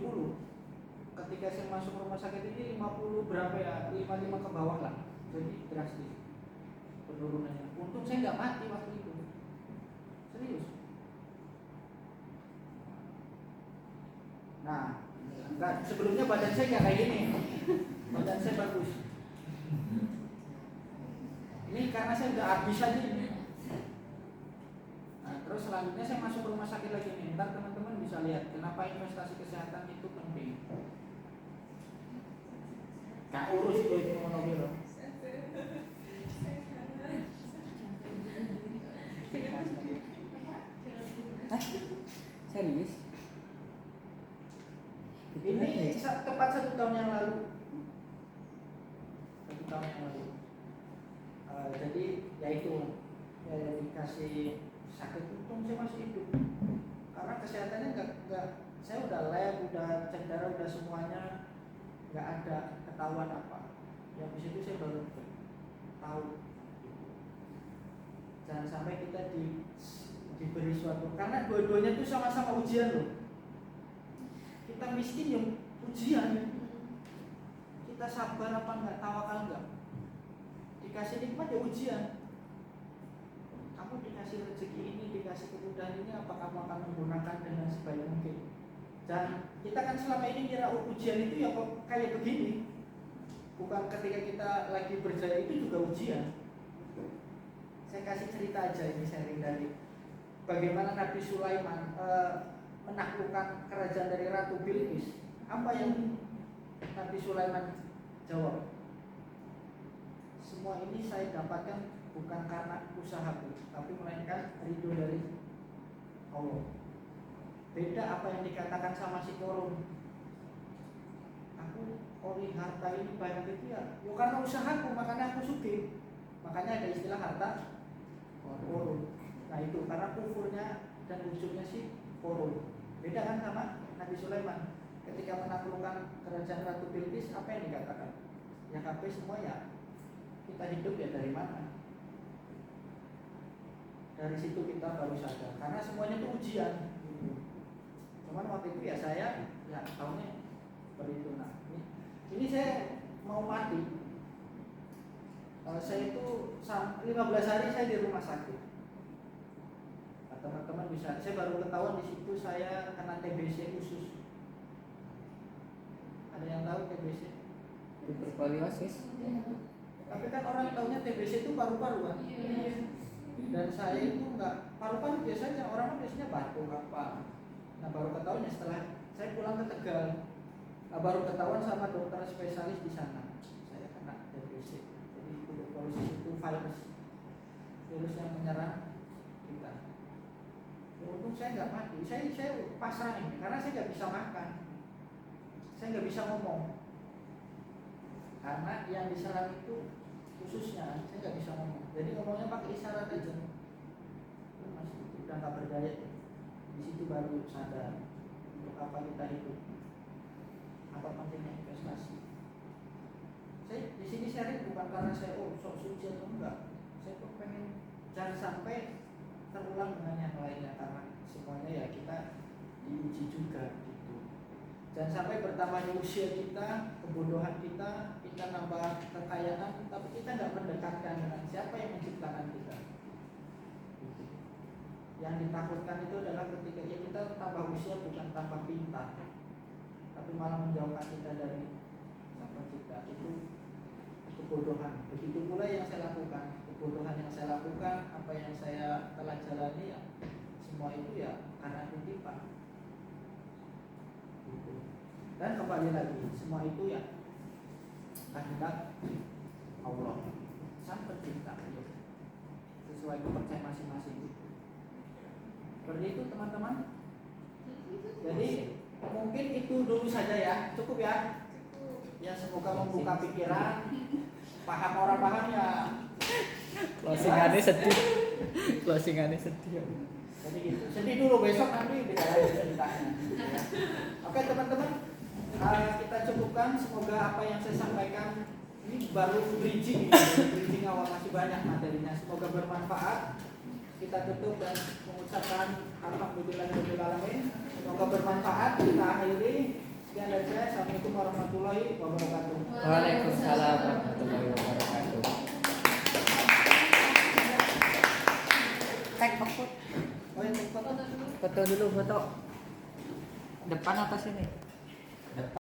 [SPEAKER 1] Ketika saya masuk rumah sakit ini 50 berapa ya, 55 ke bawah lah. Jadi drastis penurunannya. Untung saya nggak mati waktu itu. Serius. Nah, enggak, sebelumnya badan saya nggak kayak gini. Badan saya bagus. Ini karena saya udah habis aja ini. Nah, terus selanjutnya saya masuk rumah sakit lagi nih. Ntar teman-teman bisa lihat kenapa investasi kesehatan itu penting. Kak urus tuh itu monobil.
[SPEAKER 3] Serius?
[SPEAKER 1] Ini tepat 1 tahun yang lalu. 1 tahun yang lalu. Jadi ya itu dikasih sakit, untung saya masih hidup. Karena kesehatannya nggak, saya udah lab, udah cek darah, udah semuanya nggak ada ketahuan apa. Yang di situ saya baru tahu. Jangan sampai kita diberi suatu, karena dua-duanya itu sama-sama ujian loh. Kita miskin ya ujian. Kita sabar apa enggak, tawakal enggak. Dikasih nikmat ya ujian. Kamu dikasih rezeki ini, dikasih kemudahan ini, apa kamu akan menggunakan dengan sebaik mungkin? Dan kita kan selama ini kira ujian itu ya kok kayak begini. Bukan ketika kita lagi berjaya itu juga ujian. Saya kasih cerita aja ini, sharing dari bagaimana Nabi Sulaiman menaklukkan kerajaan dari Ratu Bilqis. Apa yang Nabi Sulaiman jawab? Semua ini saya dapatkan bukan karena usahaku, tapi melainkan ridho dari Allah. Beda apa yang dikatakan sama si Korun. Aku ori harta ini banyak itu ya karena usahaku, makanya aku sugih. Makanya ada istilah harta korun. Nah itu karena kufurnya dan ujungnya si korun. Beda kan sama Nabi Sulaiman ketika menaklukkan kerajaan Ratu Bilqis, apa yang dikatakan? Ya kabeh semua ya kita hidup ya dari mana? Dari situ kita baru sadar karena semuanya itu ujian. Cuman waktu itu ya saya ya tahunya perhitungan. Ini saya mau mati. Saya itu 15 hari saya di rumah sakit. Teman-teman bisa, saya baru ketahuan di situ saya kena TBC usus. Ada yang tahu TBC?
[SPEAKER 3] Tuberkulosis.
[SPEAKER 1] Tapi kan orang tahunya TBC itu paru-paru kan? Dan saya itu enggak, paru-paru biasanya orang biasanya batuk apa. Nah baru ketahuannya setelah saya pulang ke Tegal. Nah, baru ketahuan sama dokter spesialis di sana. Saya kena TBC. Jadi tuberkulosis itu virus yang menyerang kita. Untung saya nggak mati, saya pasrah ini karena saya nggak bisa makan, saya nggak bisa ngomong karena yang diserang itu khususnya saya nggak bisa ngomong, jadi ngomongnya pakai isyarat aja. Masih udah nggak berdaya, di situ baru sadar untuk apa kita hidup, apa pentingnya investasi. Saya di sini sharing bukan karena saya sok suci atau enggak, saya tuh pengen jangan sampai terulang dengan yang lainnya karena semuanya ya kita diuji juga gitu. Jangan sampai bertambahnya usia kita, kebodohan kita nambah kekayaan, tapi kita nggak mendekatkan dengan siapa yang menciptakan kita. Gitu. Yang ditakutkan itu adalah ketika ya kita tambah usia bukan tambah pintar, tapi malah menjauhkan kita dari sang pencipta. Itu kebodohan. Begitu pula yang saya lakukan. Kebodohan yang saya lakukan, apa yang saya telah jalani ya, semua itu ya karena titipan. Gitu. Dan kembali lagi, semua itu ya kehendak Allah, sang pencipta, sesuai kepercayaan masing-masing. Seperti itu teman-teman. Jadi mungkin itu dulu saja ya, cukup ya. Ya semoga membuka pikiran, paham orang paham ya.
[SPEAKER 3] Closingannya sedih. Closingannya sedih.
[SPEAKER 1] Jadi gitu. Sedih dulu, besok nanti beda lagi ceritanya. Oke teman-teman, kita cukupkan. Semoga apa yang saya sampaikan ini baru bridging awal, masih banyak materinya. Semoga bermanfaat. Kita tutup dan mengucapkan alhamdulillahirabbil alamin. Semoga bermanfaat. Kita akhiri. Sekian dari saya. Assalamualaikum warahmatullahi wabarakatuh.
[SPEAKER 3] Waalaikumsalam warahmatullahi wabarakatuh. Tag Foto dulu, foto. Depan atau sini?